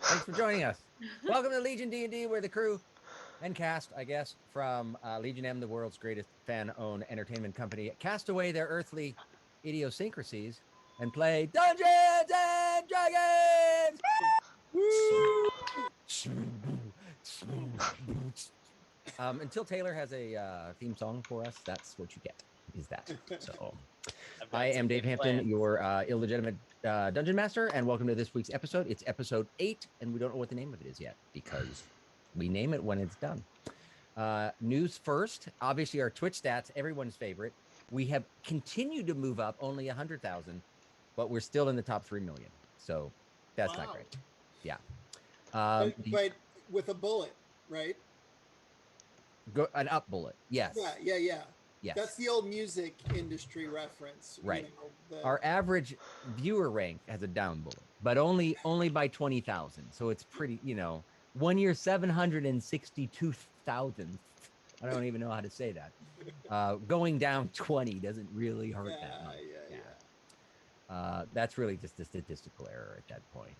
Thanks for joining us. Welcome to Legion D&D, where the crew and cast, I guess, from Legion M, the world's greatest fan-owned entertainment company, cast away their earthly idiosyncrasies and play Dungeons and Dragons. Until Taylor has a theme song for us, that's what you get. Is that so? I am Dave Hampton, your illegitimate dungeon master, and welcome to this week's episode. It's episode 8, and we don't know what the name of it is yet because we name it when it's done. News first, obviously our Twitch stats, everyone's favorite. We have continued to move up, only 100,000, but we're still in the top 3 million. So that's not great. Yeah. But with a bullet, right? An up bullet. Yes. Yeah. Yes. That's the old music industry reference. Right. Our average viewer rank has a down bullet, but only by 20,000. So it's pretty, 1 year 762,000. I don't even know how to say that. Going down 20 doesn't really hurt that much. Yeah. That's really just a statistical error at that point.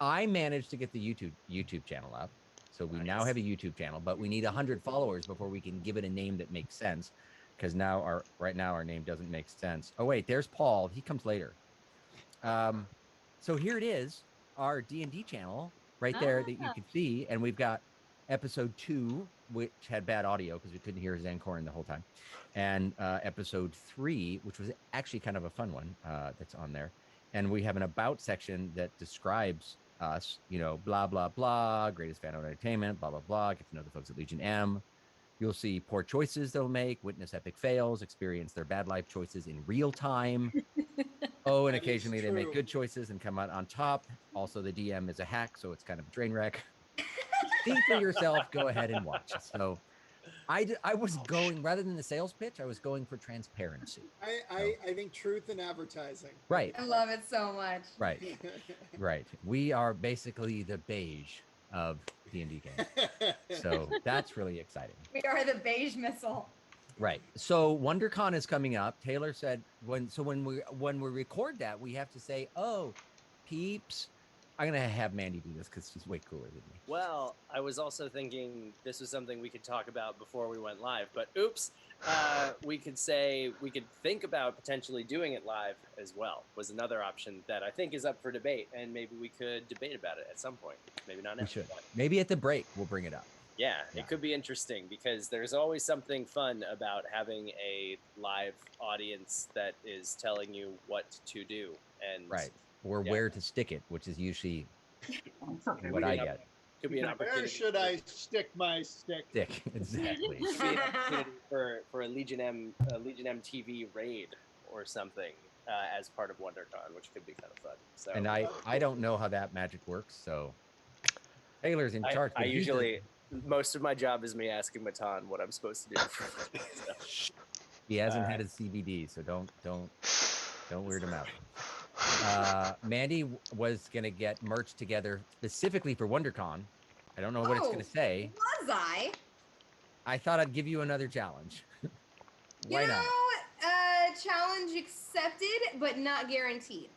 I managed to get the YouTube channel up. So we now have a YouTube channel, but we need 100 followers before we can give it a name that makes sense. Because right now our name doesn't make sense. Oh wait, there's Paul. He comes later. So here it is, our D&D channel right there that you can see, and we've got episode 2, which had bad audio because we couldn't hear Zancorin the whole time, and episode 3, which was actually kind of a fun one that's on there, and we have an about section that describes us, blah blah blah, greatest fan of entertainment, blah blah blah. Get to know the folks at Legion M. You'll see poor choices they'll make, witness epic fails, experience their bad life choices in real time. And occasionally they make good choices and come out on top. Also, the DM is a hack, so it's kind of a train wreck. See for yourself. Go ahead and watch. So I was going, rather than the sales pitch, I was going for transparency. I think truth in advertising. Right. I love it so much. Right. Right. We are basically the beige of D&D games. So that's really exciting. We are the beige missile. Right. So WonderCon is coming up. Taylor said when we record that, we have to say, "Oh, peeps." I'm going to have Mandy do this because she's way cooler than me. Well, I was also thinking this was something we could talk about before we went live, but oops. We could think about potentially doing it live as well, was another option that I think is up for debate, and maybe we could debate about it at some point. Maybe not now. We should. Maybe at the break we'll bring it up. Yeah, it could be interesting because there's always something fun about having a live audience that is telling you what to do. And right. Or where to stick it, which is usually what I get. Could be an opportunity. Where should I stick my stick? Stick, exactly. Could be an opportunity for a Legion M TV raid or something as part of WonderCon, which could be kind of fun. So, and I don't know how that magic works, so Taylor's in charge. I usually, most of my job is me asking Matan what I'm supposed to do. He hasn't had his CBD, so don't weird him out. Mandy was going to get merch together specifically for WonderCon. I don't know what it's going to say. Was I? I thought I'd give you another challenge. Why not? Challenge accepted, but not guaranteed.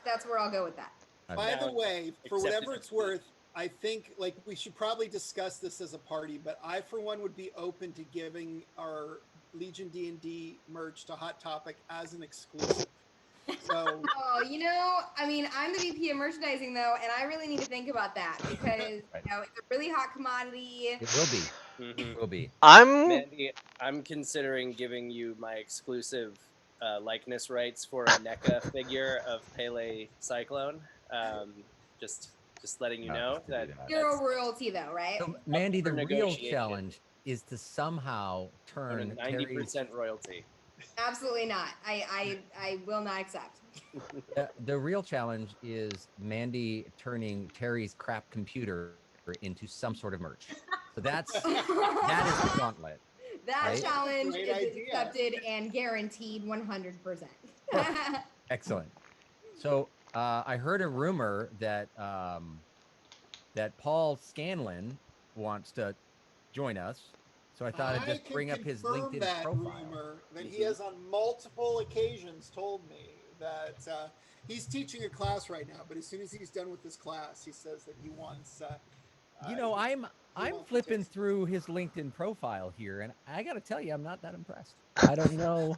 That's where I'll go with that. By the way, for whatever it's worth, I think we should probably discuss this as a party, but I, for one, would be open to giving our Legion D&D merch to Hot Topic as an exclusive. So, I'm the VP of merchandising though, and I really need to think about that because it's a really hot commodity. It will be. Mm-hmm. It will be. Mandy, I'm considering giving you my exclusive likeness rights for a NECA figure of Pele Cyclone. Just letting you know that you're a royalty though, right? So, Mandy, the real challenge is to somehow turn 90% royalty. Absolutely not. I will not accept. The real challenge is Mandy turning Terry's crap computer into some sort of merch. So that is the gauntlet. That challenge is accepted and guaranteed 100%. Excellent. So I heard a rumor that that Paul Scanlon wants to join us. So I thought I'd just bring up his LinkedIn that profile. Rumor that he has on multiple occasions told me that He's teaching a class right now, but as soon as he's done with this class, he says that he wants. I'm flipping through his LinkedIn profile here, and I got to tell you, I'm not that impressed. I don't know.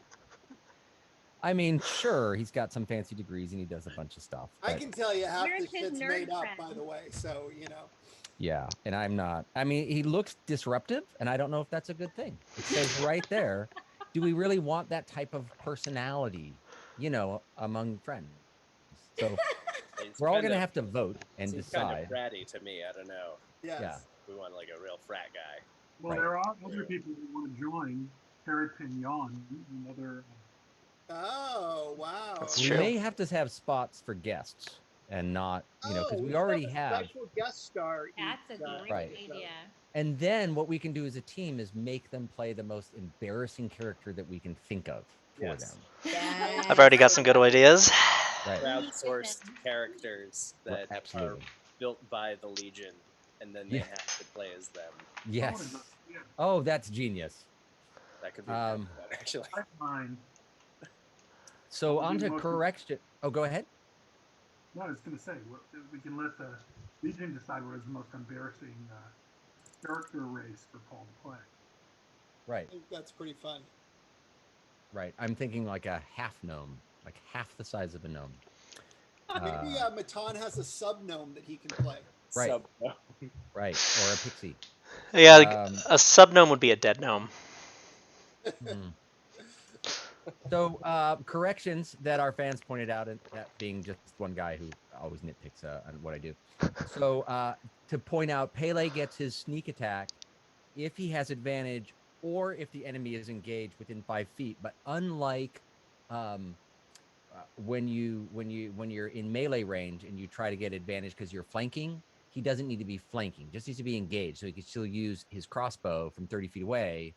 I mean, sure, he's got some fancy degrees and he does a bunch of stuff. I can tell you half the shit's made up, by the way. So, Yeah, and I'm not. I mean, he looks disruptive, and I don't know if that's a good thing. It says right there, do we really want that type of personality, among friends? So we're all going to have to vote and decide. Kind of bratty to me. I don't know. Yes. Yeah. We want like a real frat guy. Well, there are other people who want to join. Peripignon, another. Oh, wow. We may have to have spots for guests and not, because we already have. Special guest star. That's a great idea. And then what we can do as a team is make them play the most embarrassing character that we can think of for them. Yes. I've already got some good ideas. Right. Crowdsourced characters that Absolutely. are built by the Legion, and then they have to play as them. Yes. Oh, that's genius. That could be fun, actually. Mine. So on to correction. Oh, go ahead. No, I was going to say, we can let the Legion decide what is the most embarrassing character race for Paul to play. Right. I think that's pretty fun. Right. I'm thinking like a half gnome, like half the size of a gnome. Maybe Matan has a sub-gnome that he can play. Right. Right. Or a pixie. Yeah, a sub-gnome would be a dead gnome. So corrections that our fans pointed out, and that being just one guy who always nitpicks on what I do. So to point out, Pele gets his sneak attack if he has advantage or if the enemy is engaged within 5 feet. But unlike when you're in melee range and you try to get advantage because you're flanking, he doesn't need to be flanking; just needs to be engaged. So he can still use his crossbow from 30 feet away.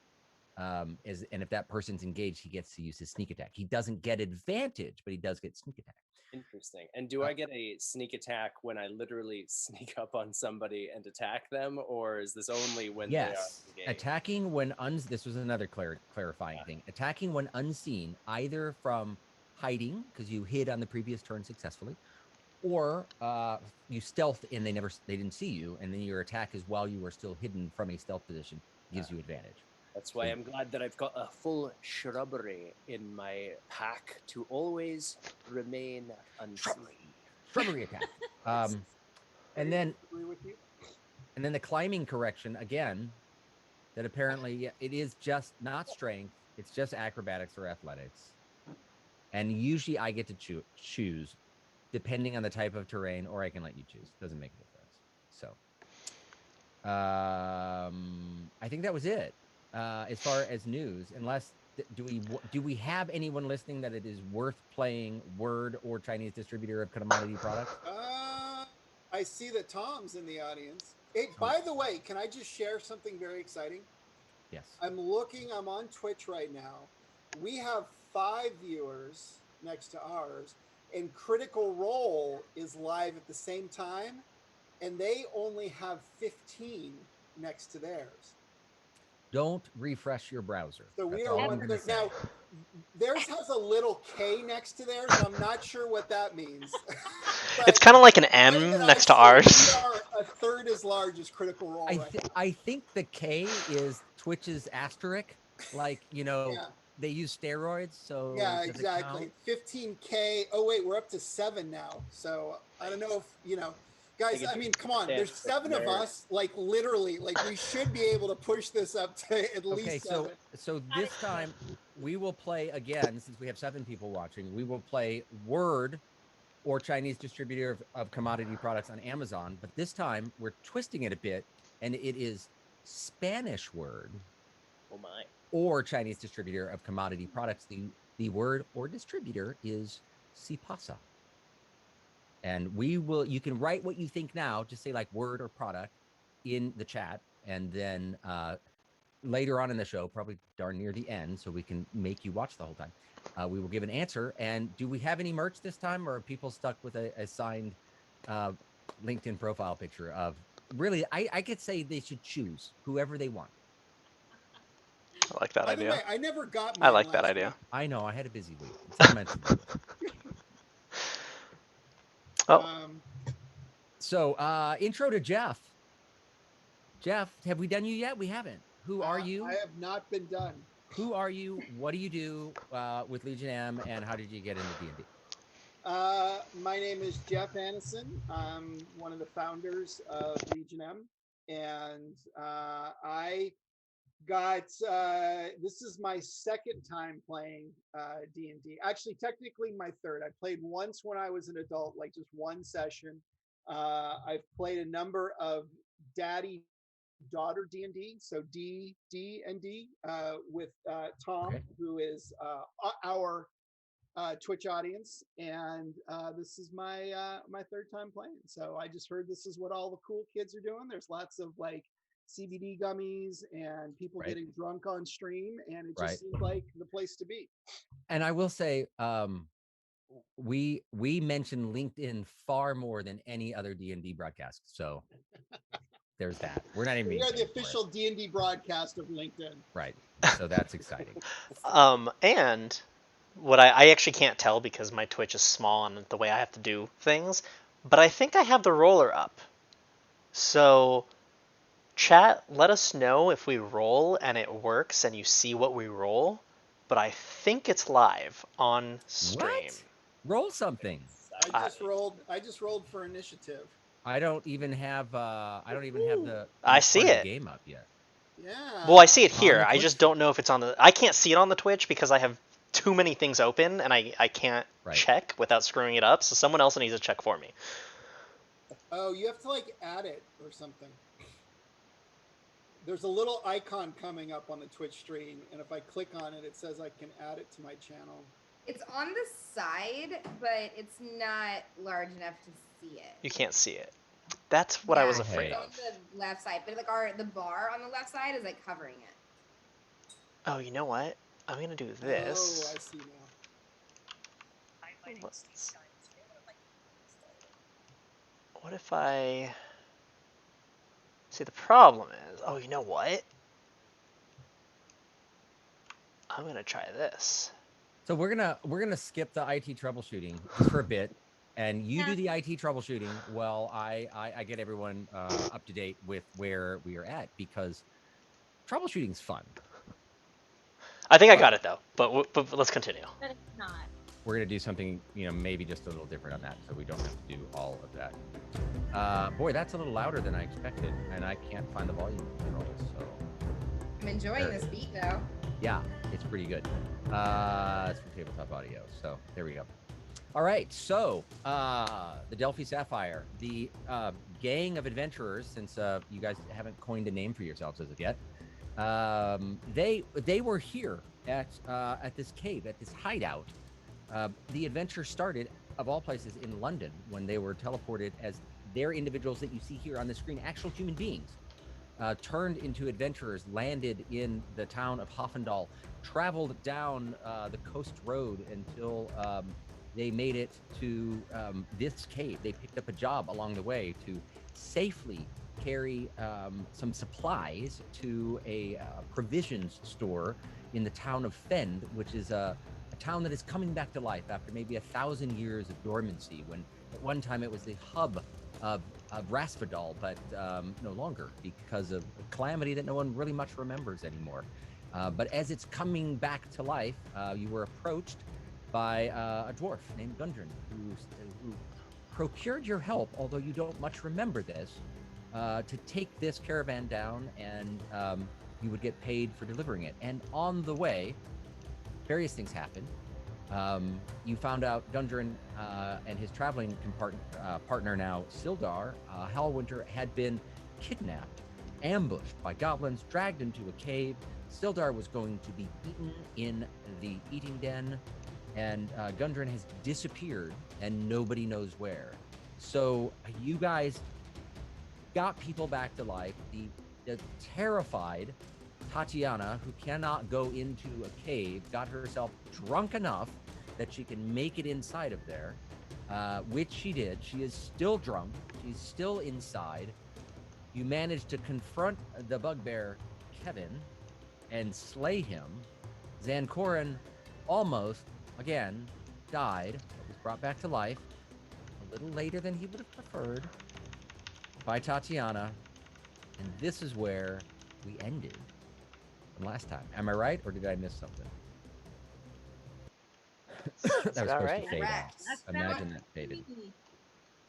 And if that person's engaged, he gets to use his sneak attack. He doesn't get advantage, but he does get sneak attack. Interesting. And do I get a sneak attack when I literally sneak up on somebody and attack them, or is this only when they are engaged? Attacking when this was another clarifying thing. Attacking when unseen, either from hiding because you hid on the previous turn successfully, or you stealth and they didn't see you, and then your attack is while you are still hidden from a stealth position, gives you advantage. That's why I'm glad that I've got a full shrubbery in my pack to always remain unseen. Shrubbery attack. And then the climbing correction again. That apparently it is just not strength; it's just acrobatics or athletics. And usually I get to choose, depending on the type of terrain, or I can let you choose. Doesn't make a difference. So, I think that was it. As far as news, unless do we have anyone listening that it is worth playing Word or Chinese distributor of commodity products? I see that Tom's in the audience. Hey, by the way, can I just share something very exciting? Yes. I'm on Twitch right now. We have 5 viewers next to ours, and Critical Role is live at the same time, and they only have 15 next to theirs. Don't refresh your browser. So we are one now. Theirs has a little K next to theirs, and I'm not sure what that means. It's kind of like an M next to ours. We are a third as large as Critical Role. I think the K is Twitch's asterisk, like they use steroids. So yeah, exactly. 15K. Oh wait, we're up to 7 now. So I don't know if guys, I mean, come on. There's 7 of us. Like literally, like we should be able to push this up to at least 7. So this time we will play again, since we have 7 people watching. We will play Word or Chinese distributor of commodity products on Amazon. But this time we're twisting it a bit, and it is Spanish Word. Oh my. Or Chinese distributor of commodity products. The word or distributor is Si Pasa. And you can write what you think now, just say like word or product in the chat. And then later on in the show, probably darn near the end, so we can make you watch the whole time, we will give an answer. And do we have any merch this time, or are people stuck with a signed LinkedIn profile picture of, really, I could say they should choose whoever they want. I like that idea. By the way, I never got I like that idea. I know, I had a busy week. It's not meant to be. Oh. So, intro to Jeff. Jeff, have we done you yet? We haven't. Who are you? I have not been done. Who are you? What do you do with Legion M, and how did you get into D&D? My name is Jeff Annison. I'm one of the founders of Legion M, and I got this is my second time playing D&D. Actually, technically my third. I played once when I was an adult, like just one session. I've played a number of daddy daughter D&D, so D and D with Tom, who is our Twitch audience, and this is my my third time playing. So I just heard this is what all the cool kids are doing. There's lots of like CBD gummies and people getting drunk on stream, and it just seemed like the place to be. And I will say, we mention LinkedIn far more than any other D&D broadcast. So there's that. We're not even. We are the official D&D broadcast of LinkedIn. Right. So that's exciting. And what I actually can't tell because my Twitch is small and the way I have to do things, but I think I have the roller up. So chat, let us know if we roll and it works and you see what we roll, but I think it's live on stream. What? Roll something. I just rolled for initiative. I don't even have the I see it. Game up yet. Yeah. Well, I see it here. I just don't know if it's on the. I can't see it on the Twitch because I have too many things open and I can't check without screwing it up. So someone else needs to check for me. Oh, you have to like add it or something. There's a little icon coming up on the Twitch stream, and if I click on it, it says I can add it to my channel. It's on the side, but it's not large enough to see it. You can't see it. That's what I was afraid of. It's on the left side, but like the bar on the left side is like covering it. Oh, you know what? I'm gonna do this. Oh, I see now. What if I... See, the problem is... Oh, you know what? I'm gonna try this. So we're gonna skip the IT troubleshooting just for a bit, and you do the IT troubleshooting while I get everyone up to date with where we are at, because troubleshooting's fun. I think I got it though, but let's continue. But it's not. We're gonna do something, maybe just a little different on that, so we don't have to do all of that. Boy, that's a little louder than I expected, and I can't find the volume controls. So I'm enjoying this beat though. Yeah, it's pretty good. It's from Tabletop Audio, so there we go. All right, so the Delphi Sapphire, the gang of adventurers, since you guys haven't coined a name for yourselves as of yet, they were here at this cave, at this hideout. The adventure started, of all places, in London, when they were teleported as their individuals that you see here on the screen, actual human beings. Turned into adventurers, landed in the town of Hoffendal, traveled down the coast road until they made it to this cave. They picked up a job along the way to safely carry some supplies to a provisions store in the town of Fend, which is a town that is coming back to life after maybe 1,000 years of dormancy, when at one time it was the hub of Raspadal, but no longer, because of a calamity that no one really much remembers anymore. But as it's coming back to life, you were approached by a dwarf named Gundren, who procured your help, although you don't much remember this, to take this caravan down, and you would get paid for delivering it. And on the way, various things happened. You found out Gundren and his traveling partner now, Sildar, Hellwinter, had been kidnapped, ambushed by goblins, dragged into a cave. Sildar was going to be eaten in the eating den, and Gundren has disappeared, and nobody knows where. So you guys got people back to life. The terrified Tatiana, who cannot go into a cave, got herself drunk enough that she can make it inside of there, which she did. She is still drunk. She's still inside. You managed to confront the bugbear, Kevin, and slay him. Zancorin almost, again, died, but was brought back to life. little later than he would have preferred by Tatiana. And this is where we ended from last time. Am I right, or did I miss something? That was supposed right. to fade out. Correct. Imagine that faded.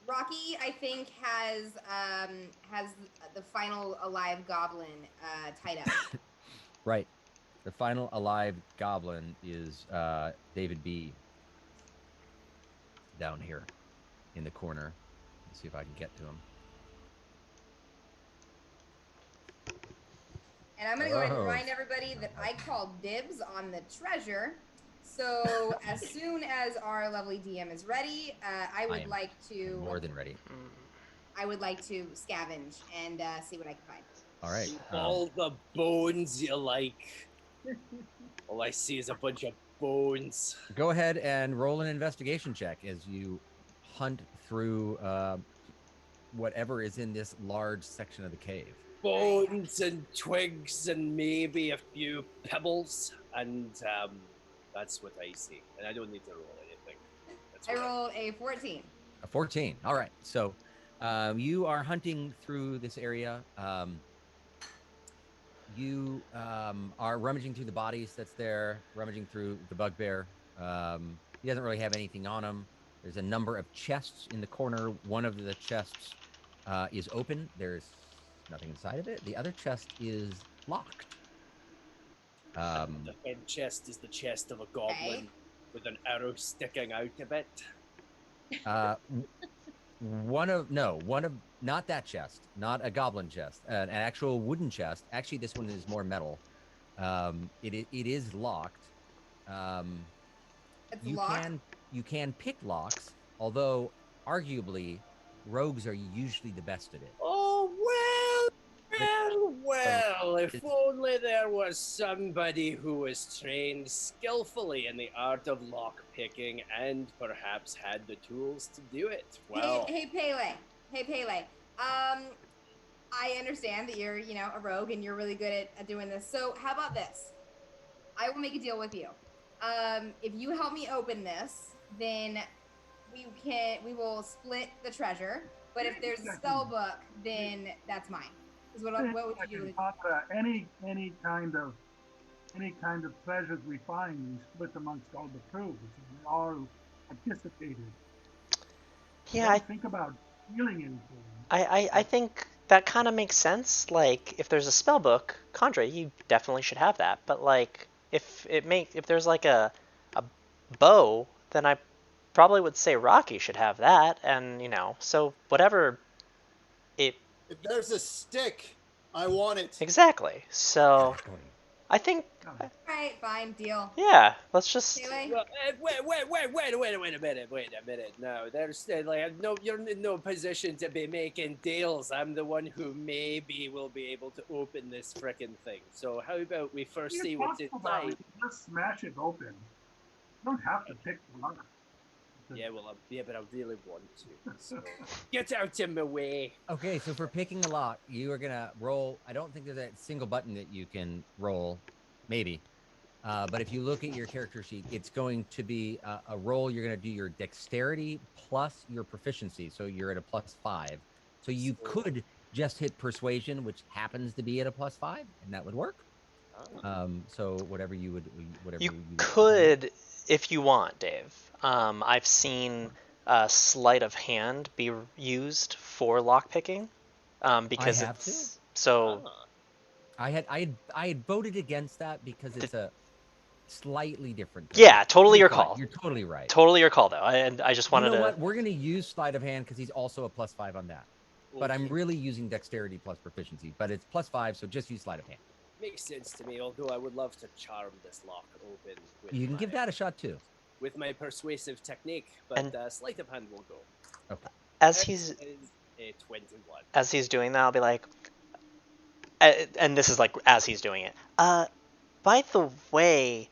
Rocky, I think, has the final alive goblin tied up. Right. The final alive goblin is David B. down here in the corner. Let's see if I can get to him. And I'm going to go ahead and remind everybody that I called dibs on the treasure. So as soon as our lovely DM is ready, I would like to... More than ready. I would like to scavenge and see what I can find. All right. All the bones you like. All I see is a bunch of bones. Go ahead and roll an investigation check as you hunt through whatever is in this large section of the cave. Bones and twigs and maybe a few pebbles, and that's what I see. And I don't need to roll anything. I rolled a 14. A 14. All right. So you are hunting through this area. You are rummaging through the bodies that's there, rummaging through the bugbear. He doesn't really have anything on him. There's a number of chests in the corner. One of the chests is open. There's nothing inside of it. The other chest is locked. The end chest is the chest of a goblin with an arrow sticking out of it. Not that chest, not a goblin chest, an actual wooden chest. Actually, this one is more metal. It is locked. It's locked? You can pick locks, although arguably rogues are usually the best at it. Oh, well, if only there was somebody who was trained skillfully in the art of lock picking and perhaps had the tools to do it. Well, Hey, Pele. I understand that you're, a rogue and you're really good at doing this. So how about this? I will make a deal with you. If you help me open this, then we will split the treasure. But if there's a spell book, then that's mine. What would you do? Any kind of treasures we find, we split amongst all the crew, which is all anticipated. Yeah, I think about stealing anything. I think that kind of makes sense. Like, if there's a spell book, Condre, you definitely should have that. But like, if there's like a bow, then I probably would say Rocky should have that. And so whatever it. If there's a stick, I want it. Exactly. So I think. All right, fine, deal. Yeah, let's just. Well, wait a minute. No, there's you're in no position to be making deals. I'm the one who maybe will be able to open this frickin' thing. So how about we first see what's inside? Just smash it open. You don't have to pick the lock. Yeah, but I really want to. So get out of my way. Okay, so for picking a lock, you are gonna roll. I don't think there's a single button that you can roll, maybe. But if you look at your character sheet, it's going to be a roll. You're gonna do your dexterity plus your proficiency, so you're at a +5. So you could just hit persuasion, which happens to be at a +5, and that would work. So whatever you would. You could, if you want, Dave. I've seen sleight of hand be used for lockpicking because it's so. I had voted against that because it's a slightly different. Yeah, totally your call. You're totally right. Totally your call, though. I just wanted to. You know what? We're gonna use sleight of hand because he's also a +5 on that. Okay. But I'm really using dexterity plus proficiency. But it's +5, so just use sleight of hand. Makes sense to me. Although I would love to charm this lock open. You can give that a shot too. With my persuasive technique, but sleight of hand will go. Okay. As he's a 21. As he's doing that, I'll be like, and this is like as he's doing it. By the way,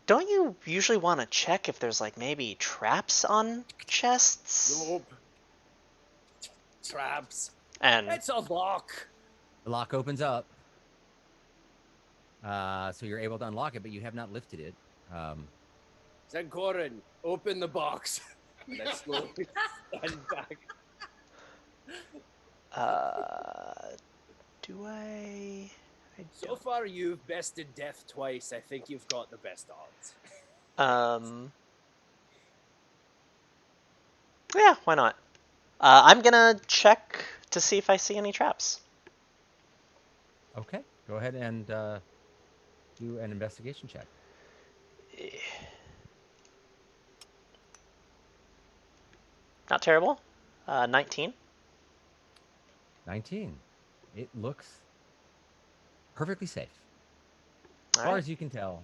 don't you usually want to check if there's like maybe traps on chests? Nope. Traps. And it's a lock. The lock opens up. So you're able to unlock it, but you have not lifted it. Zankorin, open the box. Let's go. And back. Do I So don't. far, you've bested death twice. I think you've got the best odds. Yeah, why not? I'm gonna check to see if I see any traps. Okay, go ahead and do an investigation check. Not terrible. 19. 19. It looks perfectly safe. As All far right. as you can tell,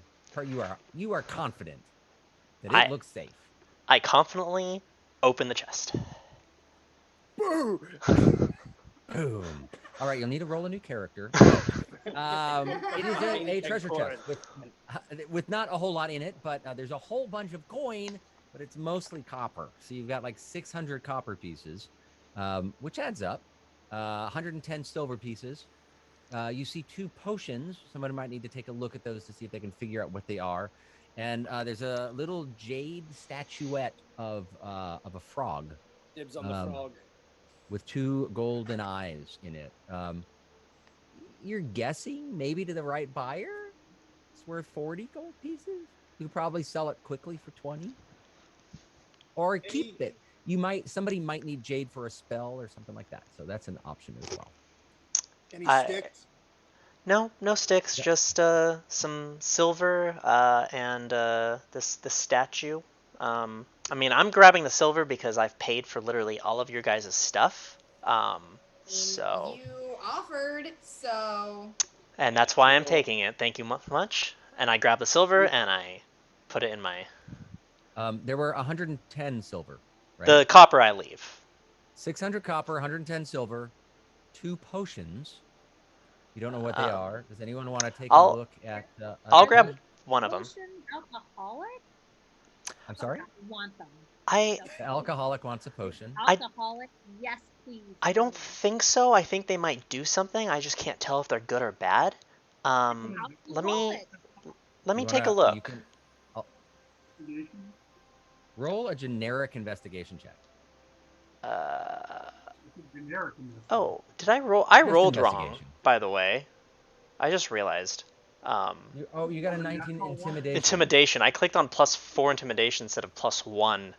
you are confident that I- it looks safe. I confidently open the chest. Boo! Boom. All right, you'll need to roll a new character. It is a treasure chest with not a whole lot in it, but there's a whole bunch of coin, but it's mostly copper. So you've got like 600 copper pieces, which adds up. 110 silver pieces. You see 2 potions. Somebody might need to take a look at those to see if they can figure out what they are. And there's a little jade statuette of a frog. Dibs on the frog. With 2 golden eyes in it. You're guessing maybe to the right buyer? It's worth 40 gold pieces. You could probably sell it quickly for 20. Or keep it. Somebody might need jade for a spell or something like that. So that's an option as well. Any sticks? No sticks. Yep. Just some silver and this statue. I mean, I'm grabbing the silver because I've paid for literally all of your guys' stuff. So you offered, so. And that's why I'm taking it. Thank you much. And I grab the silver and I put it in my. There were 110 silver. Right? The copper I leave. 600 copper, 110 silver, 2 potions. You don't know what they are. Does anyone want to take a look at? I'll grab one of them. Alcoholic? I'm sorry? I want them. The alcoholic wants a potion. Alcoholic, yes, please. I don't think so. I think they might do something. I just can't tell if they're good or bad. Let me take a look. Roll a generic investigation check. Oh, did I roll? I rolled wrong, by the way. I just realized. You got a 19 intimidation. Intimidation. I clicked on +4 intimidation instead of +1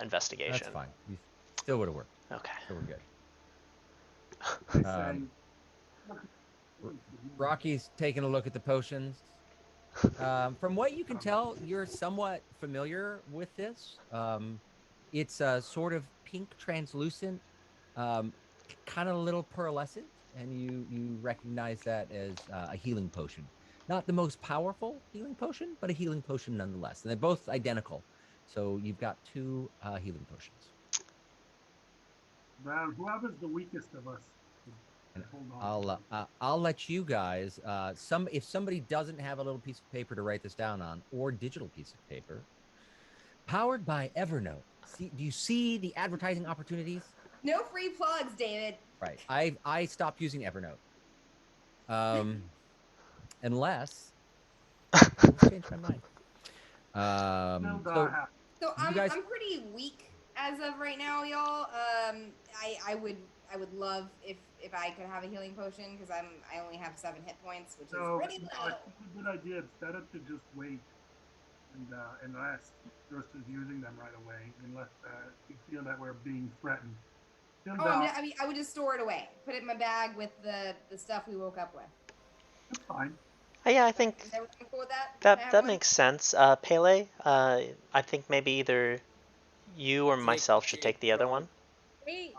investigation. That's fine. You still would have worked. Okay. So we're good. Rocky's taking a look at the potions. From what you can tell, you're somewhat familiar with this. It's a sort of pink translucent, kind of a little pearlescent, and you recognize that as a healing potion. Not the most powerful healing potion, but a healing potion nonetheless. And they're both identical. So you've got 2 healing potions. Well, whoever's the weakest of us. I'll let you guys. If somebody doesn't have a little piece of paper to write this down on, or digital piece of paper, powered by Evernote. Do you see the advertising opportunities? No free plugs, David. Right. I stopped using Evernote. Unless I changed my mind. So I'm pretty weak as of right now, y'all. I would love if I could have a healing potion because I only have 7 hit points, which is pretty low. It's a good idea. It's better to just wait and rest versus using them right away, unless you feel that we're being threatened. I would just store it away, put it in my bag with the stuff we woke up with. That's fine. Yeah, I think is everyone cool with that? That makes sense. Pele, I think maybe either you or myself should take the other one. Wait,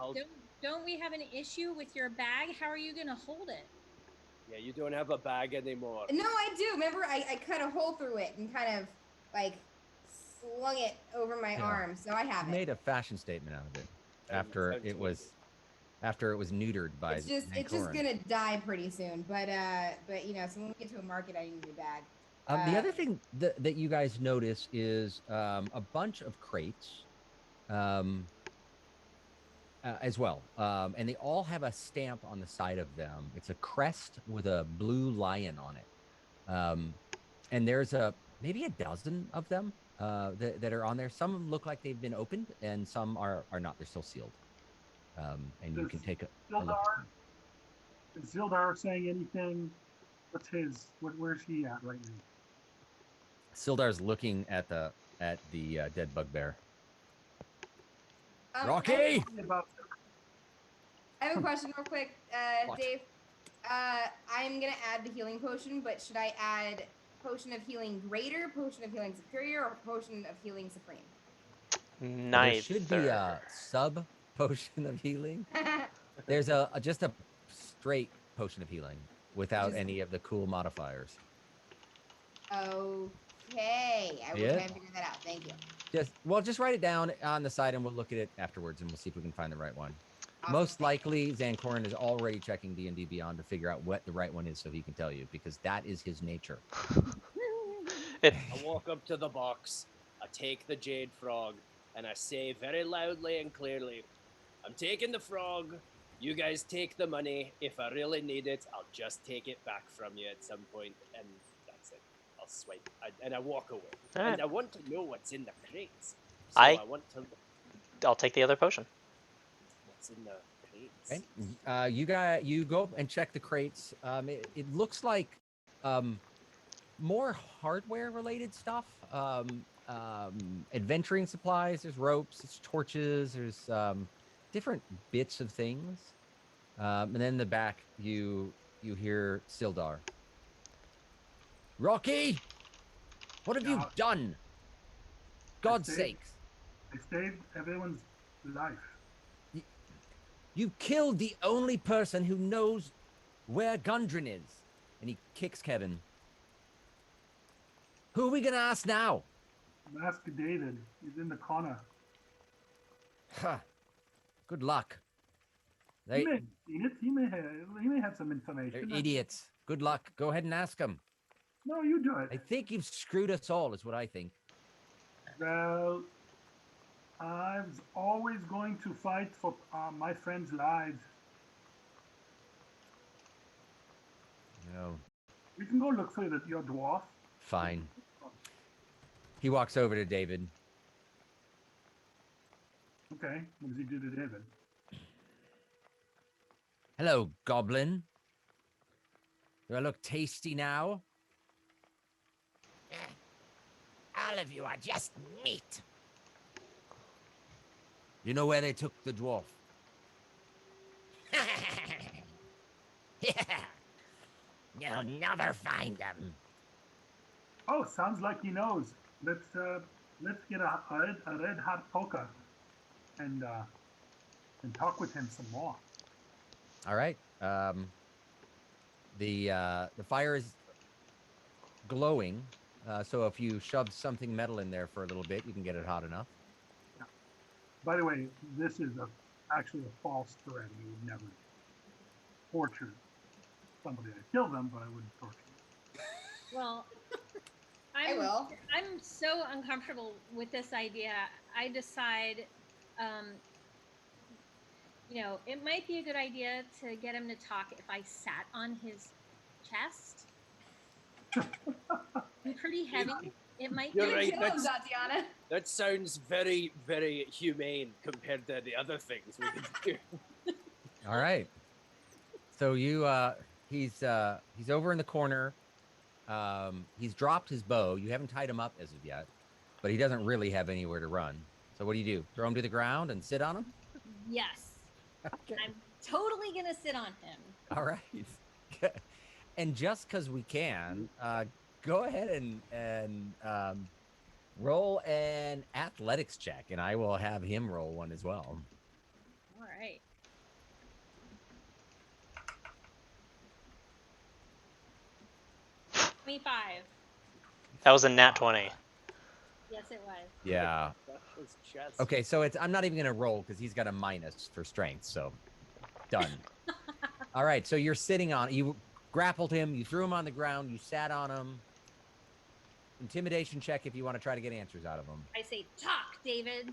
don't we have an issue with your bag? How are you gonna hold it? Yeah, you don't have a bag anymore. No, I do. Remember, I cut a hole through it and kind of like slung it over my arm, so I have it. Made a fashion statement out of it after it was neutered by. It's just gonna die pretty soon. But so when we get to a market, I need a bag. The other thing that you guys notice is a bunch of crates, as well, and they all have a stamp on the side of them. It's a crest with a blue lion on it, and there's maybe a dozen of them. that are on there. Some look like they've been opened, and some are not. They're still sealed. And you can take a look. Is Zildar saying anything? Where's he at right now? Sildar's looking at the dead bugbear. Rocky! I have a question real quick, Dave. I'm gonna add the healing potion, but should I add potion of healing greater, potion of healing superior, or potion of healing supreme? Neither. There should be a sub potion of healing. There's just a straight potion of healing without any of the cool modifiers. Okay, I will try and figure that out. Thank you. Just write it down on the side, and we'll look at it afterwards, and we'll see if we can find the right one. Awesome. Most likely, Zancorin is already checking D&D Beyond to figure out what the right one is, so he can tell you, because that is his nature. I walk up to the box, I take the jade frog, and I say very loudly and clearly, "I'm taking the frog. You guys take the money. If I really need it, I'll just take it back from you at some point, and that's it. I'll swipe." And I walk away. Right. And I want to know what's in the crates. So I want to. I'll take the other potion. What's in the crates? Okay. You go and check the crates. It looks like more hardware-related stuff. Adventuring supplies. There's ropes. There's torches. There's different bits of things. And then in the back, you hear Sildar. Rocky, what have you done? God's sakes! I saved everyone's life. You killed the only person who knows where Gundren is. And he kicks Kevin. Who are we gonna ask now? Ask David. He's in the corner. Huh. Good luck. He may have some information. They're idiots. Good luck. Go ahead and ask him. No, you do it. I think you've screwed us all, is what I think. Well, I was always going to fight for my friends' lives. No. We can go look for your dwarf. Fine. He walks over to David. Okay, what does he do to David? Hello, goblin. Do I look tasty now? All of you are just meat. You know where they took the dwarf? Yeah. You'll never find them. Oh, sounds like he knows. Let's get a red hot poker and talk with him some more. All right. The fire is glowing, so if you shove something metal in there for a little bit, you can get it hot enough. Yeah. By the way, this is actually a false threat. We would never torture somebody. I'd kill them, but I wouldn't torture them. Well, I will. I'm so uncomfortable with this idea. I decide, it might be a good idea to get him to talk if I sat on his chest. I'm pretty heavy. It might You're be. right. Kill him, Tatiana. That sounds very, very humane compared to the other things we could do. All right. So he's over in the corner. He's dropped his bow. You haven't tied him up as of yet, but he doesn't really have anywhere to run. So what do? Throw him to the ground and sit on him? Yes. Okay. I'm totally going to sit on him. All right. And just because we can, go ahead and roll an athletics check, and I will have him roll one as well. All right. That was a nat 20. Yes, it was. Yeah. Okay, so I'm not even going to roll because he's got a minus for strength, so done. All right, so you're sitting on, you grappled him, you threw him on the ground, you sat on him. Intimidation check if you want to try to get answers out of him. I say, talk, David.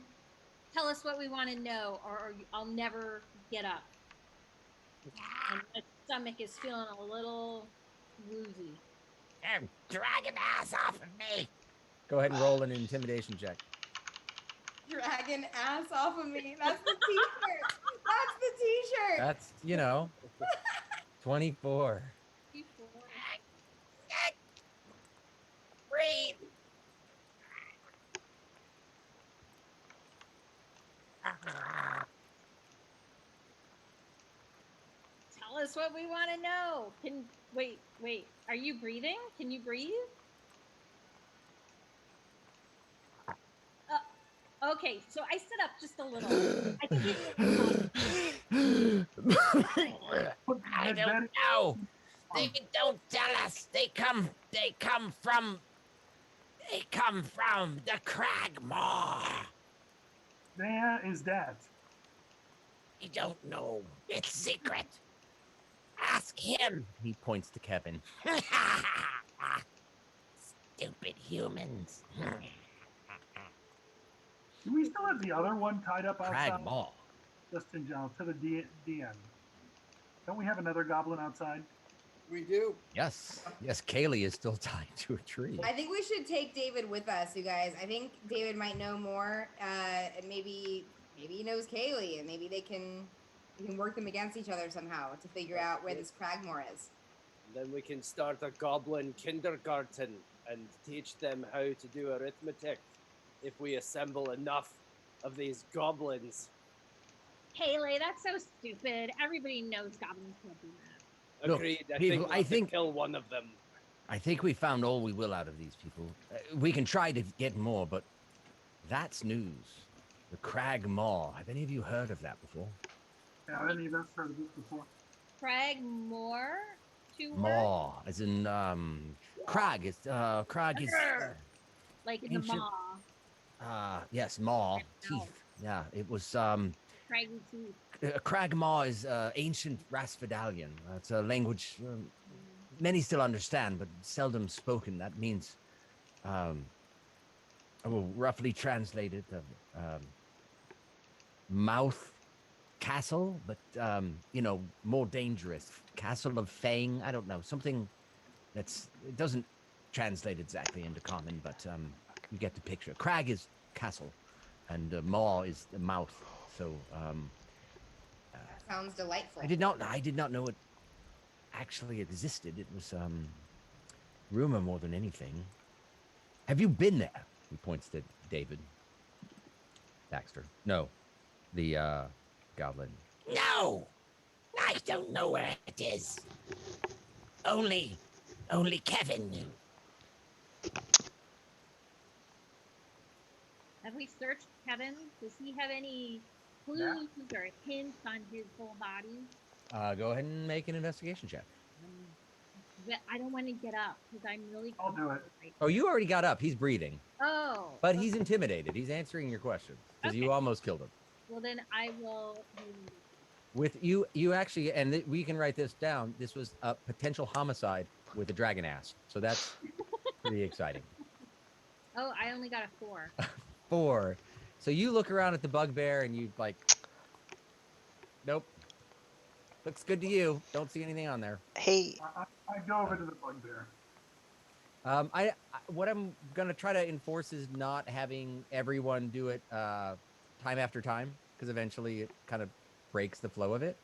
Tell us what we want to know, or I'll never get up. And my stomach is feeling a little woozy. Drag an ass off of me. Go ahead and roll an intimidation check. Dragon ass off of me. That's the t-shirt. That's the t-shirt. That's 24. Breathe. Tell us what we want to know. Wait. Are you breathing? Can you breathe? Okay, so I sit up just a little. I think I don't know. They don't tell us. They come from the Cragmaw. Where is that? We don't know. It's secret. Ask him. He points to Kevin. Stupid humans. Do we still have the other one tied up outside? Cragmaw. Just in general, to the DM. Don't we have another goblin outside? We do. Yes. Kaylee is still tied to a tree. I think we should take David with us, you guys. I think David might know more. And maybe he knows Kaylee, and maybe we can work them against each other somehow to figure out where this Cragmore is. Then we can start a goblin kindergarten and teach them how to do arithmetic if we assemble enough of these goblins. Haley, that's so stupid. Everybody knows goblins can't do that. Look, Agreed. people, I think kill one of them. I think we found all we will out of these people. We can try to get more, but that's news. The Cragmaw. Have any of you heard of that before? Yeah, have any of us heard of this before? Cragmore? Maw, as in crag is like in ancient, the maw. Yes, maw, teeth. Yeah, it was Craggy teeth. Cragmaw is ancient Rasfidalian. It's a language many still understand, but seldom spoken. That means, roughly translated, mouth castle, but more dangerous. Castle of Fang. I don't know, something it doesn't translate exactly into common, but you get the picture. Crag is castle, and maw is the mouth. So. Sounds delightful. I did not know it actually existed. It was rumor more than anything. Have you been there? He points to David. Baxter. No. The goblin. No, I don't know where it is. Only Kevin knew. Have we searched Kevin? Does he have any clues or hints on his whole body? Go ahead and make an investigation check. But I don't want to get up because I'm really. I'll do it. Oh, you already got up. He's breathing. Oh. But he's intimidated. He's answering your questions because you almost killed him. Well, then I will. With you actually, and we can write this down. This was a potential homicide with a dragon ass. So that's pretty exciting. Oh, I only got a 4. 4. So you look around at the bugbear and you like, nope. Looks good to you. Don't see anything on there. Hey. I go over to the bugbear. What I'm gonna try to enforce is not having everyone do it time after time, because eventually it kind of breaks the flow of it.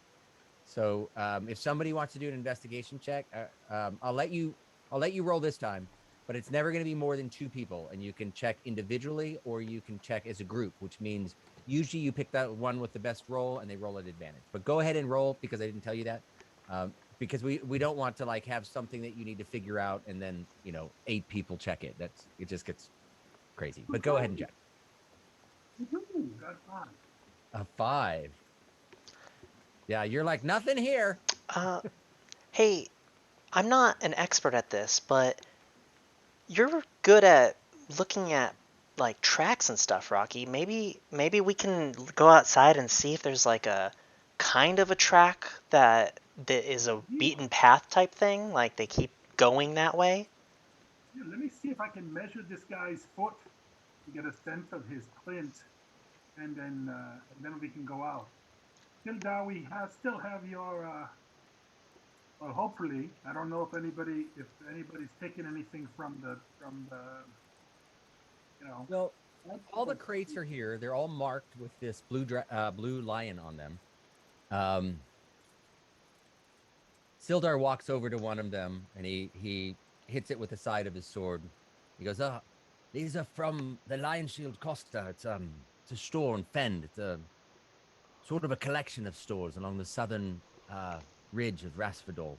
So if somebody wants to do an investigation check, I'll let you roll this time, but it's never going to be more than 2 people, and you can check individually or you can check as a group, which means usually you pick that one with the best roll and they roll at advantage. But go ahead and roll, because I didn't tell you that, because we don't want to like have something that you need to figure out and then 8 people check it. It just gets crazy. But go ahead and check. Got 5. A 5. Yeah, you're like, nothing here. Hey, I'm not an expert at this, but you're good at looking at like tracks and stuff, Rocky. Maybe we can go outside and see if there's like a kind of a track that is a beaten path type thing, like they keep going that way. Yeah, let me see if I can measure this guy's foot to get a sense of his clint, and then we can go out. Tildar, we still have your. Well, hopefully, I don't know if anybody's taken anything from the You know. Well, all the crates are here. They're all marked with this blue lion on them. Sildar walks over to one of them and he hits it with the side of his sword. He goes, these are from the Lion Shield Costa. It's a store in Fend. It's a sort of a collection of stores along the southern ridge of Rasfadol.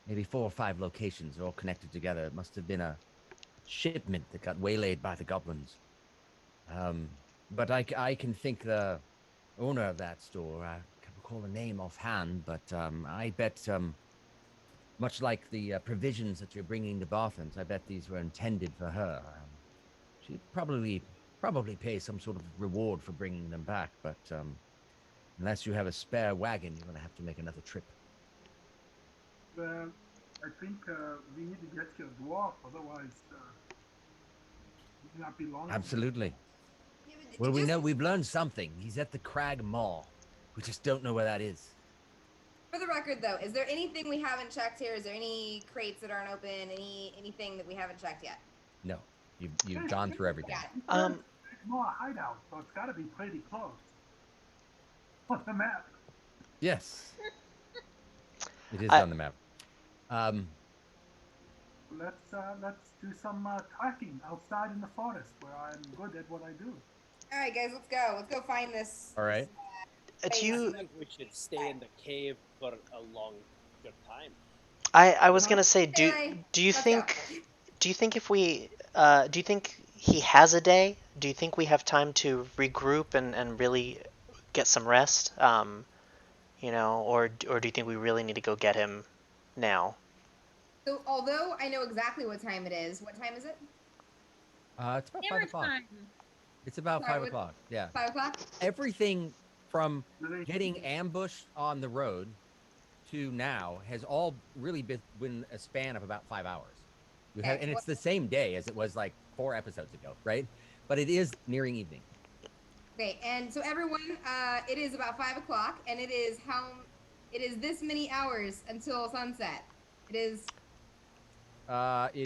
Maybe 4 or 5 locations are all connected together. It must have been a shipment that got waylaid by the goblins. But I can think the owner of that store. I can't recall the name offhand, but I bet, much like the provisions that you're bringing to Barthens, I bet these were intended for her. She'd probably pay some sort of reward for bringing them back, but unless you have a spare wagon, you're going to have to make another trip. Well, I think we need to get your dwarf, otherwise it will not be long. Absolutely. Yeah, but Well, we just know we've learned something. He's at the Crag Mall. We just don't know where that is. for the record, though, is there anything we haven't checked here? Is there any crates that aren't open? Anything that we haven't checked yet? No, you've gone through everything. Got it. More hideout, so it's got to be pretty close on the map. Yes, it is on the map. Let's do some tracking outside in the forest where I'm good at what I do. All right, guys, let's go. Let's go find this. All right. I think we should stay in the cave for a long good time. I was gonna say, do you Let's think go. do you think if we do you think he has a day? Do you think we have time to regroup and really get some rest? You know, or do you think we really need to go get him now? So, although I know exactly what time it is, what time is it? It's about 5 Hammer o'clock. time. It's about Sorry, 5 what- o'clock. Yeah. 5 o'clock? Everything from getting ambushed on the road to now has all really been a span of about 5 hours. And it's the same day as it was like 4 episodes ago, right? But it is nearing evening. Okay, and so everyone, it is about 5 o'clock, and it is this many hours until sunset. It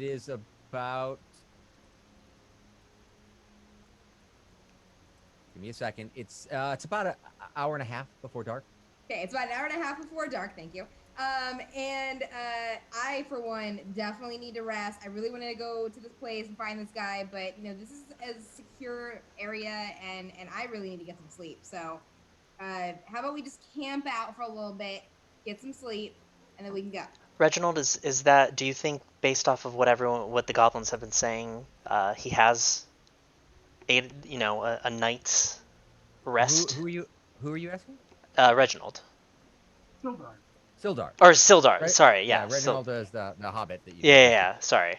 is about. Give me a second. It's about an hour and a half before dark. okay. It's about an hour and a half before dark. Thank you. And I, for one, definitely need to rest. I really wanted to go to this place and find this guy, but this is a secure area, and I really need to get some sleep. So, how about we just camp out for a little bit, get some sleep, and then we can go. Reginald, is that? Do you think, based off of what the goblins have been saying, he has a night's rest? Who are you asking? Reginald. Sildar. Or Sildar. Right? Sorry, yeah. Reginald is the hobbit that you. Yeah. Sorry.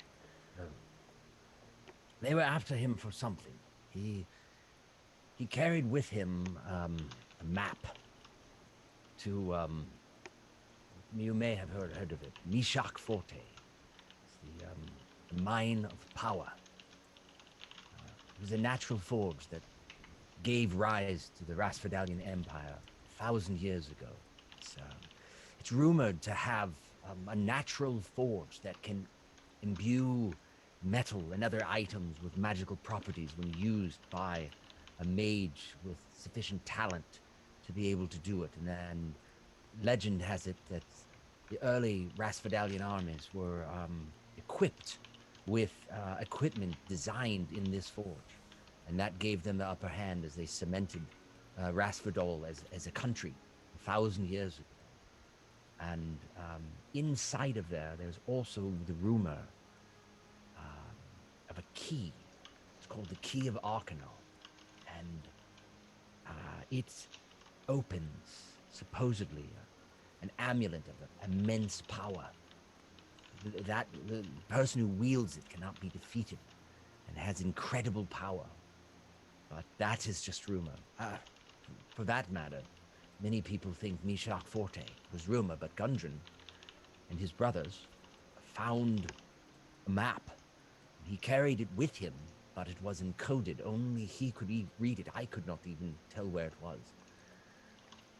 They were after him for something. He carried with him a map to you may have heard of it. Mishak Forte. It's the mine of power. It was a natural forge that gave rise to the Rasfadalian Empire 1,000 years ago. It's rumored to have a natural forge that can imbue metal and other items with magical properties when used by a mage with sufficient talent to be able to do it. And then legend has it that the early Rasfadalian armies were equipped with equipment designed in this forge. And that gave them the upper hand as they cemented Rasfadol as a country 1,000 years ago. And inside of there's also the rumor of a key. It's called the Key of Arcana. And it opens, supposedly, an amulet of immense power. The person who wields it cannot be defeated and has incredible power. But that is just rumor. For that matter, many people think Mishak Forte was rumor, but Gundren and his brothers found a map. He carried it with him, but it was encoded. Only he could read it. I could not even tell where it was.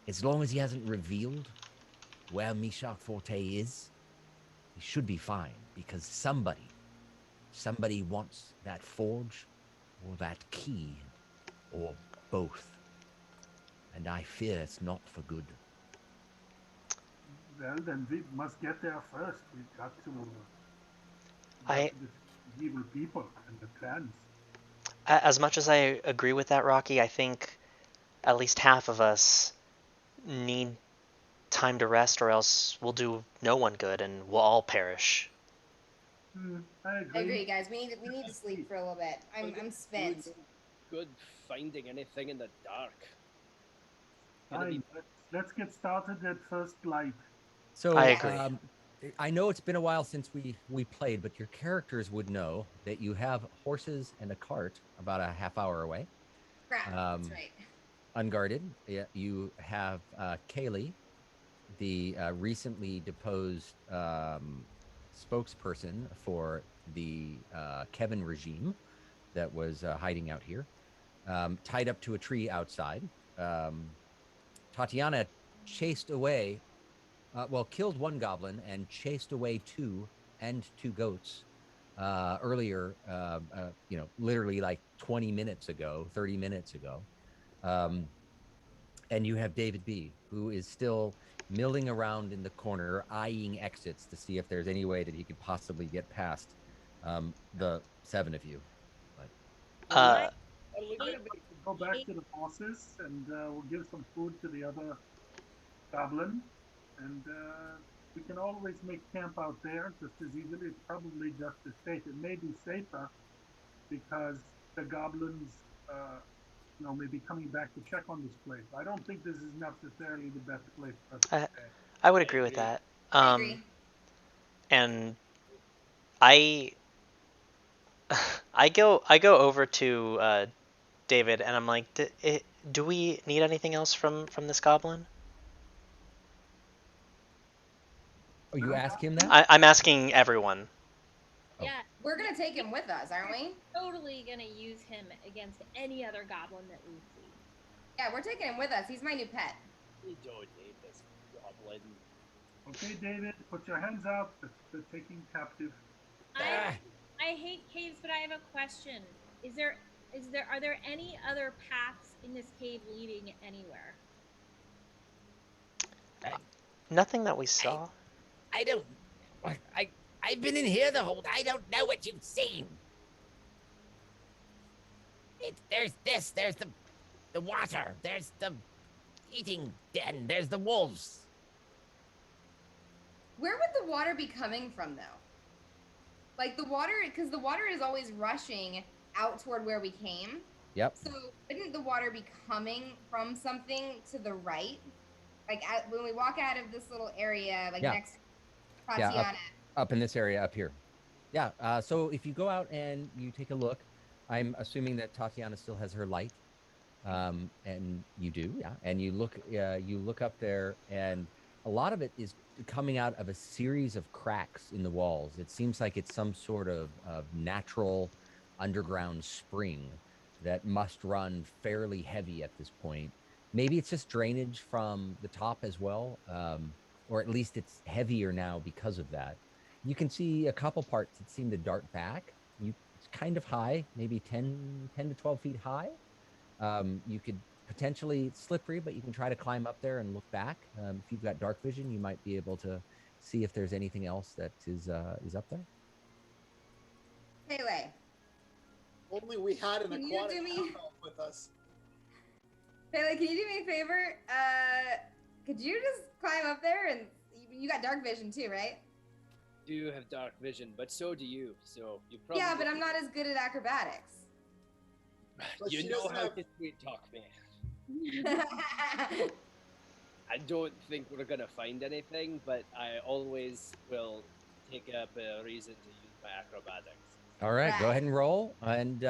As long as he hasn't revealed where Mishak Forte is, he should be fine, because somebody wants that forge or that key, or both. And I fear it's not for good. Well, then we must get there first. We've got to I, the evil people and the clans. as much as I agree with that, Rocky, I think at least half of us need time to rest, or else we'll do no one good and we'll all perish. I I agree. agree, guys. We need to sleep for a little bit. I'm spent. Good finding anything in the dark. Fine, let's get started at first light. So I agree. I know it's been a while since we played, but your characters would know that you have horses and a cart about a half hour away. Crap. That's right. Unguarded. You have Kaylee, the recently deposed spokesperson for the Kevin regime that was hiding out here, tied up to a tree outside. Tatiana chased away, killed one goblin and chased away two goats earlier, literally like 20 minutes ago, 30 minutes ago. And you have David B., who is still milling around in the corner, eyeing exits to see if there's any way that he could possibly get past the seven of you. Uh, Go back to the horses, and we'll give some food to the other goblin, and we can always make camp out there just as easily. It's probably just as safe. It may be safer because the goblins, may be coming back to check on this place. I don't think this is necessarily the best place for us to stay. I would agree with that. I agree. And I go over to David, and I'm like, do we need anything else from this goblin? Oh, you ask him that? I'm asking everyone. Yeah, We're gonna take him with us, aren't we? totally gonna use him against any other goblin that we see. Yeah, we're taking him with us. He's my new pet. We don't need this goblin. Okay, David, put your hands out. They're taking captive. I hate caves, but I have a question. Are there any other paths in this cave leading anywhere? Nothing that we saw. I don't. I've been in here the whole. I don't know what you've seen. There's this. There's the water. There's the eating den. There's the wolves. Where would the water be coming from, though? Like the water, because the water is always rushing out toward where we came. Yep. So wouldn't the water be coming from something to the right? Like when we walk out of this little area, like next to Tatiana. Yeah, up in this area up here. Yeah. So if you go out and you take a look, I'm assuming that Tatiana still has her light, and you do, yeah. And you look up there, and a lot of it is coming out of a series of cracks in the walls. It seems like it's some sort of natural underground spring that must run fairly heavy at this point. Maybe it's just drainage from the top as well, or at least it's heavier now because of that. You can see a couple parts that seem to dart back. It's kind of high, maybe 10 to 12 feet high. You could potentially, it's slippery, but you can try to climb up there and look back. If you've got dark vision, you might be able to see if there's anything else that is up there. Pele. Only we had an Can you aquatic do me- alcohol with us. Pele, can you do me a favor? Could you just climb up there and you got dark vision too, right? Do have dark vision, but so do you. So you probably. Yeah, but I'm not as good at acrobatics. But You she know doesn't how have- to sweet talk me. I don't think we're gonna find anything, but I always will take up a reason to use my acrobatics. All right, go Right. ahead and roll and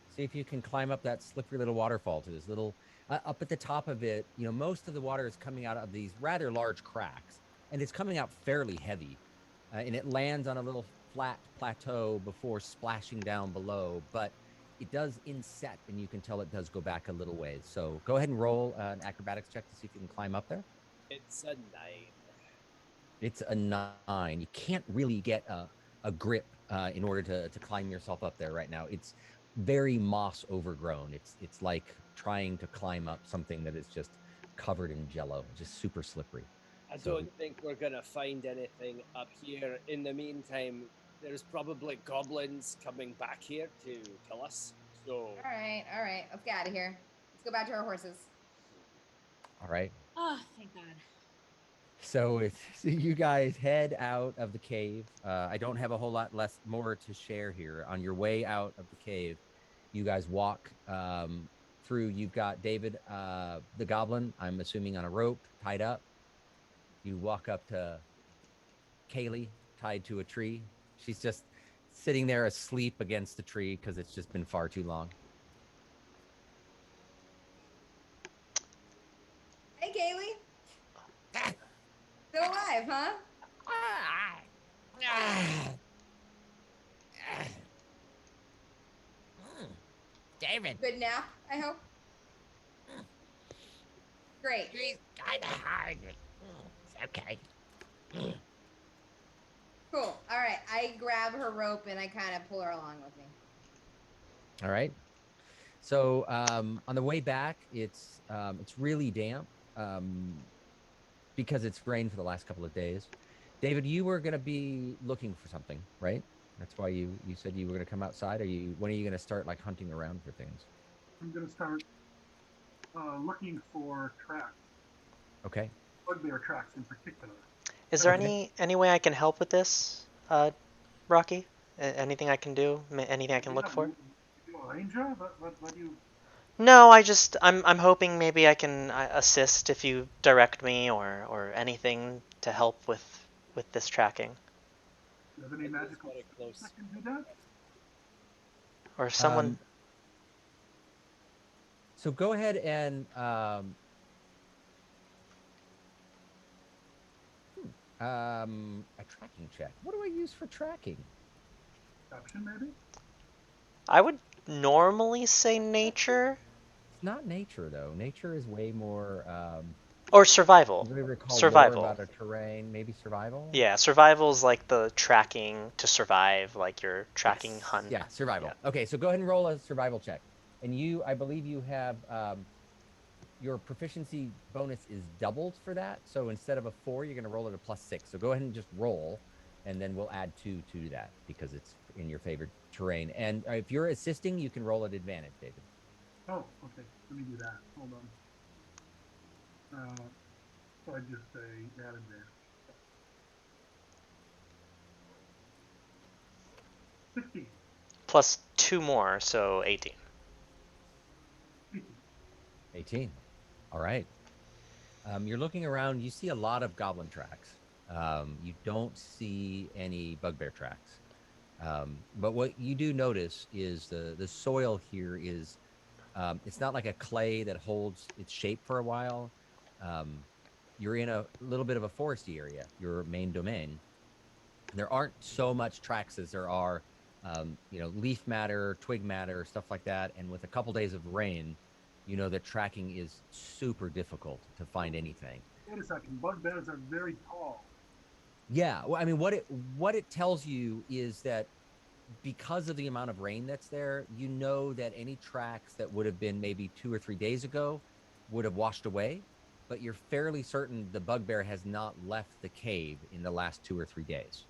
see if you can climb up that slippery little waterfall to this little, up at the top of it. You know, most of the water is coming out of these rather large cracks, and it's coming out fairly heavy. And it lands on a little flat plateau before splashing down below, but it does inset, and you can tell it does go back a little ways. So go ahead and roll an acrobatics check to see if you can climb up there. It's a 9. It's a 9. You can't really get a grip in order to climb yourself up there right now. It's very moss overgrown. It's like trying to climb up something that is just covered in jello, just super slippery. I So- don't think we're gonna find anything up here. In the meantime, there's probably goblins coming back here to kill us. So All right. Let's get out of here. Let's go back to our horses. All right. Oh, thank God. So you guys head out of the cave. I don't have a whole lot more to share here. On your way out of the cave, you guys walk through. You've got David, the goblin, I'm assuming on a rope, tied up. You walk up to Kaylee, tied to a tree. She's just sitting there asleep against the tree because it's just been far too long. Hey, Kaylee. Still alive, huh? David, Good nap, I hope. Great. he's kind of hard. It's okay. Cool. All right. I grab her rope and I kind of pull her along with me. All right. So on the way back, it's really damp because it's rained for the last couple of days. David, you were going to be looking for something, right? That's why you said you were going to come outside. When are you going to start like hunting around for things? I'm going to start looking for tracks, Okay. bugbear tracks in particular. Is there Okay. any way I can help with this, Rocky? Anything I can do? Anything I can look for? You a ranger? What do you? No, I'm hoping maybe I can assist if you direct me or anything to help with this tracking. Do you have any It was magical very skills close. that can do that? Or someone. So go ahead and a tracking check. What do I use for tracking? Perception, maybe? I would normally say nature It's not nature though. Nature is way more. or survival. Do we recall Survival. more about a terrain? Maybe survival. Yeah, survival's like the tracking to survive, like you're tracking Yes. hunt. Yeah, survival. Yeah. Okay, so go ahead and roll a survival check. And I believe you have your proficiency bonus is doubled for that. So instead of a 4, you're going to roll it a +6. So go ahead and just roll, and then we'll add 2 to that because it's in your favored terrain. And if you're assisting, you can roll at advantage, David. Oh, okay. Let me do that. Hold on. So I just say add advantage. 16. Plus 2 more, so 18. 18. All right. You're looking around. You see a lot of goblin tracks. You don't see any bugbear tracks. But what you do notice is the soil here is, it's not like a clay that holds its shape for a while. You're in a little bit of a foresty area, your main domain. There aren't so much tracks as there are, leaf matter, twig matter, stuff like that. And with a couple days of rain, you know that tracking is super difficult to find anything. Wait a second. Bugbears are very tall. Yeah, well, I mean, what it tells you is that because of the amount of rain that's there, you know that any tracks that would have been maybe 2 or 3 days ago would have washed away, but you're fairly certain the bugbear has not left the cave in the last 2 or 3 days,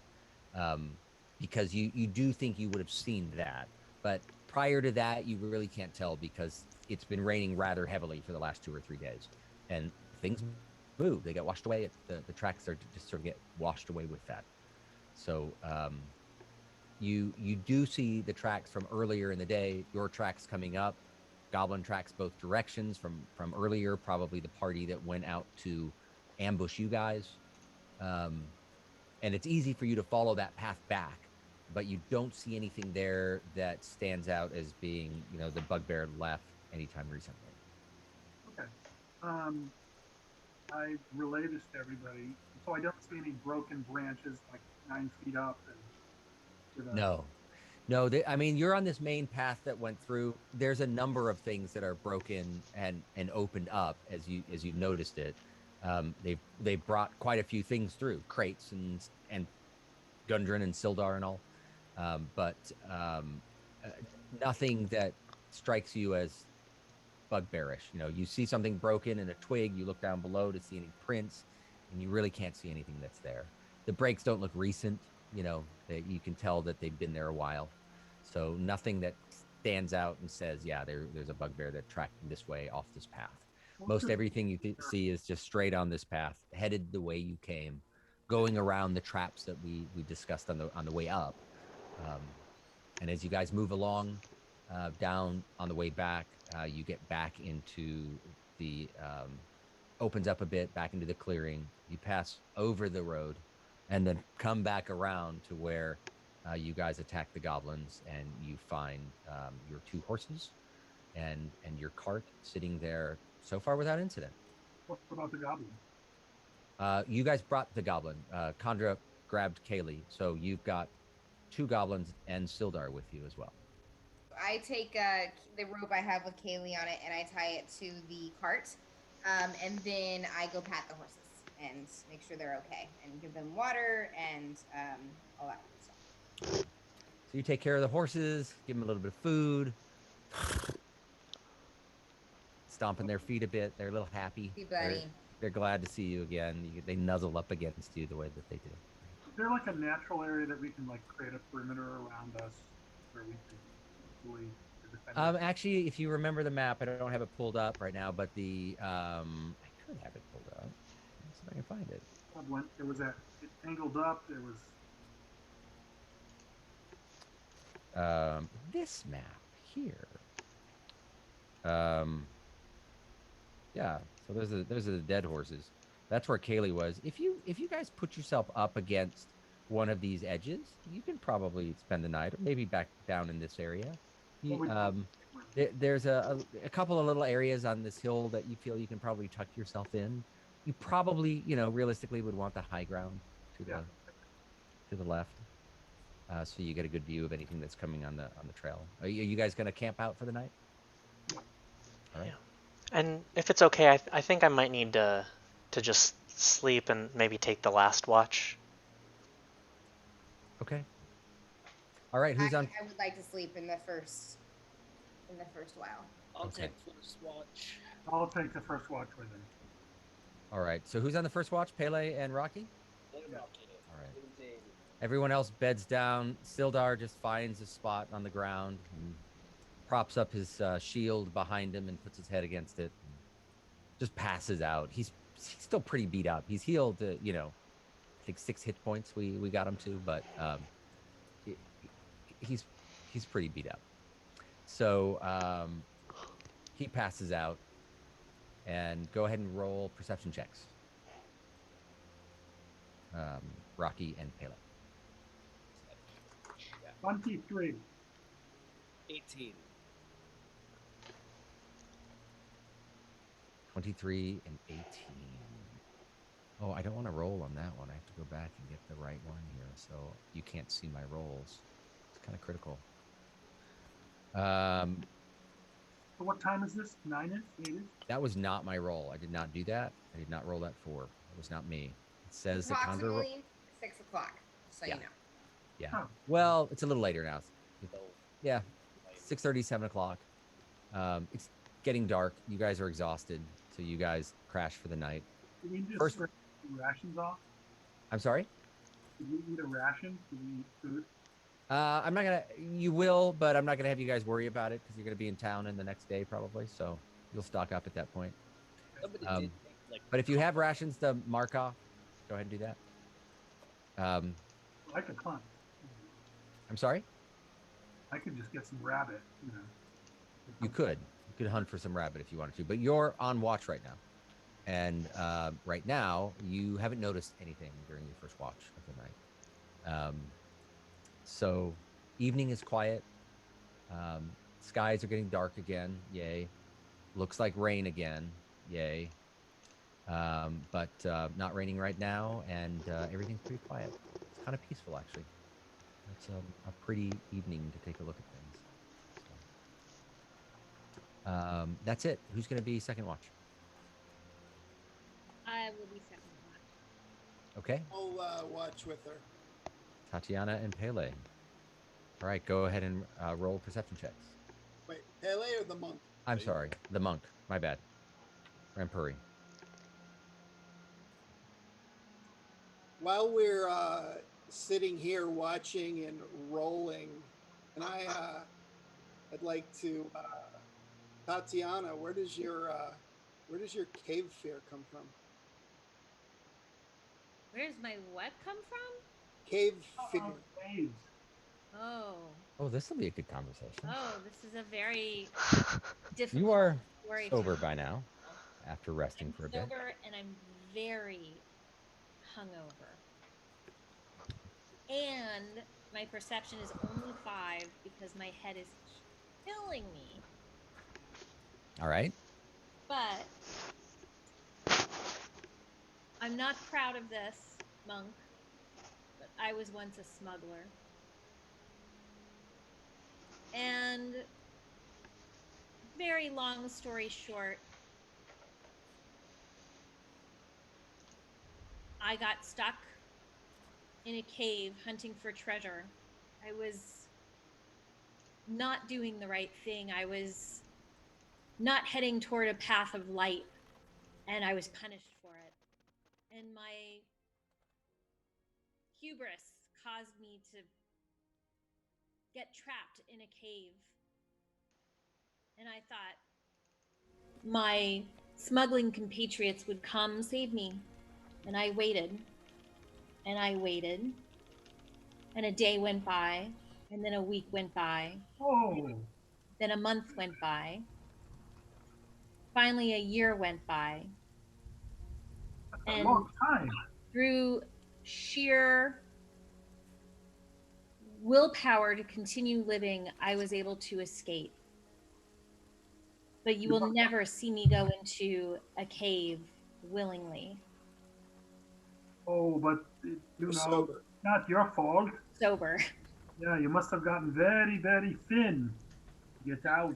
because you do think you would have seen that, but prior to that, you really can't tell because it's been raining rather heavily for the last 2 or 3 days, and things move. They get washed away. The tracks are just sort of get washed away with that. So you do see the tracks from earlier in the day. Your tracks coming up, goblin tracks both directions from earlier. Probably the party that went out to ambush you guys, and it's easy for you to follow that path back. But you don't see anything there that stands out as being, the bugbear left anytime recently. Okay. I relay this to everybody. So I don't see any broken branches like 9 feet up. No. I mean, you're on this main path that went through. There's a number of things that are broken and opened up as you've noticed it. They've brought quite a few things through, crates and Gundren and Sildar and all. But nothing that strikes you as bugbearish. You know, you see something broken in a twig, you look down below to see any prints, and you really can't see anything that's there. The breaks don't look recent, you know, that you can tell that they've been there a while. So nothing that stands out and says, yeah, there's a bugbear that tracked this way off this path. Most everything you see is just straight on this path, headed the way you came, going around the traps that we discussed on the way up. And as you guys move along down on the way back, you get back into the opens up a bit back into the clearing. You pass over the road, and then come back around to where you guys attack the goblins, and you find your 2 horses and your cart sitting there so far without incident. What about the goblin? You guys brought the goblin. Kandra grabbed Kaylee, so you've got 2 goblins and Sildar with you as well. I take the rope I have with Kaylee on it and I tie it to the cart, and then I go pat the horses and make sure they're okay and give them water and all that stuff. So you take care of the horses, give them a little bit of food, stomping their feet a bit. They're a little happy. Hey, buddy. They're glad to see you again. They nuzzle up against you the way that they do. Is there like a natural area that we can like create a perimeter around us where we can really defend? Actually, if you remember the map, I don't have it pulled up right now, but the I could have it pulled up. Let's see if I can find it. There was that it angled up. There was this map here. Yeah. So those are the dead horses. That's where Kaylee was. If you guys put yourself up against one of these edges, you can probably spend the night, or maybe back down in this area. There's a couple of little areas on this hill that you feel you can probably tuck yourself in. You probably, realistically would want the high ground to the left, so you get a good view of anything that's coming on the trail. Are you guys going to camp out for the night? All right. Yeah. And if it's okay, I think I might need to just sleep and maybe take the last watch. Okay. All right. Who's on? I would like to sleep in the first while. I'll Okay. take first watch. I'll take the first watch with him. All right. So who's on the first watch? Pele and Rocky? All right. Everyone else beds down. Sildar just finds a spot on the ground and props up his shield behind him and puts his head against it. And just passes out. He's still pretty beat up. He's healed to, I think 6 hit points we got him to, but he's pretty beat up. So he passes out, and go ahead and roll perception checks. Rocky and Pele. 23. 18. 23 and 18. Oh, I don't want to roll on that one. I have to go back and get the right one here, so you can't see my rolls. It's kind of critical. So what time is this? 9-ish? 8-ish? That was not my roll. I did not do that. I did not roll that 4. It was not me. It says the Condor. Approximately 6 o'clock, so Yeah. you know. Yeah. Huh. Well, it's a little later now. Yeah. 6:30, 7 o'clock. It's getting dark. You guys are exhausted, so you guys crash for the night. Did we just First- scrape the rations off? I'm sorry? Did we eat a ration? Did we eat food? I'm not gonna. You will, but I'm not gonna have you guys worry about it because you're gonna be in town in the next day probably. So you'll stock up at that point. Somebody Um, did think, like, But if you have rations to mark off, go ahead and do that. I could hunt. I'm sorry. I could just get some rabbit, You could hunt for some rabbit if you wanted to, but you're on watch right now, and right now you haven't noticed anything during your first watch of the night. So evening is quiet. Skies are getting dark again. Yay. Looks like rain again. Yay. But not raining right now, and everything's pretty quiet. It's kind of peaceful, actually. It's a pretty evening to take a look at things. So, that's it. Who's going to be second watch? I will be second watch. Okay. I'll watch with her. Tatiana and Pele. All right, go ahead and roll perception checks. Wait, Pele or the monk? I'm sorry, the monk. My bad. Rampuri. While we're sitting here watching and rolling, and I'd like to, Tatiana, where does your cave fear come from? Where's my what come from? Cave fear. Caves. Oh. Oh, this will be a good conversation. Oh, this is a very difficult You are story sober to by now, after resting I'm for a bit. sober and I'm very hungover. And my perception is only 5 because my head is killing me. All right. But I'm not proud of this, monk, but I was once a smuggler. And very long story short, I got stuck in a cave hunting for treasure. I was not doing the right thing. I was not heading toward a path of light, and I was punished for it. And my hubris caused me to get trapped in a cave. And I thought my smuggling compatriots would come save me. And I waited. And I waited. And a day went by. And then a week went by. Oh. Then a month went by. Finally, a year went by. That's a long time. Through sheer willpower to continue living, I was able to escape. But you will never see me go into a cave willingly. Oh, but you know, sober. Not your fault. Sober. Yeah, you must have gotten very, very thin to get out.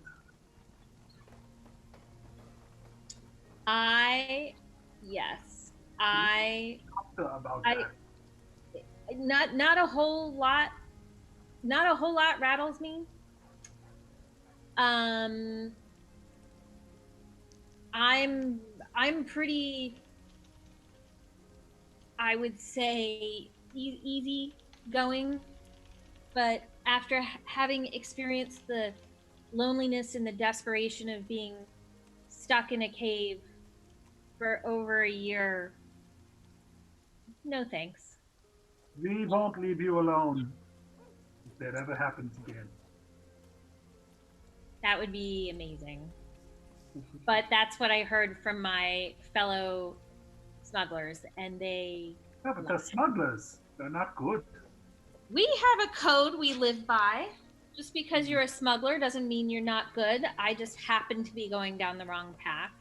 Yes. About that. Not a whole lot. Not a whole lot rattles me. I'm pretty, I would say, easy going, but after having experienced the loneliness and the desperation of being stuck in a cave for over a year, no thanks. We won't leave you alone if that ever happens again. That would be amazing. But that's what I heard from my fellow smugglers, and they... Yeah, but they're smugglers. They're not good. We have a code we live by. Just because you're a smuggler doesn't mean you're not good. I just happen to be going down the wrong path.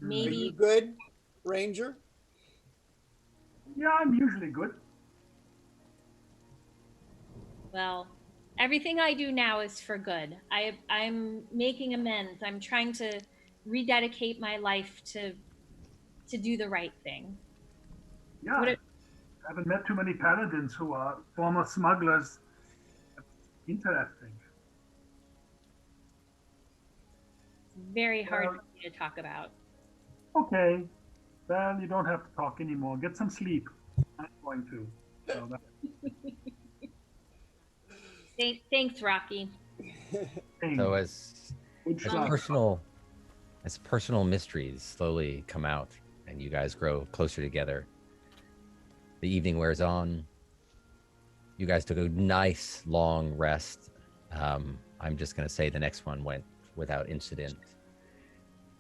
Maybe... Are you good, Ranger? Yeah, I'm usually good. Well, everything I do now is for good. I'm making amends. I'm trying to rededicate my life to do the right thing. Yeah, I haven't met too many paladins who are former smugglers. Interesting. Very hard for me to talk about. Okay. Well, you don't have to talk anymore. Get some sleep. I'm going to. So Thanks, Rocky. So as personal mysteries slowly come out and you guys grow closer together, the evening wears on. You guys took a nice long rest. I'm just going to say the next one went without incident.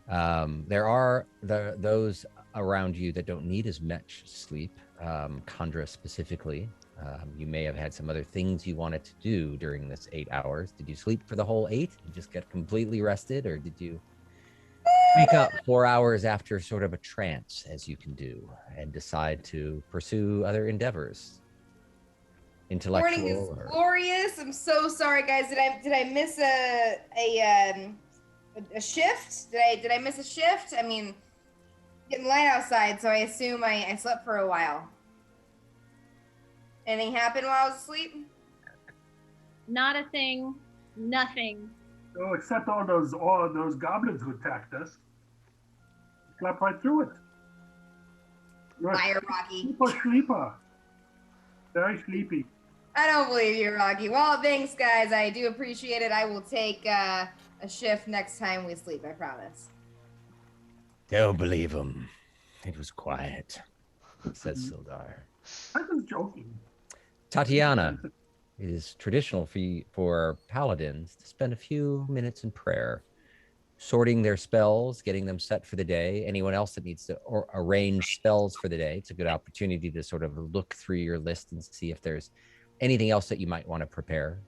There are those around you that don't need as much sleep. Khandra specifically. You may have had some other things you wanted to do during this 8 hours. Did you sleep for the whole 8? You just get completely rested, or did you wake up 4 hours after sort of a trance, as you can do, and decide to pursue other endeavors? Intellectual. Morning is glorious. I'm so sorry, guys. Did I miss a shift? Did I miss a shift? I mean, getting light outside, so I assume I slept for a while. Anything happened while I was asleep? Not a thing. Nothing. Oh, except all those goblins who attacked us. Slept right through it. You're Liar, Rocky. sleeper. Very sleepy. I don't believe you, Rocky. Well, thanks, guys. I do appreciate it. I will take a shift next time we sleep, I promise. Don't believe him. It was quiet, says Sildar. I was joking. Tatiana, it is traditional for paladins to spend a few minutes in prayer, sorting their spells, getting them set for the day. Anyone else that needs to arrange spells for the day, it's a good opportunity to sort of look through your list and see if there's anything else that you might want to prepare.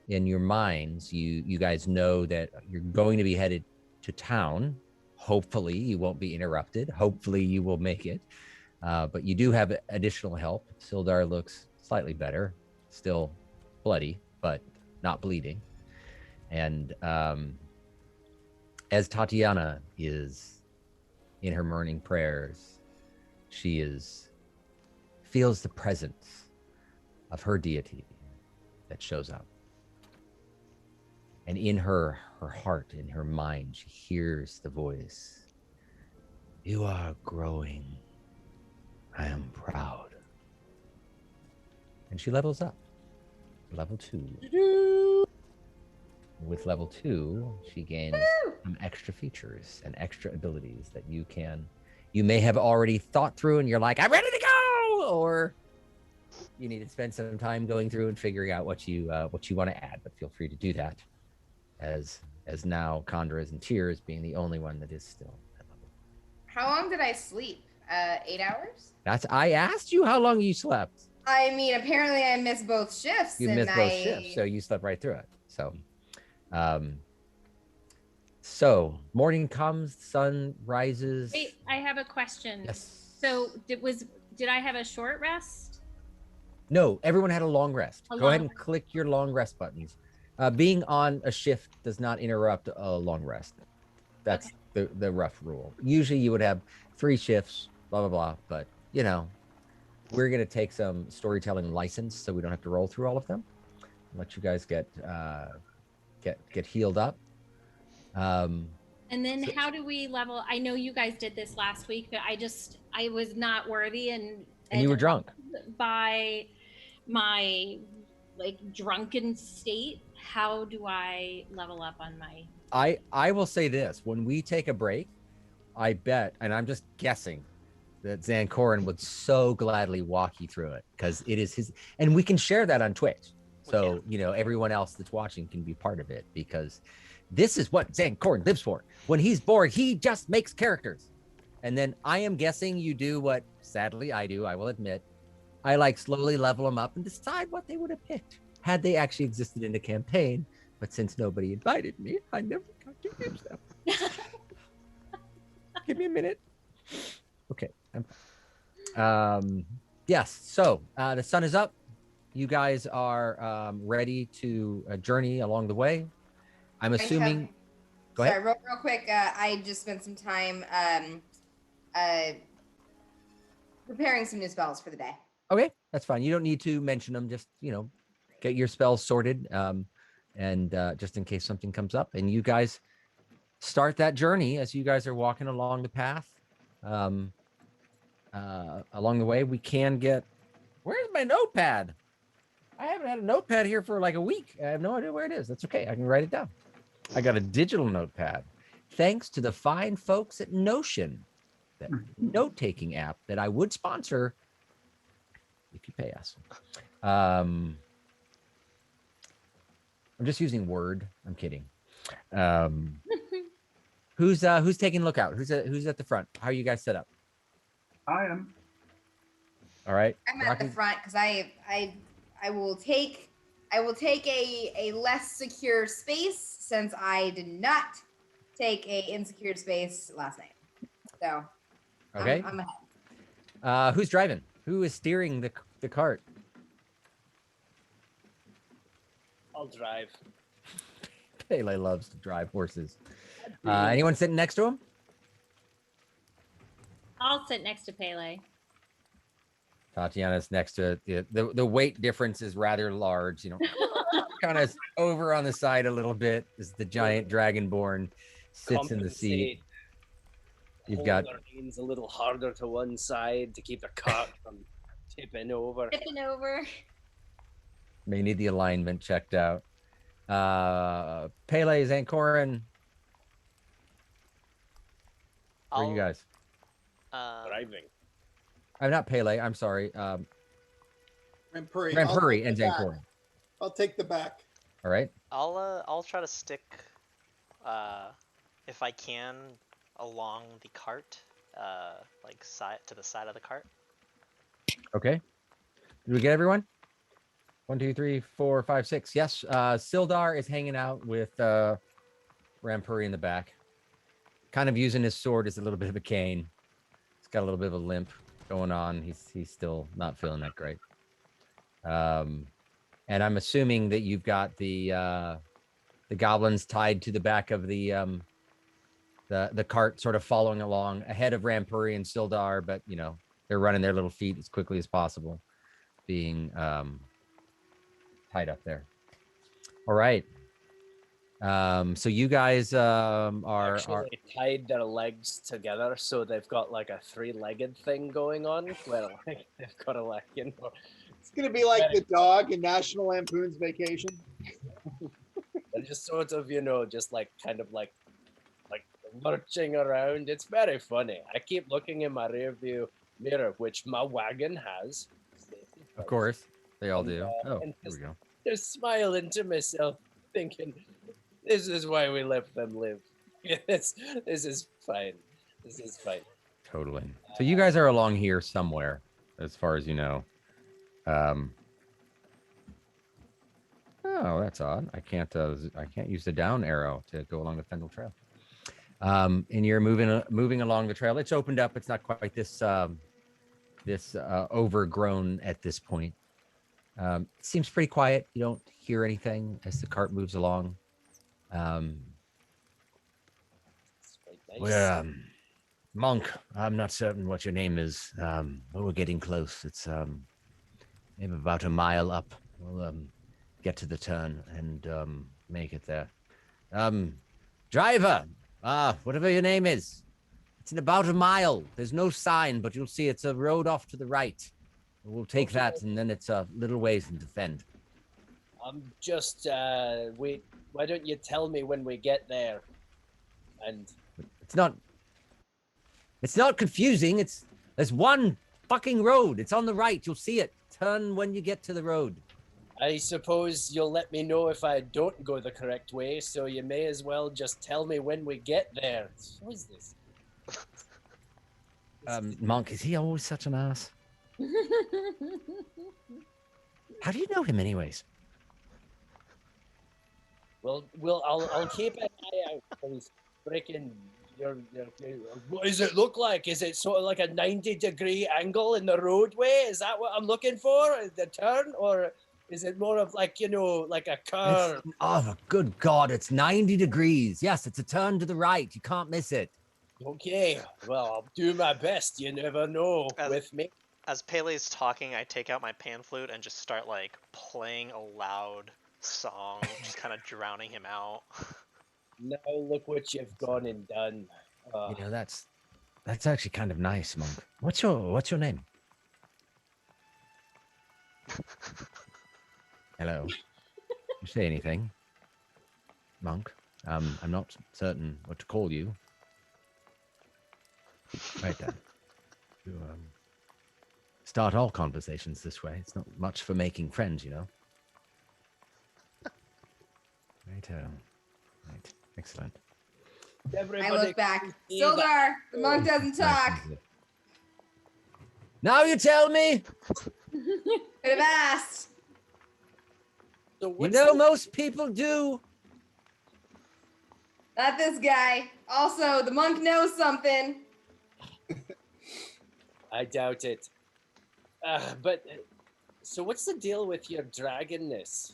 In your minds, you guys know that you're going to be headed to town. Hopefully you won't be interrupted. Hopefully you will make it. But you do have additional help. Sildar looks slightly better, still bloody, but not bleeding. And as Tatiana is in her morning prayers, she feels the presence of her deity that shows up. And in her heart, in her mind, she hears the voice. You are growing. I am proud. And she levels up. Level 2. With level 2, she gains some extra features and extra abilities that you may have already thought through and you're like, I'm ready to go! Or you need to spend some time going through and figuring out what you want to add, but feel free to do that. As now Condra is in tears, being the only one that is still at level. How long did I sleep? 8 hours? I asked you how long you slept. I mean, apparently I missed both shifts. You missed both shifts, so you slept right through it. So, morning comes, sun rises. Wait, I have a question. Yes. So did I have a short rest? No, everyone had a long rest. Go ahead and click your long rest buttons. Being on a shift does not interrupt a long rest. That's the rough rule. Usually you would have 3 shifts, blah, blah, blah. But, we're going to take some storytelling license so we don't have to roll through all of them. Let you guys get healed up. And then how do we level? I know you guys did this last week, but I was not worthy and you were drunk by my drunken state. How do I level up on my? I will say this: when we take a break, I bet, and I'm just guessing, that Zancorin would so gladly walk you through it because it is his, and we can share that on Twitch. So, everyone else that's watching can be part of it because this is what Zancorin lives for. When he's bored, he just makes characters. And then I am guessing you do what, sadly, I do, I will admit. I slowly level them up and decide what they would have picked had they actually existed in a campaign. But since nobody invited me, I never got to use them. Give me a minute. Okay. Yes. So the sun is up. You guys are ready to journey along the way. I'm assuming. Go ahead. Sorry, real quick. I just spent some time preparing some new spells for the day. Okay, that's fine. You don't need to mention them. Just get your spells sorted, and just in case something comes up. And you guys start that journey as you guys are walking along the path. Along the way, we can get. Where's my notepad? I haven't had a notepad here for a week. I have no idea where it is. That's okay. I can write it down. I got a digital notepad. Thanks to the fine folks at Notion, that note-taking app that I would sponsor if you pay us. I'm just using Word. I'm kidding. Who's taking lookout? Who's at the front? How are you guys set up? I am. All right. I'm at the front because I will take a less secure space since I did not take a insecure space last night. So okay. I'm ahead. Who's driving? Who is steering the cart? I'll drive. Pele loves to drive horses. Anyone sitting next to him? I'll sit next to Pele. Tatiana's next to it. The weight difference is rather large, kind of over on the side a little bit as the giant dragonborn sits in the seat. You've got the reins a little harder to one side to keep the cart from tipping over. Tipping over. May need the alignment checked out. Pele, Zankorin. Where are you guys? Driving. I'm not Pele. I'm sorry. Rampuri and Zankorin. I'll take the back. All right. I'll try to stick, if I can, along the cart, like to the side of the cart. Okay. Did we get everyone? 1, 2, 3, 4, 5, 6. Yes. Sildar is hanging out with Rampuri in the back, kind of using his sword as a little bit of a cane. He's got a little bit of a limp going on. He's still not feeling that great. And I'm assuming that you've got the goblins tied to the back of the cart, sort of following along ahead of Rampuri and Sildar, but you know they're running their little feet as quickly as possible, being tied up there. All right. So you guys are tied their legs together, so they've got like a 3-legged thing going on, where like they've got a like, you know. It's gonna be like the dog in National Lampoon's Vacation. They're just sort of, you know, just like kind of like lurching around. It's very funny. I keep looking in my rearview mirror, which my wagon has. of course they all do. Oh, and here we go. Just smiling to myself, thinking, "This is why we let them live. This is fine. This is fine." Totally. So you guys are along here somewhere, as far as you know. Oh, that's odd. I can't use the down arrow to go along the Fendel Trail. And you're moving along the trail. It's opened up. It's not quite this overgrown at this point. It seems pretty quiet. You don't hear anything as the cart moves along. Well, Monk, I'm not certain what your name is, but we're getting close. It's maybe about a mile up. We'll get to the turn and make it there. Driver, whatever your name is, it's in about a mile. There's no sign, but you'll see it's a road off to the right. We'll take that, and then it's a little ways into Fend. Just wait. Why don't you tell me when we get there? And it's not confusing. There's one fucking road. It's on the right. You'll see it. Turn when you get to the road. I suppose you'll let me know if I don't go the correct way, so you may as well just tell me when we get there. Who is this? Monk, is he always such an ass? How do you know him anyways? Well, I'll keep an eye out for these freaking what does it look like? Is it sort of like a 90-degree angle in the roadway? Is that what I'm looking for? The turn? Or is it more of like, you know, like a curve? Oh, good God, it's 90 degrees. Yes, it's a turn to the right. You can't miss it. Okay, well, I'll do my best. You never know with me. As Pele's talking, I take out my pan flute and just start like playing a loud song, just kind of drowning him out. Now look what you've gone and done. You know, that's actually kind of nice, Monk. What's your name? Hello. You say anything, Monk? I'm not certain what to call you. Right then. You start all conversations this way. It's not much for making friends, you know. Righto. Right. Excellent. I look back. Sildar, the monk doesn't talk. Now you tell me. Could have asked. So You know, most people do. Not this guy. Also, the monk knows something. I doubt it. But so what's the deal with your dragonness,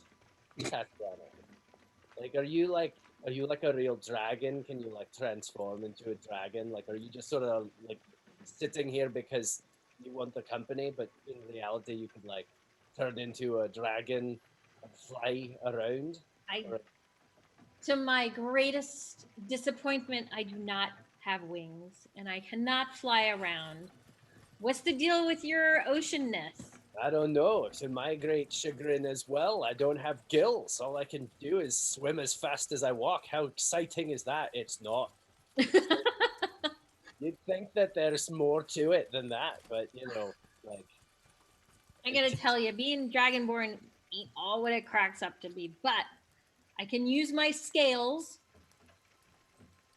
Tatiana? Like, are you like a real dragon? Can you like transform into a dragon? Like, are you just sort of like sitting here because you want the company, but in reality you could like turn into a dragon fly around? To my greatest disappointment, I do not have wings and I cannot fly around. What's the deal with your oceanness? I don't know. To my great chagrin as well, I don't have gills. All I can do is swim as fast as I walk. How exciting is that? It's not. You'd think that there's more to it than that, but like. I gotta tell you, being Dragonborn ain't all what it cracks up to be, but I can use my scales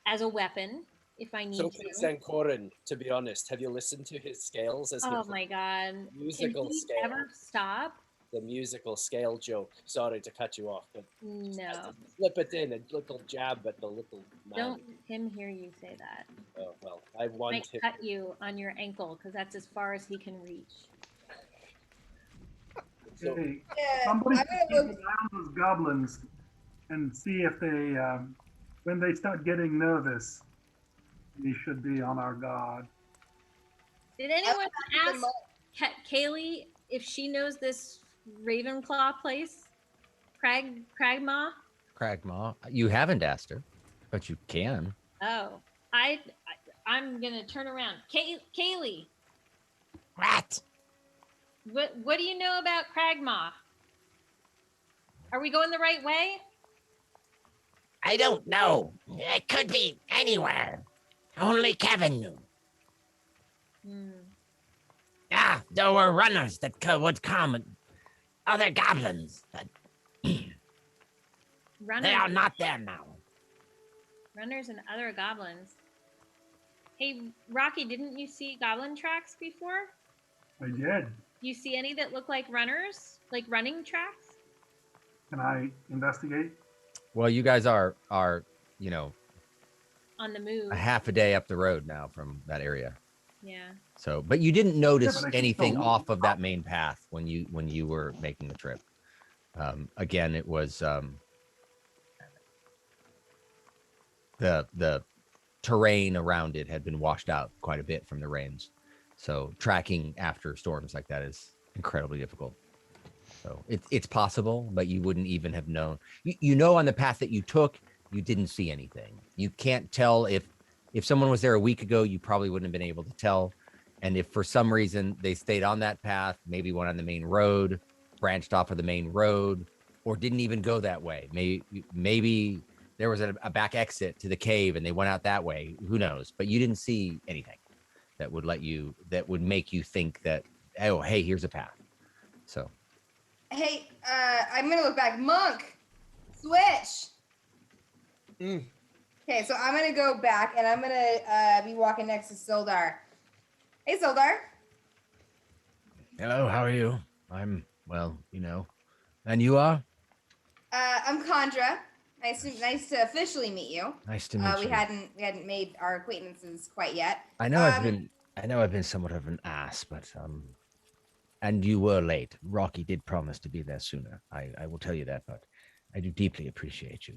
as a weapon if I need So to. Sankorin, to be honest, have you listened to his scales as Oh my god. musical Can he scale? ever stop? The musical scale joke. Sorry to cut you off, but No. slip it in, a little jab at the little man. Don't let him hear you say that. Oh well, I want Might him. cut you on your ankle because that's as far as he can reach. So, Hey, Yeah, somebody I'm should gonna keep look. an eye on those goblins and see if they, when they start getting nervous, we should be on our guard. Did anyone keep in ask mind- Kaylee if she knows this Ravenclaw place? Cragmaw? Cragmaw. You haven't asked her, but you can. Oh, I'm gonna turn around. Kaylee, What? what do you know about Cragmaw? Are we going the right way? I don't know. It could be anywhere. Only Kevin knew. There were runners that would come, and other goblins, but Runners, they are not there now. runners and other goblins. Hey, Rocky, didn't you see goblin tracks before? I did. Do you see any that look like runners, like running tracks? Can I investigate? Well, you guys are On the move. a half a day up the road now from that area. Yeah. So, but you didn't notice but I can anything still- off of that main path when you were making the trip. Again, it was the terrain around it had been washed out quite a bit from the rains. So tracking after storms like that is incredibly difficult. So it's possible, but you wouldn't even have known. You know, on the path that you took, you didn't see anything. You can't tell if someone was there a week ago, you probably wouldn't have been able to tell. And if for some reason they stayed on that path, maybe went on the main road, branched off of the main road, or didn't even go that way. Maybe there was a back exit to the cave and they went out that way. Who knows? But you didn't see anything that would make you think that, oh, hey, here's a path. So. Hey, I'm gonna look back. Monk, switch. Okay, so I'm gonna go back and I'm gonna be walking next to Sildar. Hey, Sildar. Hello, how are you? I'm well, and you are? I'm Condra. Nice to officially meet you. Nice to meet We you. hadn't made our acquaintances quite yet. I know I've been somewhat of an ass, but and you were late. Rocky did promise to be there sooner. I will tell you that, but I do deeply appreciate you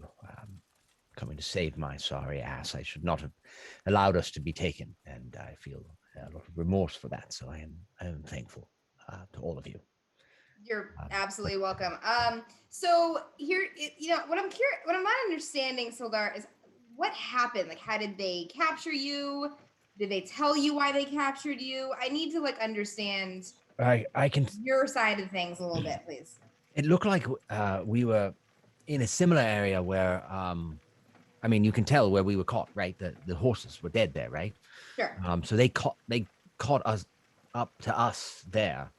coming to save my sorry ass. I should not have allowed us to be taken, and I feel a lot of remorse for that. So I am thankful to all of you. You're absolutely welcome. So here, what I'm not understanding, Sildar, is what happened. Like, how did they capture you? Did they tell you why they captured you? I need to understand. I can your side of things a little bit, please. It looked like we were in a similar area where, you can tell where we were caught, right? The horses were dead there, right? Sure. So they caught us up to us there,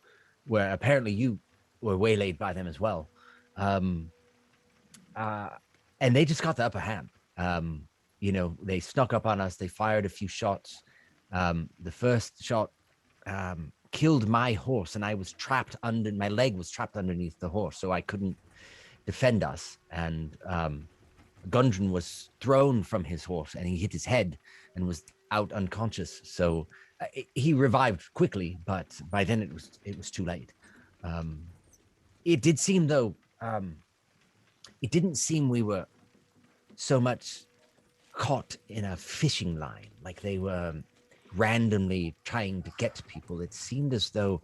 where apparently you were waylaid by them as well. And they just got the upper hand. They snuck up on us. They fired a few shots. The first shot killed my horse, and I was trapped my leg was trapped underneath the horse, so I couldn't defend us. And Gundren was thrown from his horse, and he hit his head and was out unconscious. So he revived quickly, but by then it was too late. It did seem, though, it didn't seem we were so much caught in a fishing line, like they were randomly trying to get to people. It seemed as though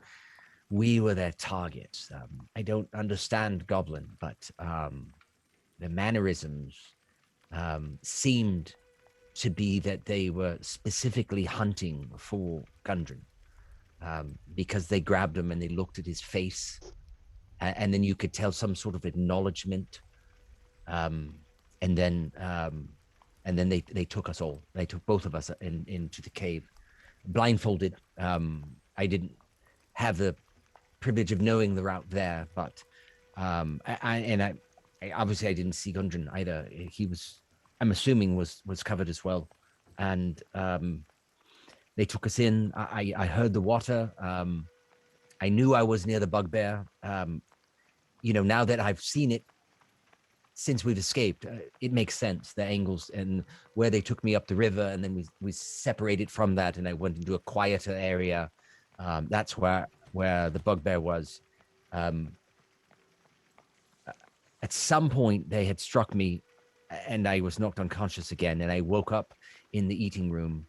we were their targets. I don't understand Goblin, but the mannerisms seemed to be that they were specifically hunting for Gundren, because they grabbed him and they looked at his face, and then you could tell some sort of acknowledgement, and then they took us all. They took both of us into the cave, blindfolded. I didn't have the privilege of knowing the route there, but I obviously I didn't see Gundren either. He was, I'm assuming, was covered as well, and they took us in. I heard the water. I knew I was near the bugbear. Now that I've seen it since we've escaped, it makes sense, the angles and where they took me up the river, and then we separated from that, and I went into a quieter area. That's where the bugbear was. At some point, they had struck me, and I was knocked unconscious again, and I woke up in the eating room.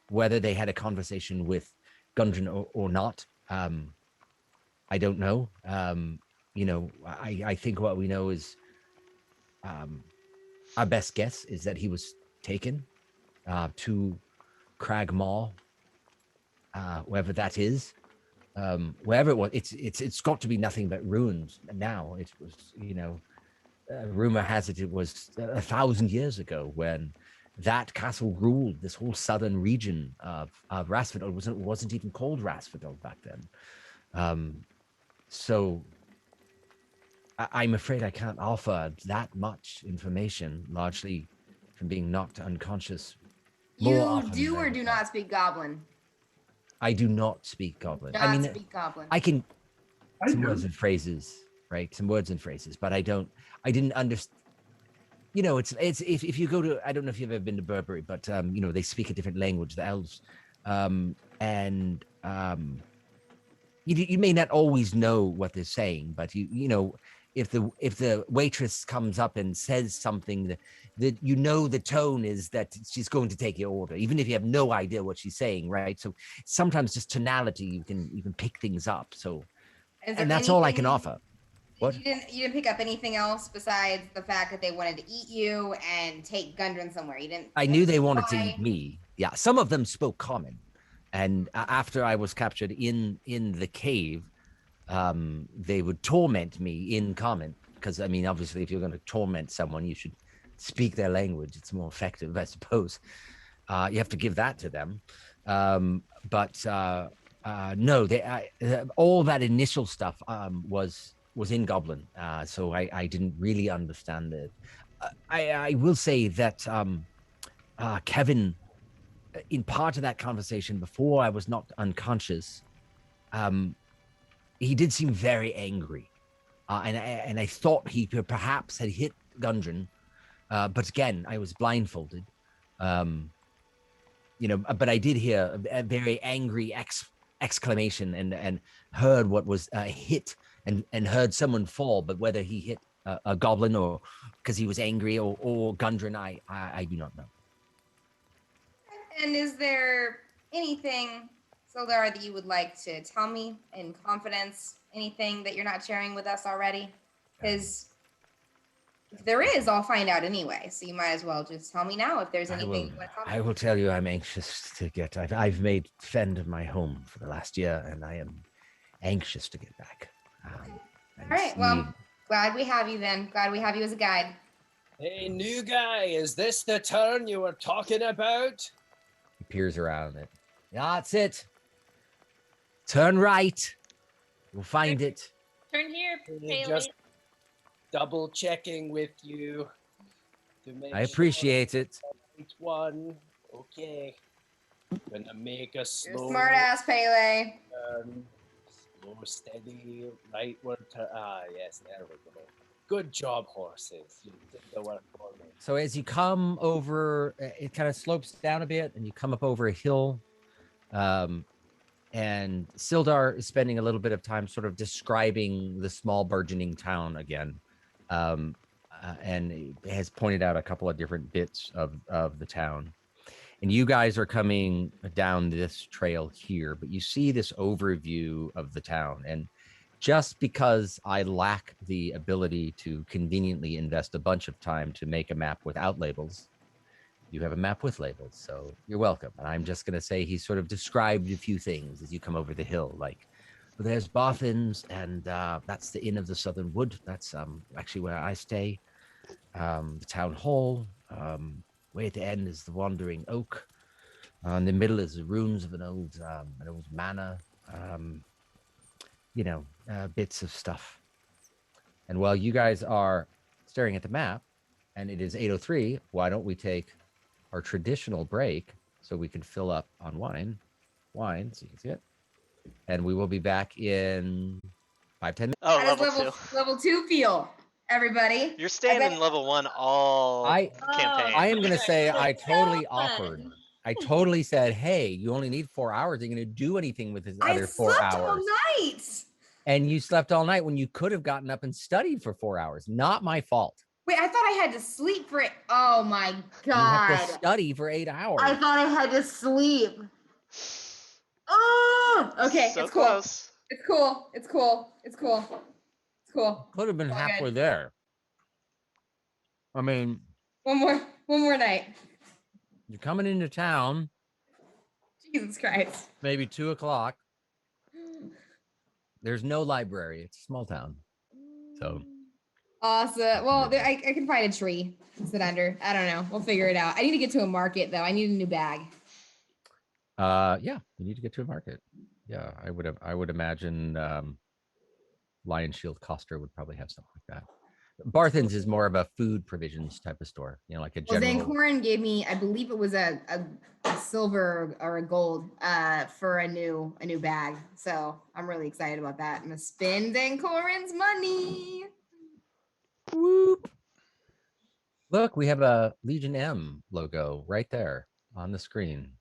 Whether they had a conversation with Gundren or not, I don't know. I think what we know is, our best guess is that he was taken to Crag Maw, wherever that is. Wherever it was, it's got to be nothing but ruins now. It was, rumor has it was 1,000 years ago when that castle ruled this whole southern region of Rasfadal. It wasn't even called Rasfadal back then. So I'm afraid I can't offer that much information, largely from being knocked unconscious. You do or do not speak Goblin? I do not speak Goblin. Speak Goblin. I can some words and phrases, right? Some words and phrases, but I didn't understand. It's if you go to, I don't know if you've ever been to Burberry, but they speak a different language, the elves, and you may not always know what they're saying, but if the waitress comes up and says something that the tone is that she's going to take your order, even if you have no idea what she's saying, right? So sometimes just tonality, you can pick things up. So, and that's all I can offer. What? You didn't pick up anything else besides the fact that they wanted to eat you and take Gundren somewhere. You didn't. I knew they wanted to eat me. Yeah, some of them spoke common, and after I was captured in the cave, they would torment me in common, because obviously if you're going to torment someone, you should speak their language. It's more effective, I suppose. You have to give that to them. But no, all that initial stuff was in Goblin, so I didn't really understand it. I will say that Kevin, in part of that conversation before I was knocked unconscious, he did seem very angry, and I thought he could perhaps had hit Gundren, but again, I was blindfolded, but I did hear a very angry exclamation and heard what was hit and heard someone fall, but whether he hit a goblin or because he was angry or Gundren, I do not know. And is there anything, Sildar, that you would like to tell me in confidence? Anything that you're not sharing with us already? Because if there is, I'll find out anyway. So you might as well just tell me now if there's anything you want to tell me. I will tell you, I'm anxious to get. I've made Fend my home for the last year, and I am anxious to get back. All right. Well, glad we have you then. Glad we have you as a guide. Hey, new guy, is this the turn you were talking about? He peers around it. Yeah, that's it. Turn right. You'll find it. Turn here, Paley. Just double checking with you to make I appreciate it. Right one. Okay. Gonna make a slow. You're smart ass, Pele. Slow, steady, rightward turn. Yes, there we go. Good job, horses. You did the work for me. So as you come over, it kind of slopes down a bit, and you come up over a hill. And Sildar is spending a little bit of time sort of describing the small burgeoning town again, and has pointed out a couple of different bits of the town. And you guys are coming down this trail here, but you see this overview of the town. And just because I lack the ability to conveniently invest a bunch of time to make a map without labels, you have a map with labels, so you're welcome. And I'm just going to say he sort of described a few things as you come over the hill, like, well, there's Boffins, and that's the Inn of the Southern Wood. That's actually where I stay. The town hall. Way at the end is the Wandering Oak. In the middle is the ruins of an old manor. Bits of stuff. And while you guys are staring at the map, and it is 8:03, why don't we take our traditional break so we can fill up on wine, so you can see it. And we will be back in 5-10 minutes. Oh, How does level 2 feel, everybody? You're staying in level 1 all campaign. I am going to say I totally offered. I totally said, hey, you only need 4 hours. Are you going to do anything with this other 4 hours? I slept all night. And you slept all night when you could have gotten up and studied for 4 hours. Not my fault. Wait, I thought I had to sleep for it. Oh my God. You have to study for 8 hours. I thought I had to sleep. Oh, okay. So it's cool. close. It's cool. It's cool. It's cool. It's cool. Could have been All halfway good. there. I mean, One more night. you're coming into town. Jesus Christ. Maybe 2 o'clock. There's no library. It's a small town. So. Awesome. Well, I can find a tree to sit under. I don't know. We'll figure it out. I need to get to a market though. I need a new bag. Yeah, you need to get to a market. Yeah, I would imagine Lion Shield Coster would probably have something like that. Barthen's is more of a food provisions type of store, like a general. Well, Zancorin gave me, I believe it was a silver or a gold for a new bag. So I'm really excited about that. I'm gonna spend Zancorin's money. Whoop. Look, we have a Legion M logo right there on the screen.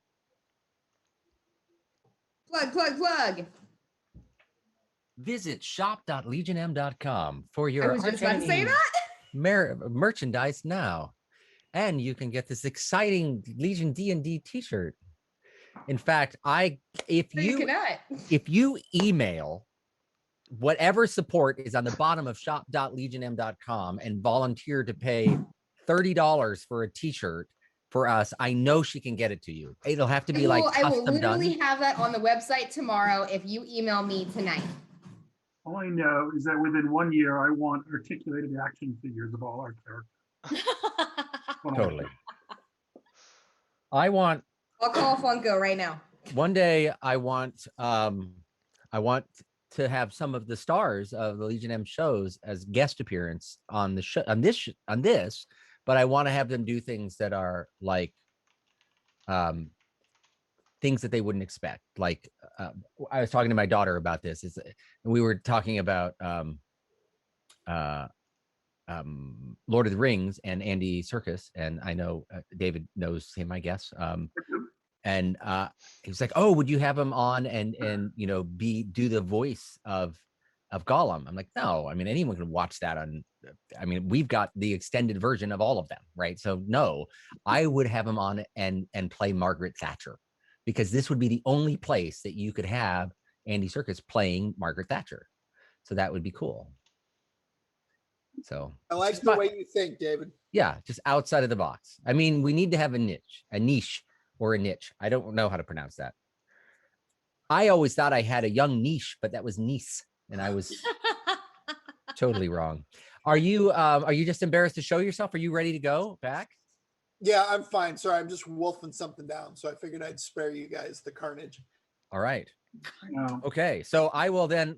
Plug. Visit shop.legionm.com for your I was just about to say that. Merchandise now. And you can get this exciting Legion D&D t-shirt. In fact, if you email whatever support is on the bottom of shop.legionm.com and volunteer to pay $30 for a t-shirt for us, I know she can get it to you. It'll have to be like custom done. I will literally have that on the website tomorrow if you email me tonight. All I know is that within 1 year, I want articulated action figures of all our characters. Totally. I'll call Funko right now. One day I want to have some of the stars of the Legion M shows as guest appearance on the show on this, but I want to have them do things that are like things that they wouldn't expect. Like I was talking to my daughter about this. We were talking about Lord of the Rings and Andy Serkis, and I know David knows him, I guess. And he was like, "Oh, would you have him on and do the voice of Gollum?" I'm like, "No, I mean anyone can watch that on. I mean, we've got the extended version of all of them, right? So no, I would have him on and play Margaret Thatcher, because this would be the only place that you could have Andy Serkis playing Margaret Thatcher. So that would be cool. So I like the way you think, David. Yeah, just outside of the box. I mean, we need to have a niche. Or a niche. I don't know how to pronounce that. I always thought I had a young niche, but that was niece, and I was totally wrong. Are you just embarrassed to show yourself? Are you ready to go back? Yeah, I'm fine. Sorry, I'm just wolfing something down, so I figured I'd spare you guys the carnage. All right. No. Okay, so I will then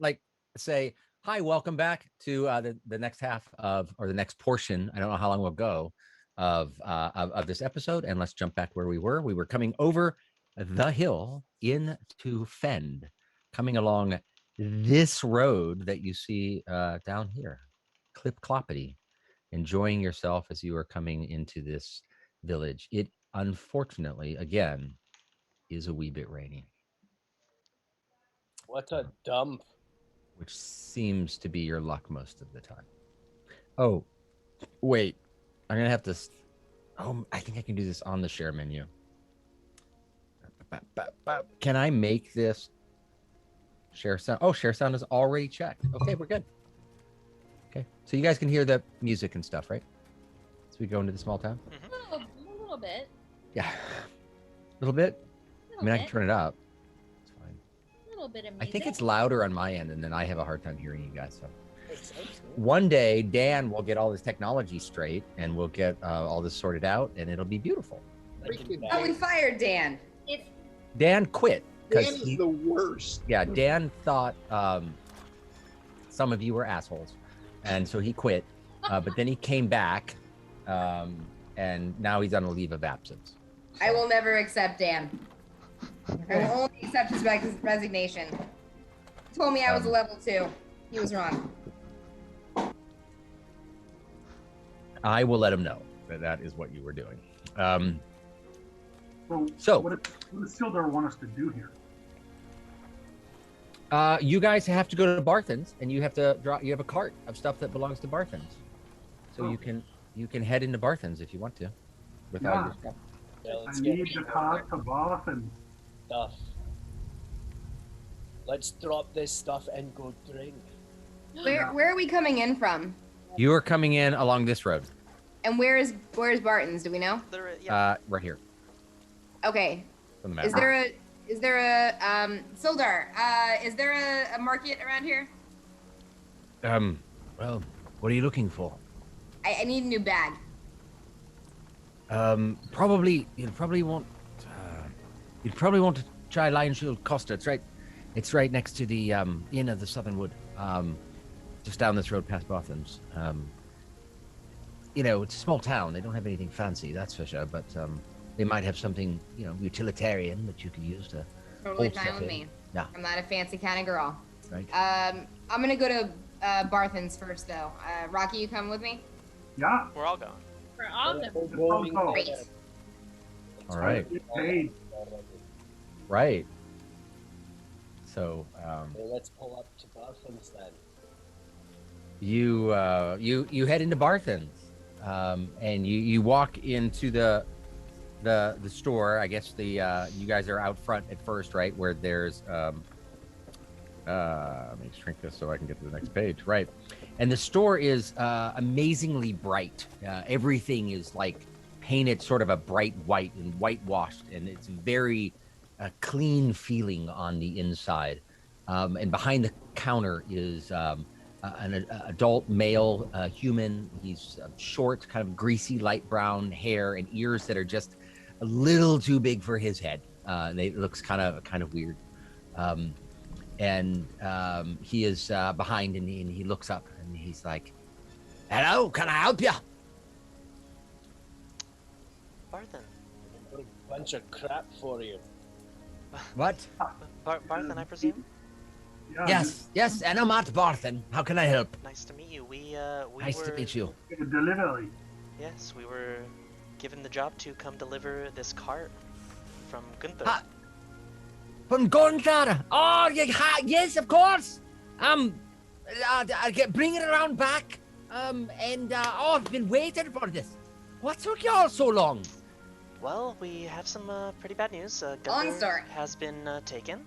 say hi, welcome back to the next half or the next portion. I don't know how long we'll go. Of this episode, and let's jump back where we were. We were coming over the hill into Fend, coming along this road that you see down here, clip cloppity, enjoying yourself as you are coming into this village. It unfortunately, again, is a wee bit rainy. What a dump. Which seems to be your luck most of the time. Oh, wait. I'm going to have to... Oh, I think I can do this on the share menu. Can I make this share sound? Oh, share sound is already checked. Okay, we're good. Okay, so you guys can hear the music and stuff, right? As we go into the small town. A little bit. Yeah, a little bit. I mean, I can turn it up. It's fine. A little bit of I music. think it's louder on my end, and then I have a hard time hearing you guys. So one day, Dan will get all this technology straight, and we'll get all this sorted out, and it'll be beautiful. Oh, we fired Dan. Dan quit. Dan is the worst. Yeah, Dan thought some of you were assholes, and so he quit. But then he came back, and now he's on a leave of absence. I will never accept Dan. I will only accept his resignation. He told me I was a level 2. He was wrong. I will let him know that that is what you were doing. So what does Sildar want us to do here? You guys have to go to Barthen's, and you have to draw. You have a cart of stuff that belongs to Barthen's, so you can head into Barthen's if you want to, with all your stuff. Yeah, I need the cart to Barthen. Stuff. Let's drop this stuff and go drink. Where are we coming in from? You are coming in along this road. And where's Barton's? Do we know? Right here. Okay. On the map. Is there a Sildar? Is there a market around here? Well, what are you looking for? I need a new bag. Probably you'd probably want to try Lion Shield Costa. It's right next to the Inn of the Southern Wood. Just down this road past Barthen's. It's a small town. They don't have anything fancy, that's for sure. But they might have something, utilitarian that you could use to. Totally fine with me. Yeah. I'm not a fancy kind of girl. Right. I'm gonna go to Barthen's first, though. Rocky, you come with me? Yeah. We're all going. For all of them. Great. All right. Hey, Right. So Let's pull up to Barthen's then. you head into Barthen's, and you walk into the store. I guess you guys are out front at first, right? Where there's let me shrink this so I can get to the next page. Right. And the store is amazingly bright. Everything is like painted sort of a bright white and whitewashed, and it's very clean feeling on the inside. And behind the counter is an adult male human. He's short, kind of greasy, light brown hair and ears that are just a little too big for his head. It looks kind of weird. And he is behind, and he looks up, and he's like, "Hello, can I help you?" Barthen. Got a bunch of crap for you. What? Barthen, I presume? yeah. Yes, and I'm at Barthen. How can I help? Nice to meet you. We Nice were, to meet you. Get a delivery. Yes, we were given the job to come deliver this cart from Gunther. Ah. From Gunther. Oh, yes, of course. Bring it around back. I've been waiting for this. What took you all so long? Well, we have some pretty bad news. Long Gunther story. has been taken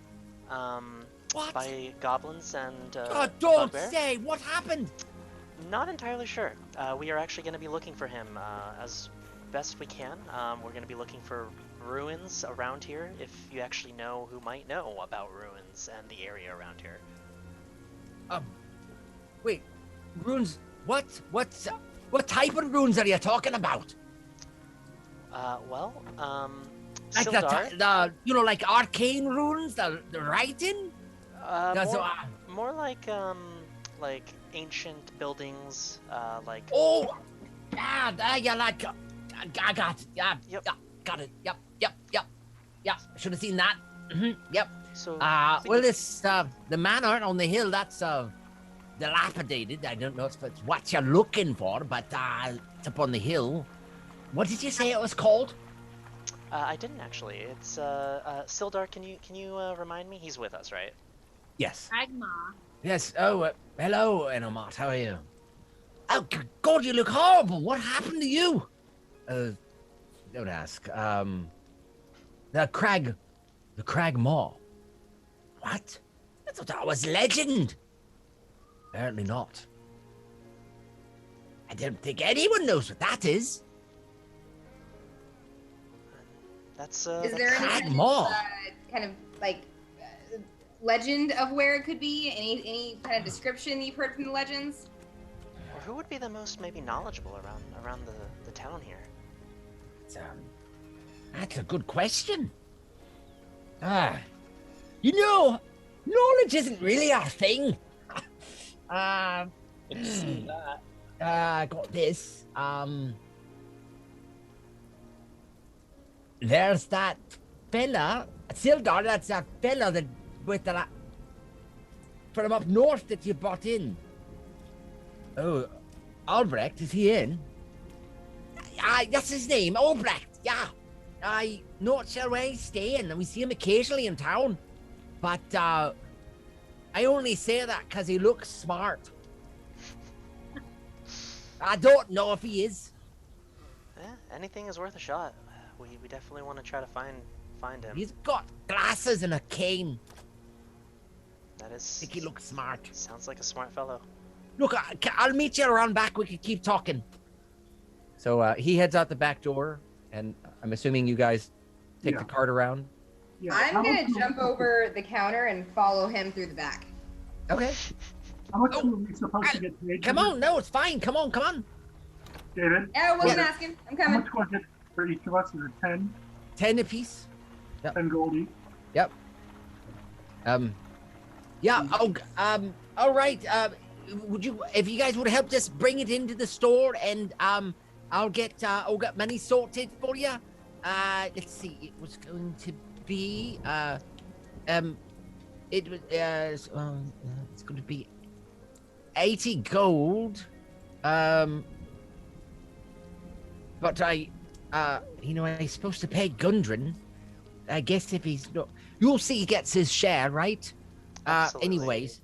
What? by goblins and Oh, don't bugbear. say. What happened? Not entirely sure. We are actually going to be looking for him as best we can. We're going to be looking for ruins around here, if you actually know who might know about ruins and the area around here. Wait, runes? What type of runes are you talking about? Sildar, Like arcane runes, the writing? more like ancient buildings, like. Oh, yeah, I got it. Yeah, Yep. yeah, got it. Yep. Should have seen that. Yep. So. Well, this the manor on the hill, that's dilapidated. I don't know if it's what you're looking for, but it's up on the hill. What did you say it was called? I didn't actually. It's Sildar. Can you remind me? He's with us, right? Yes. Agma. Yes. Oh, hello, Enomat. How are you? Oh, God, you look horrible. What happened to you? Don't ask. The Crag The Crag Maw. What? I thought that was legend. Apparently not. I don't think anyone knows what that is. That's Is there any Crag kind Maw. kind of like legend of where it could be? Any kind of description you've heard from the legends? Or who would be the most maybe knowledgeable around the town here? That's a good question. You know, knowledge isn't really our thing. I can see that. I got this. There's that fella, Sildar, that's that fella that with the from up north that you brought in. Oh, Albrecht, is he in? That's his name, Albrecht, yeah. I not sure where he's staying, and we see him occasionally in town. But I only say that because he looks smart. I don't know if he is. Yeah, anything is worth a shot. We definitely want to try to find him. He's got glasses and a cane. That is. I think he looks smart. Sounds like a smart fellow. Look, I'll meet you around back. We can keep talking. So he heads out the back door, and I'm assuming you guys take the cart around. Yeah. I'm how gonna much- jump over the counter and follow him through the back. Okay. How much are we supposed to get paid? Come for on, no, it's fine. Come on. this? David. Yeah, I wasn't Yeah. asking. I'm How coming. much was it for each of us? Is it 10? 10 apiece. 10 gold each? Yep. Yeah. Oh. All right. Would you, if you guys would help, just bring it into the store, and I'll get money sorted for you. Let's see. It was going to be it was it's going to be 80 gold. But I'm supposed to pay Gundren. I guess if he's not, you'll see he gets his share, right? Absolutely. Anyways,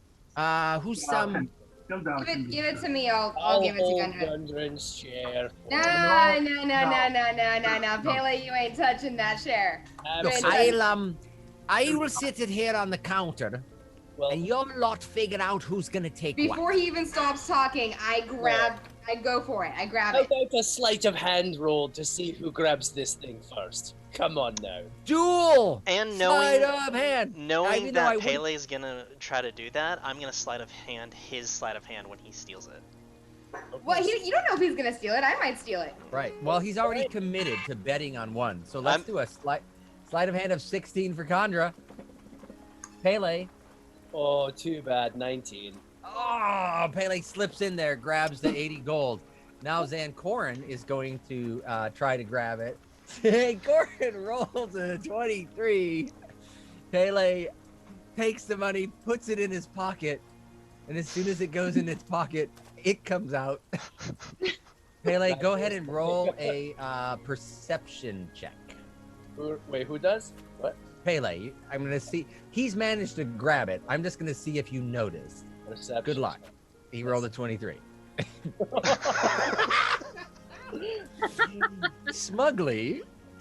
who's Still down. Give it to me. I'll give it to Gundren. Gundren's share. No. Pele, you ain't touching that share. Look, Absolutely. I will sit it here on the counter, Well, and your lot figure out who's gonna take Before what. he even stops talking, I go for it. I grab how it. about a sleight of hand roll to see who grabs this thing first? Come on now. Duel. And Sleight knowing of hand. knowing Even though I that wouldn't- Pele's gonna try to do that, I'm gonna sleight of hand his sleight of hand when he steals it. Well, you don't know if he's gonna steal it. I might steal it. Right. Well, he's already committed to betting on one, so let's do a sleight of hand of 16 for Condra. Pele. Oh, too bad. 19. Oh, Pele slips in there, grabs the 80 gold. Now Zancorin is going to try to grab it. Zancorin rolls a 23. Pele takes the money, puts it in his pocket, and as soon as it goes in its pocket, it comes out. Pele, go ahead and roll a perception check. Wait, who does? What? Pele, I'm going to see. He's managed to grab it. I'm just going to see if you noticed. Perception. Good luck. He rolled a 23.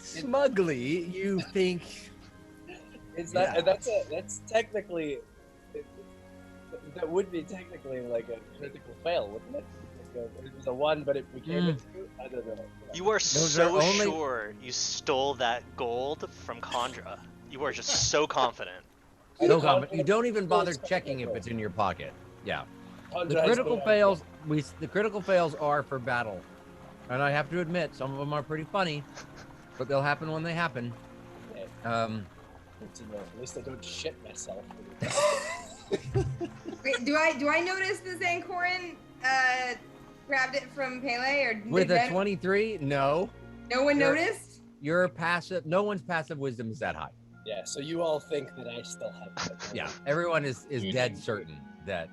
Smugly, you think It's Yeah. not. That's technically. That would be technically like a critical fail, wouldn't it? Like it was a 1, but it became a 2. I don't know. You are are so only- sure you stole that gold from Condra. You are just so confident. no comment. You don't even bother checking if it's in your pocket. Yeah. The critical fails. The critical fails are for battle, and I have to admit some of them are pretty funny, but they'll happen when they happen. At least I don't shit myself. Wait, do I notice the Zancorin grabbed it from Pele, or With did a 23, no. no one you're- noticed? Your passive. No one's passive wisdom is that high. Yeah, so you all think that I still have that. Yeah. Everyone is You dead think- certain that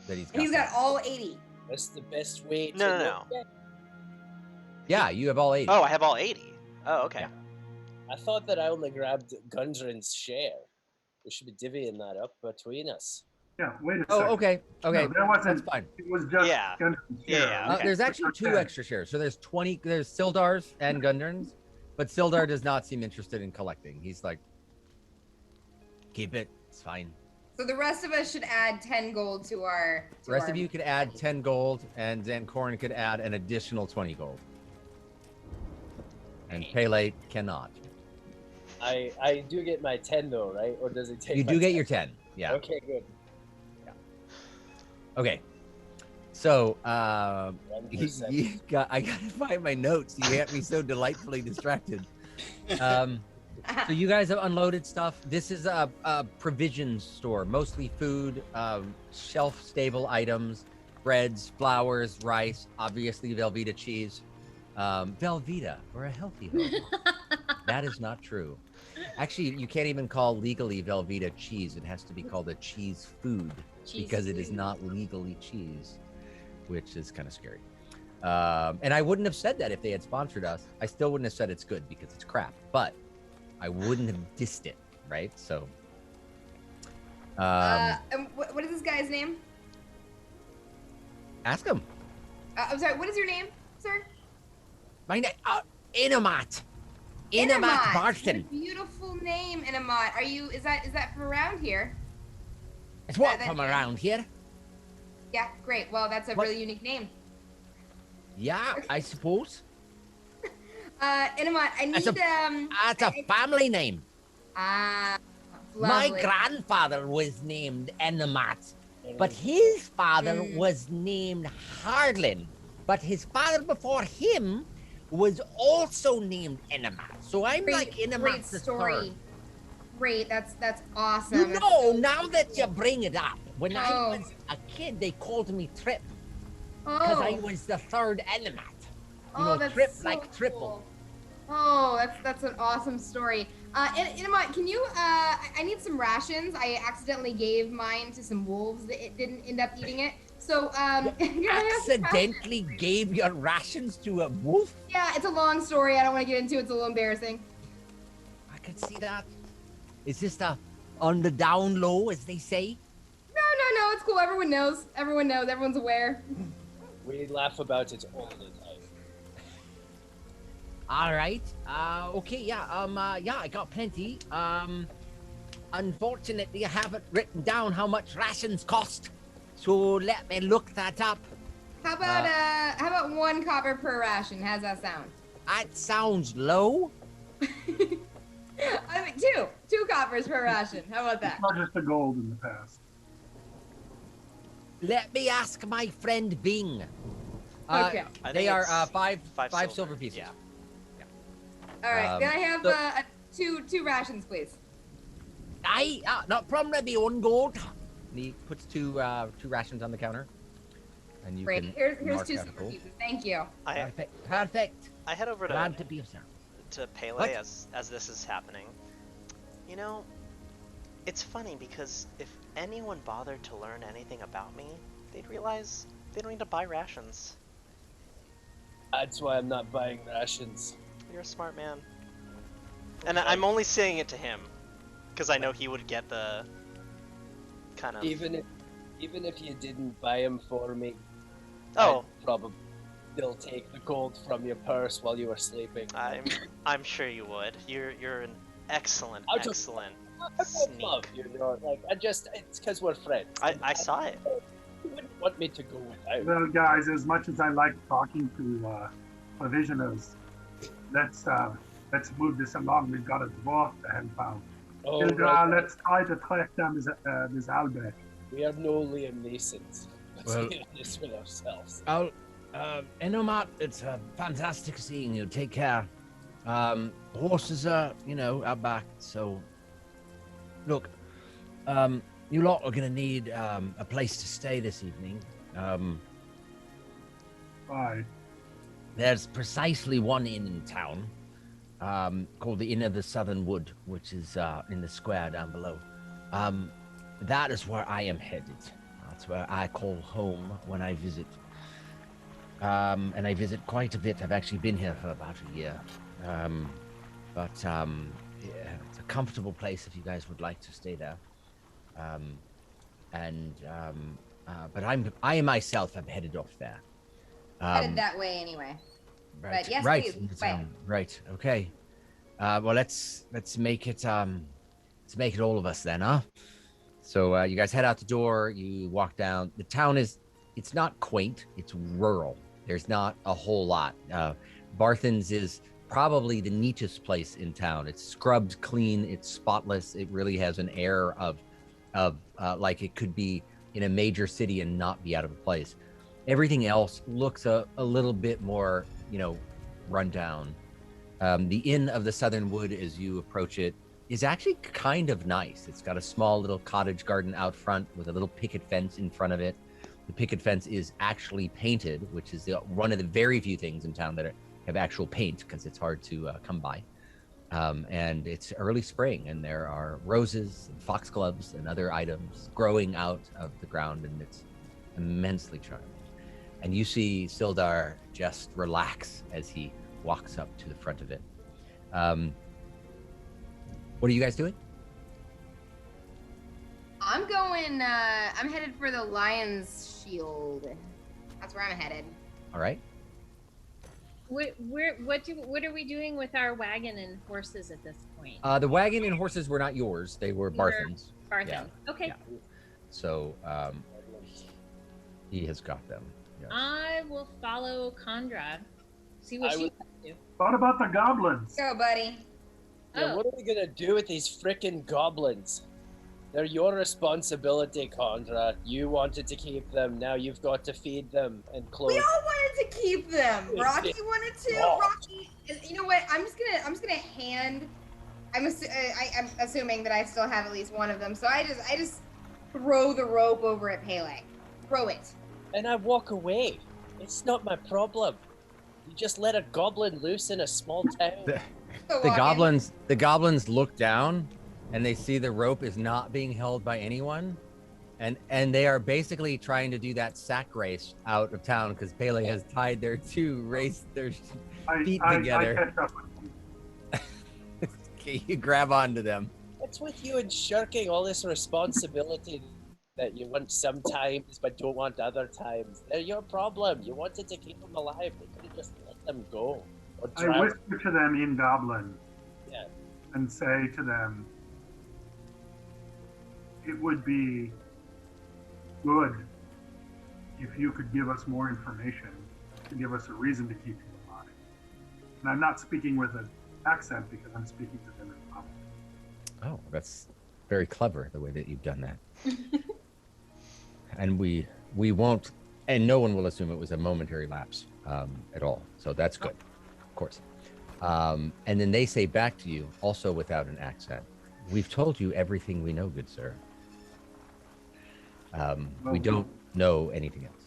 he's got. He's that. got all 80. That's the best way to No. look at it. Yeah, you have all 80. Oh, I have all 80. Oh, okay. Yeah. I thought that I only grabbed Gundren's share. We should be divvying that up between us. Yeah, wait a Oh, second. okay. Okay. No, there wasn't. That's fine. It was just Yeah. Gundren's Yeah, share. yeah, okay. There's actually 2 extra shares. So there's 20. There's Sildar's and Gundren's, but Sildar does not seem interested in collecting. He's like, Keep it. It's fine. So the rest of us should add 10 gold to our. The rest of you could add 10 gold, and Zancorn could add an additional 20 gold. And Pele cannot. I do get my 10 though, right? Or does it take? You do get your 10. Yeah. Okay, good. Yeah. Okay. So, I gotta find my notes. You had me so delightfully distracted. So you guys have unloaded stuff. This is a provisions store, mostly food, shelf-stable items, breads, flours, rice, obviously Velveeta cheese. Velveeta, for a healthy home. That is not true. Actually, you can't even call legally Velveeta cheese. It has to be called a cheese food because it is not legally cheese, which is kind of scary. And I wouldn't have said that if they had sponsored us. I still wouldn't have said it's good because it's crap, but I wouldn't have dissed it, right? So. And what is this guy's name? Ask him. I'm sorry. What is your name, sir? My name, Inamat. Inamat Barton. Beautiful name, Inamat. Are you? Is that from around here? It's what from around here? Yeah, great. Well, that's a really unique name. Yeah, I suppose. Inamat, I need That's a family name. Ah, my lovely. grandfather was named Inamat, but his father was named Hardlin. But his father before him was also named Inamat. So I'm like Inamat the third. Great, that's awesome. You know, now that you bring it up, when I was a kid, they called me Trip. Because I was the third Inamat. You know, that's Trip so like triple. Cool. Oh, that's an awesome story. Inamat, can you, I need some rations. I accidentally gave mine to some wolves that it didn't end up eating it. So, you accidentally gave your rations to a wolf? Yeah, it's a long story. I don't want to get into it. It's a little embarrassing. I could see that. Is this on the down low, as they say? No, it's cool. Everyone knows. Everyone's aware. We laugh about it all the time. All right. Okay. Yeah. Yeah. I got plenty. Unfortunately, I haven't written down how much rations cost. So let me look that up. How about 1 copper per ration? How's that sound? That sounds low. I mean, 2 coppers per ration. How about that? It's not just the gold in the past. Let me ask my friend Bing. Okay. They are five silver pieces. Yeah. All right. Can I have two rations, please? Not problem. That'd be 1 gold. And he puts two rations on the counter. And you Great. can Here's mark 2 out silver gold. pieces. Thank you. Perfect. I head over Glad to be of service. to Pele as this is happening. You know, it's funny because if anyone bothered to learn anything about me, they'd realize they don't need to buy rations. That's why I'm not buying rations. You're a smart man. And I'm only saying it to him, because I know he would get the kind of... Even if you didn't buy them for me, I'd probably still take the gold from your purse while you were sleeping. I'm sure you would. You're an excellent I don't love you, like it's because we're friends. I saw it. You wouldn't want me to go without. Well, guys, as much as I like talking to provisioners, let's move this along. We've got a dwarf to help out. Let's try to track down this Albert. We are no Liam Neesons. Let's get this with ourselves. Enomat, it's fantastic seeing you. Take care. Horses are, out back. So, look, you lot are gonna need a place to stay this evening. Why? There's precisely one inn in town, called the Inn of the Southern Wood, which is in the square down below. That is where I am headed. That's where I call home when I visit. And I visit quite a bit. I've actually been here for about a year. But it's a comfortable place if you guys would like to stay there. But I myself am headed off there. Headed that way anyway. Right. But yes, right. please, way. Right. Okay. Well, let's make it let's make it all of us then, huh? So you guys head out the door. You walk down. The town it's not quaint. It's rural. There's not a whole lot. Barthen's is probably the neatest place in town. It's scrubbed clean. It's spotless. It really has an air of like it could be in a major city and not be out of place. Everything else looks a little bit more, run down. The Inn of the Southern Wood, as you approach it, is actually kind of nice. It's got a small little cottage garden out front with a little picket fence in front of it. The picket fence is actually painted, which is one of the very few things in town that have actual paint, because it's hard to come by. And it's early spring, and there are roses and foxgloves and other items growing out of the ground, and it's immensely charming. And you see Sildar just relax as he walks up to the front of it. What are you guys doing? I'm headed for the Lion's Shield. That's where I'm headed. All right. What are we doing with our wagon and horses at this point? The wagon and horses were not yours. They were Barthen's. Barthen. Yeah. Okay. Yeah. So he has got them. Yes. I will follow Condra. See what she's up to. What about the goblins? Go, buddy. Yeah, what are we gonna do with these frickin' goblins? They're your responsibility, Condra. You wanted to keep them. Now you've got to feed them and clothe. We all wanted to keep them. Rocky wanted to. Rocky, you know what? I'm just gonna hand. I'm assuming that I still have at least one of them. So I just throw the rope over at Pele. Throw it. And I walk away. It's not my problem. You just let a goblin loose in a small town. The goblins look down, and they see the rope is not being held by anyone, and they are basically trying to do that sack race out of town because Pele has tied their feet together. I catch up with you. Okay, you grab onto them. What's with you and shirking all this responsibility that you want sometimes but don't want other times? They're your problem. You wanted to keep them alive. They could have just let them go. I whisper to them in Goblin. Yeah. And say to them, it would be good if you could give us more information to give us a reason to keep you alive. And I'm not speaking with an accent because I'm speaking to them in public. Oh, that's very clever, the way that you've done that. And we won't, and no one will assume it was a momentary lapse at all. So that's good, of course. And then they say back to you, also without an accent, we've told you everything we know, good sir. We don't know anything else.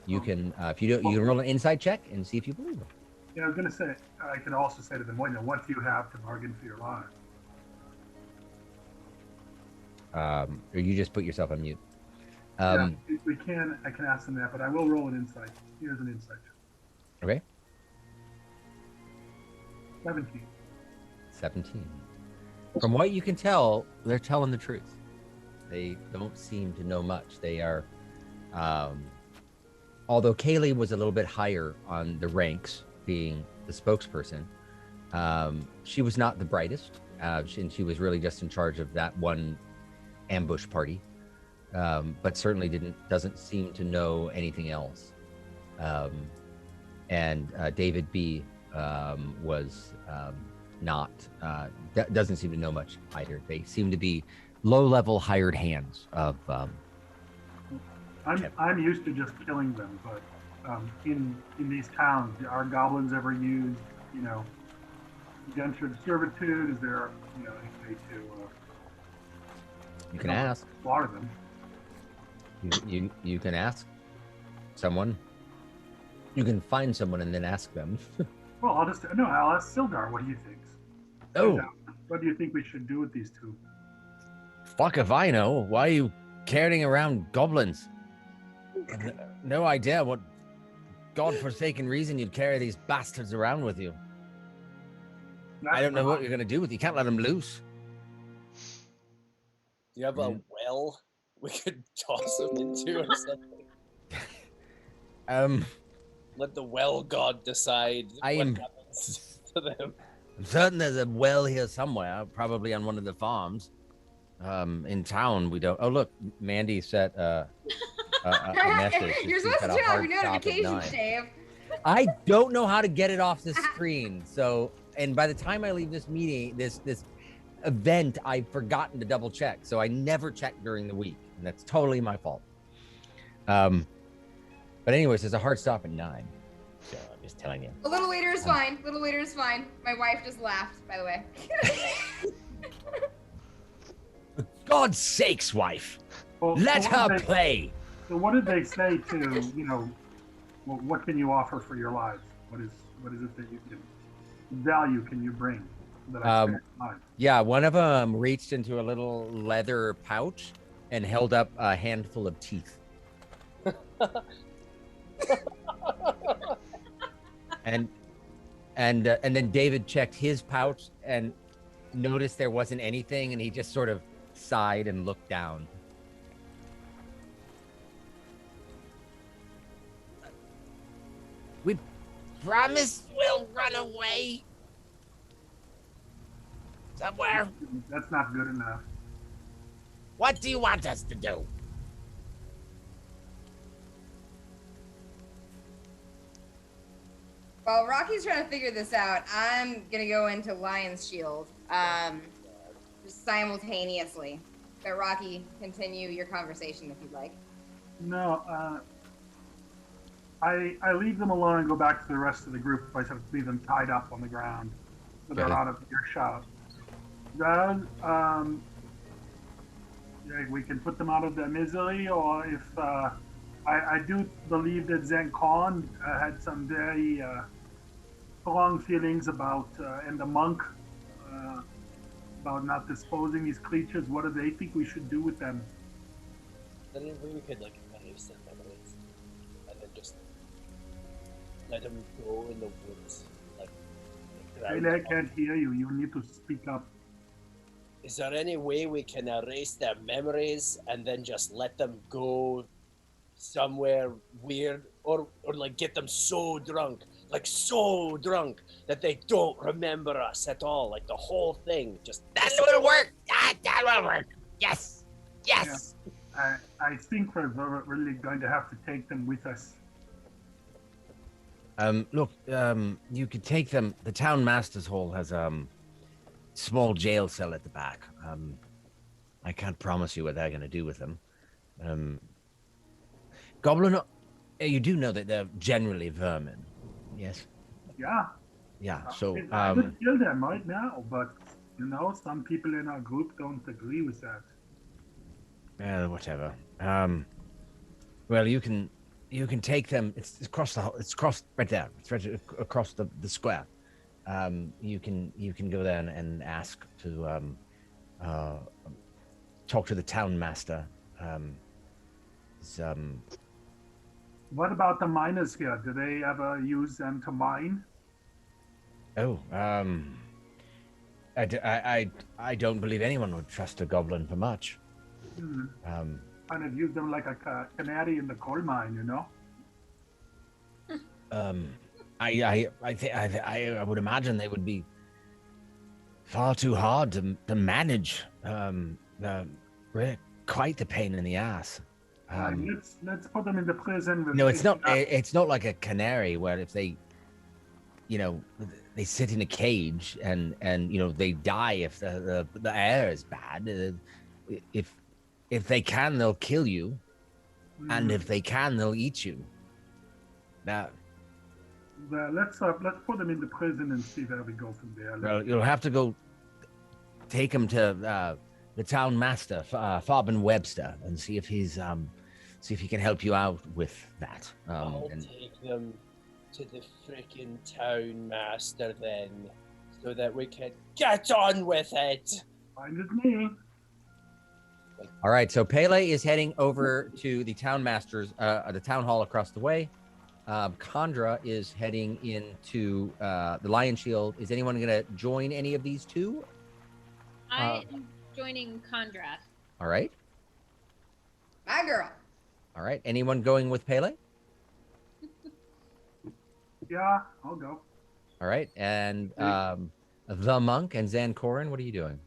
You can, if you don't, you can roll an insight check and see if you believe them. Yeah, I was going to say, I can also say to them, well, what do you have to bargain for your lives? Or you just put yourself on mute. Yeah, I can ask them that, but I will roll an insight. Here's an insight. Okay. 17. 17. From what you can tell, they're telling the truth. They don't seem to know much. They are, although Kaylee was a little bit higher on the ranks, being the spokesperson, she was not the brightest, and she was really just in charge of that one ambush party, but certainly doesn't seem to know anything else. And David B was not doesn't seem to know much either. They seem to be low-level hired hands of. I'm used to just killing them, but in these towns, are goblins ever used? Indentured servitude? Is there any way to? You can ask. Slaughter them. You can ask someone. You can find someone and then ask them. Well, I'll ask Sildar. What do you think? Oh. What do you think we should do with these two? Fuck if I know. Why are you carrying around goblins? No idea what godforsaken reason you'd carry these bastards around with you. I don't know what you're going to do with you. You can't let them loose. Do you have a well we could toss them into or something? Let the well god decide what happens to them. I'm certain there's a well here somewhere, probably on one of the farms. In town, we don't. Oh, look, Mandy set a message. You're supposed to turn off your notifications, Dave. I don't know how to get it off the screen. So, and by the time I leave this meeting, this event, I've forgotten to double check. So I never check during the week, and that's totally my fault. But anyways, there's a hard stop at 9. So I'm just telling you. A little later is fine. A little later is fine. My wife just laughed, by the way. For God's sakes, wife. Well, Let her play. So what did they say to, what can you offer for your lives? What is it that you can, value can you bring that I spare lives? Yeah, one of them reached into a little leather pouch and held up a handful of teeth. and then David checked his pouch and noticed there wasn't anything, and he just sort of sighed and looked down. We promise we'll run away somewhere. That's not good enough. What do you want us to do? While Rocky's trying to figure this out, I'm gonna go into Lion's Shield, just simultaneously. But Rocky, continue your conversation if you'd like. No, I leave them alone and go back to the rest of the group. I sort of leave them tied up on the ground, so they're out of earshot. Then, we can put them out of their misery, or if I do believe that Zen Khan had some very strong feelings about, and the monk, about not disposing these creatures. What do they think we should do with them? Then we could like erase their memories and then just let them go in the woods. I can't hear you. You need to speak up. Is there any way we can erase their memories and then just let them go somewhere weird, or like get them so drunk that they don't remember us at all, like the whole thing? Just that will work. That will work. Yes. Yes. Yeah. I think we're really going to have to take them with us. Look, you could take them. The town master's hall has small jail cell at the back. I can't promise you what they're going to do with them. Goblin, you do know that they're generally vermin, yes? Yeah. Yeah. So I would kill them right now, but some people in our group don't agree with that. Whatever. Well, you can take them. It's across right there. It's right across the square. You can go there and ask to talk to the town master. What about the miners here? Do they ever use them to mine? Oh, I don't believe anyone would trust a goblin for much. Kind of use them like a canary in the coal mine, I would imagine they would be far too hard to manage. Really quite the pain in the ass. Let's put them in the prison. No, it's not. It's not like a canary where if they, they sit in a cage and they die if the air is bad. If they can, they'll kill you, and if they can, they'll eat you. Now, let's put them in the prison and see where we go from there. Well, you'll have to go take him to the town master, Farben Webster, and see if he can help you out with that. I'll take them to the frickin' town master then, so that we can get on with it. Fine with me. All right, so Pele is heading over to the town master's, the town hall across the way. Khandra is heading into the Lion Shield. Is anyone going to join any of these two? I am joining Khandra. All right. My girl. All right. Anyone going with Pele? Yeah, I'll go. All right. And the monk and Zan Korin, what are you doing?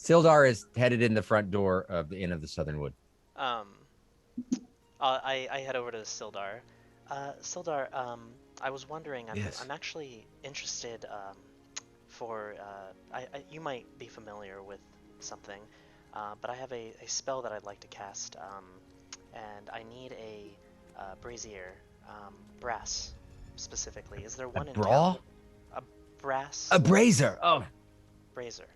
Sildar is headed in the front door of the Inn of the Southern Wood. I head over to Sildar. Sildar, I was wondering, Yes. I'm actually interested, for, you might be familiar with something, but I have a spell that I'd like to cast, and I need a brazier, brass, specifically. Is there one in town? A brass? A brazier. Oh. Brazier.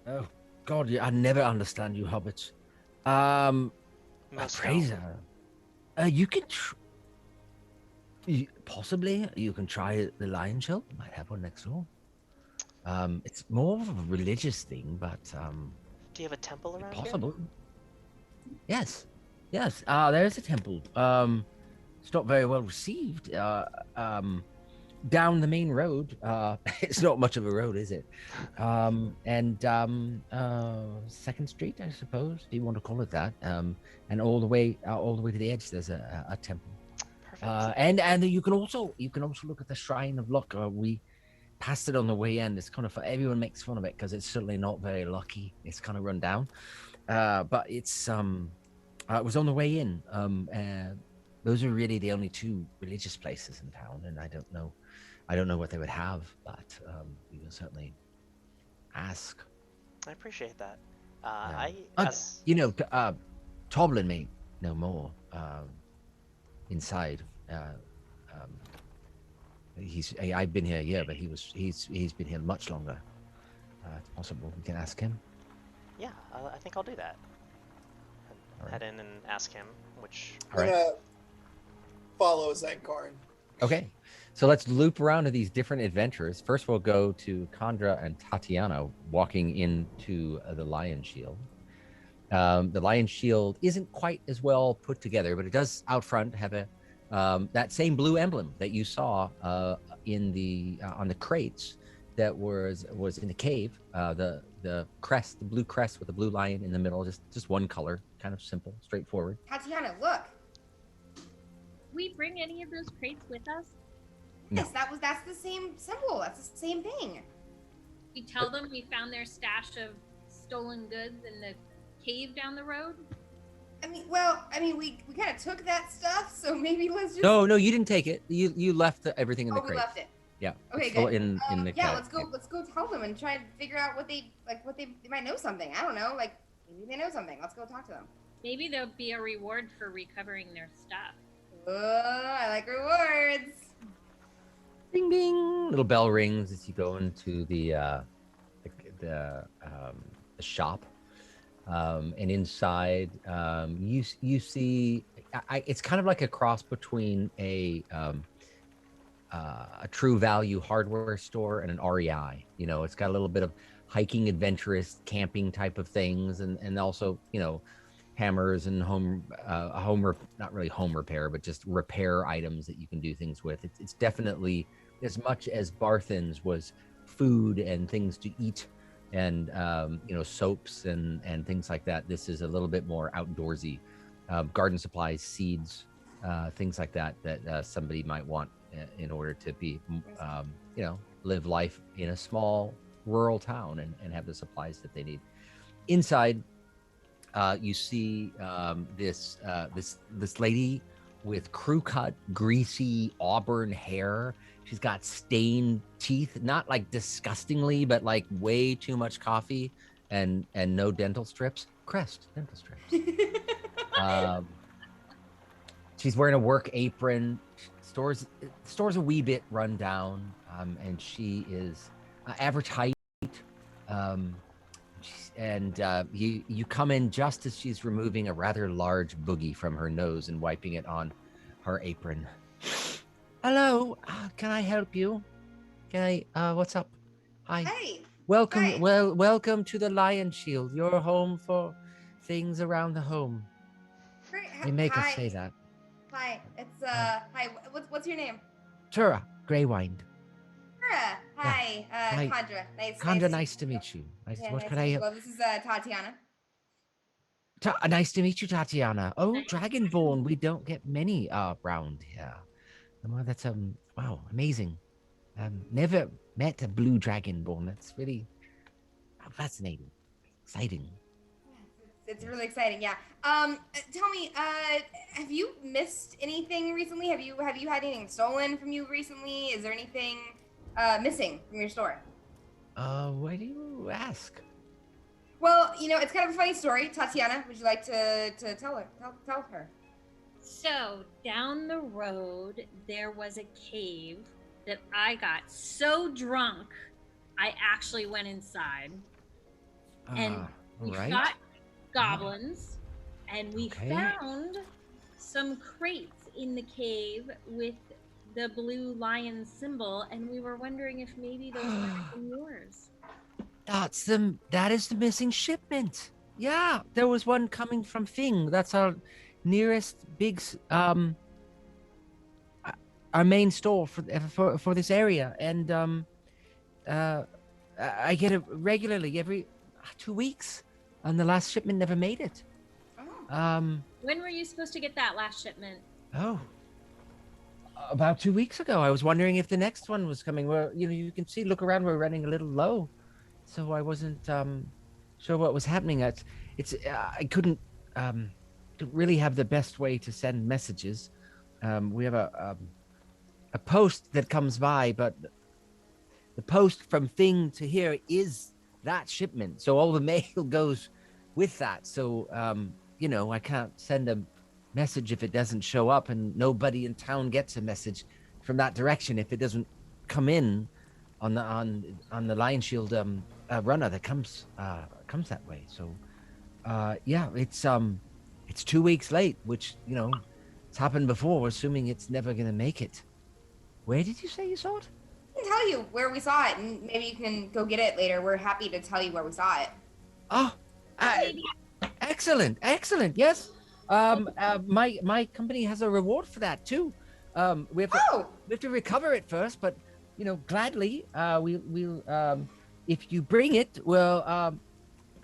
Oh, God, I never understand you hobbits. Most A brazier. You can possibly you can try the lion shell. Might have one next door. It's more of a religious thing, but do you have a temple around possible? Here? Yes, yes. There's a temple. It's not very well received. Down the main road. It's not much of a road, is it? And Second Street, I suppose, if you want to call it that. And all the way to the edge, there's a temple. Perfect. And you can also look at the Shrine of Luck. We passed it on the way in. It's kind of everyone makes fun of it because it's certainly not very lucky. It's kind of run down, but it's it was on the way in. Those are really the only two religious places in town, and I don't know what they would have, but we will certainly ask. I appreciate that. Toblin may know more inside. I've been here a year, but he's been here much longer. It's possible we can ask him. Yeah, I think I'll do that. Head in and ask him, which... I'm gonna follow Zankarn. Okay, so let's loop around to these different adventures. First, we'll go to Kandra and Tatiana walking into the Lion Shield. The Lion Shield isn't quite as well put together, but it does out front have a that same blue emblem that you saw in the on the crates that was in the cave. The crest, the blue crest with the blue lion in the middle, just one color, kind of simple, straightforward. Tatiana, look. We bring any of those crates with us? Yes, that's the same symbol. That's the same thing. We tell them we found their stash of stolen goods in the cave down the road. We kind of took that stuff, so maybe let's just. No, you didn't take it. You left everything in the crate. We left it. Yeah. Okay, still good. In the yeah, cave. let's go tell them and try and figure out what they might know something. I don't know, like maybe they know something. Let's go talk to them. Maybe there'll be a reward for recovering their stuff. I like rewards. Ding ding. Little bell rings as you go into the shop, and inside you see it's kind of like a cross between a True Value hardware store and an REI. You know, it's got a little bit of hiking, adventurous, camping type of things, and also hammers and not really home repair, but just repair items that you can do things with. It's definitely, as much as Barthen's was food and things to eat and soaps and things like that, this is a little bit more outdoorsy. Garden supplies, seeds, things like that somebody might want in order to be live life in a small rural town and have the supplies that they need. Inside, you see this lady with crew cut, greasy auburn hair. She's got stained teeth, not like disgustingly, but like way too much coffee and no dental strips. Crest dental strips. She's wearing a work apron. Store's a wee bit run down, and she is average height. You come in just as she's removing a rather large boogie from her nose and wiping it on her apron. Hello, can I help you? Can I? What's up? Hi. Hey. Welcome. Hi. Welcome to the Lion Shield. Your home for things around the home. Great. They make us say that. Hi. It's hi. What's your name? Tura Greywind. Tura. Hi. Hi. Kandra. Nice to meet you. What can I? I? Well, this is Tatiana. Nice to meet you, Tatiana. Oh, Dragonborn. We don't get many around here. Well, that's wow, amazing. Never met a blue Dragonborn. That's really fascinating. exciting. It's really exciting, yeah. Tell me, have you missed anything recently? Have you had anything stolen from you recently? Is there anything missing from your store? Why do you ask? Well, it's kind of a funny story. Tatiana, would you like to tell her? Tell her. So down the road, there was a cave that I got so drunk, I actually went inside, and we fought goblins, and we found some crates in the cave with the blue lion symbol, and we were wondering if maybe those might have been yours. That is the missing shipment. Yeah, there was one coming from Fing. That's our nearest big our main store for this area, and I get it regularly every 2 weeks, and the last shipment never made it. When were you supposed to get that last shipment? About 2 weeks ago. I was wondering if the next one was coming. Well, you can see, look around, we're running a little low, so I wasn't sure what was happening. I couldn't really have the best way to send messages. We have a post that comes by, but the post from Thing to here is that shipment, so all the mail goes with that. So I can't send a message if it doesn't show up, and nobody in town gets a message from that direction if it doesn't come in on the Lion Shield runner that comes that way. So it's 2 weeks late, which it's happened before. We're assuming it's never gonna make it. Where did you say you saw it? I can tell you where we saw it, and maybe you can go get it later. We're happy to tell you where we saw it. Oh, excellent. Yes. My company has a reward for that too. We have to recover it first, but gladly we'll if you bring it, I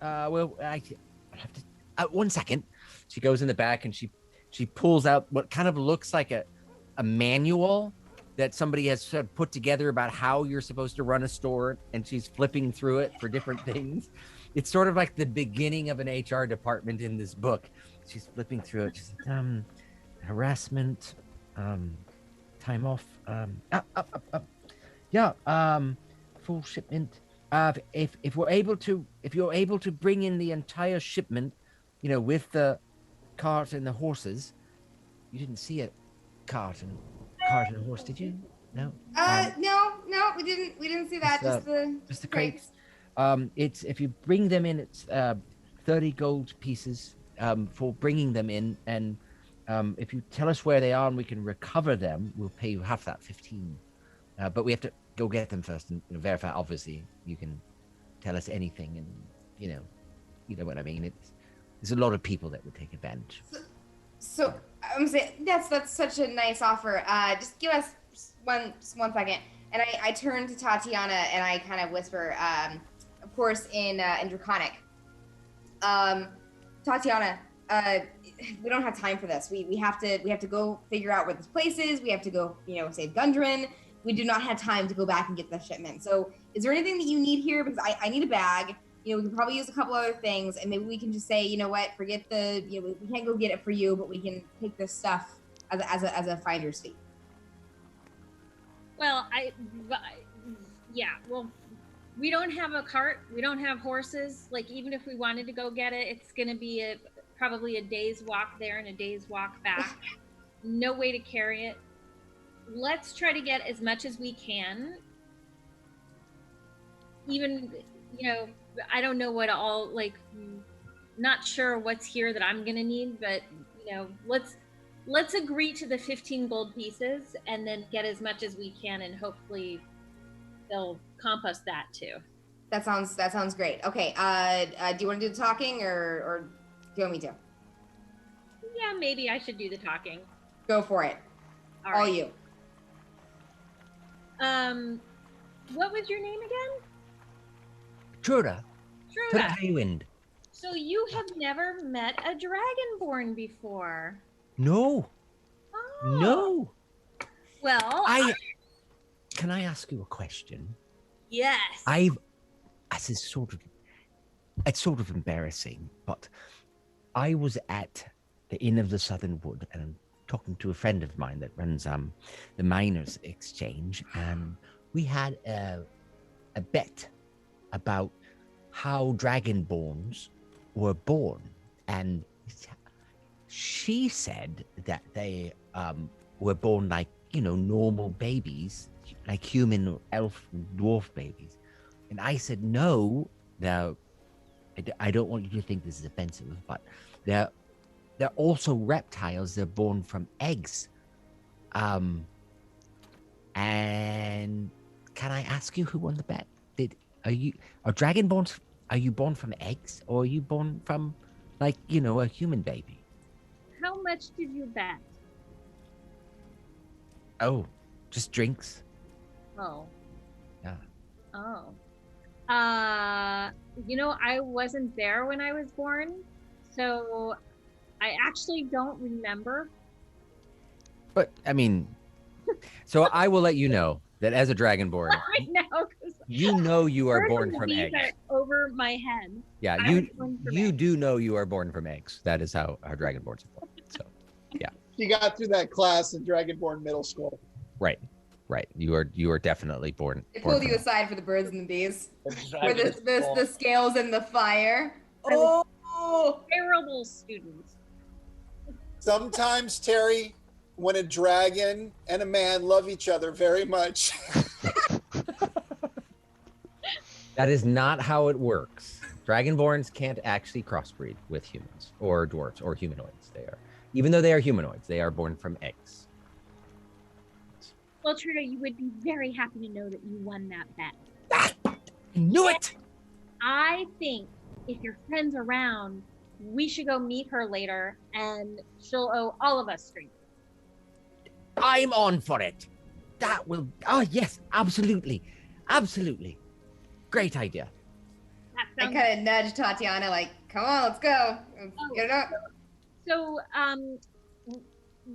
have to. 1 second. She goes in the back and she pulls out what kind of looks like a manual that somebody has sort of put together about how you're supposed to run a store, and she's flipping through it for different things. It's sort of like the beginning of an HR department in this book. She's flipping through it. She's like, harassment, time off, full shipment. If you're able to bring in the entire shipment, with the cart and the horses. You didn't see a cart and horse, did you? No. No, we didn't see that. Just the crates. It's if you bring them in, it's 30 gold pieces for bringing them in, and if you tell us where they are and we can recover them, we'll pay you half that, 15. But we have to go get them first and verify. Obviously, you can tell us anything, and you know what I mean. There's a lot of people that would take advantage. So I'm saying that's such a nice offer. Just give us one second, and I turn to Tatiana and I kind of whisper, of course in Draconic. Tatiana, we don't have time for this. We have to go figure out where this place is. We have to go, save Gundren. We do not have time to go back and get the shipment. So is there anything that you need here? Because I need a bag. We can probably use a couple other things, and maybe we can just say, forget the, we can't go get it for you, but we can take this stuff as a finder's fee. Well, we don't have a cart. We don't have horses. Like, even if we wanted to go get it, it's going to be probably a day's walk there and a day's walk back. No way to carry it. Let's try to get as much as we can. Even, I don't know what all, not sure what's here that I'm gonna need, but let's agree to the 15 gold pieces and then get as much as we can, and hopefully they'll comp us that too. That sounds great. Okay, do you want to do the talking, or do you want me to? Yeah, maybe I should do the talking. Go for it. All right. You. What was your name again? Truda. Haywind. So you have never met a Dragonborn before? No. Oh. No. Well, can I ask you a question? Yes. As is sort of it's sort of embarrassing, but I was at the Inn of the Southern Wood, and I'm talking to a friend of mine that runs the Miners Exchange, and we had a bet about how Dragonborns were born, and she said that they were born like, you know, normal babies, like human or elf dwarf babies. And I said, no. Now, I don't want you to think this is offensive, but they're also reptiles. They're born from eggs. And can I ask you who won the bet? Are Dragonborns, are you born from eggs, or are you born from, like, you know, a human baby? How much did you bet? Oh, just drinks. Oh. Yeah. Oh. You know, I wasn't there when I was born, so I actually don't remember. But I mean, so I will let you know that as a Dragonborn, Right now, 'cause you know you are birds born and from bees eggs. are over my head. Yeah, I was born from you eggs. do know you are born from eggs. That is how our Dragonborns are born. So, yeah. She got through that class in Dragonborn Middle School. Right. You are definitely born. They born pulled from you eggs. aside for the birds and the bees. The For dragon's ball. the scales and the fire. I was Oh, terrible student. Sometimes, Terry, when a dragon and a man love each other very much. That is not how it works. Dragonborns can't actually crossbreed with humans or dwarves or humanoids. Even though they are humanoids, they are born from eggs. Well, Truda, you would be very happy to know that you won that bet. I knew it! I think if your friend's around, we should go meet her later, and she'll owe all of us drinks. I'm on for it. That will. Oh, yes, absolutely. Absolutely. Great idea. That I sounds kind of nudged Tatiana, like, "Come on, let's go. Let's get it up." so.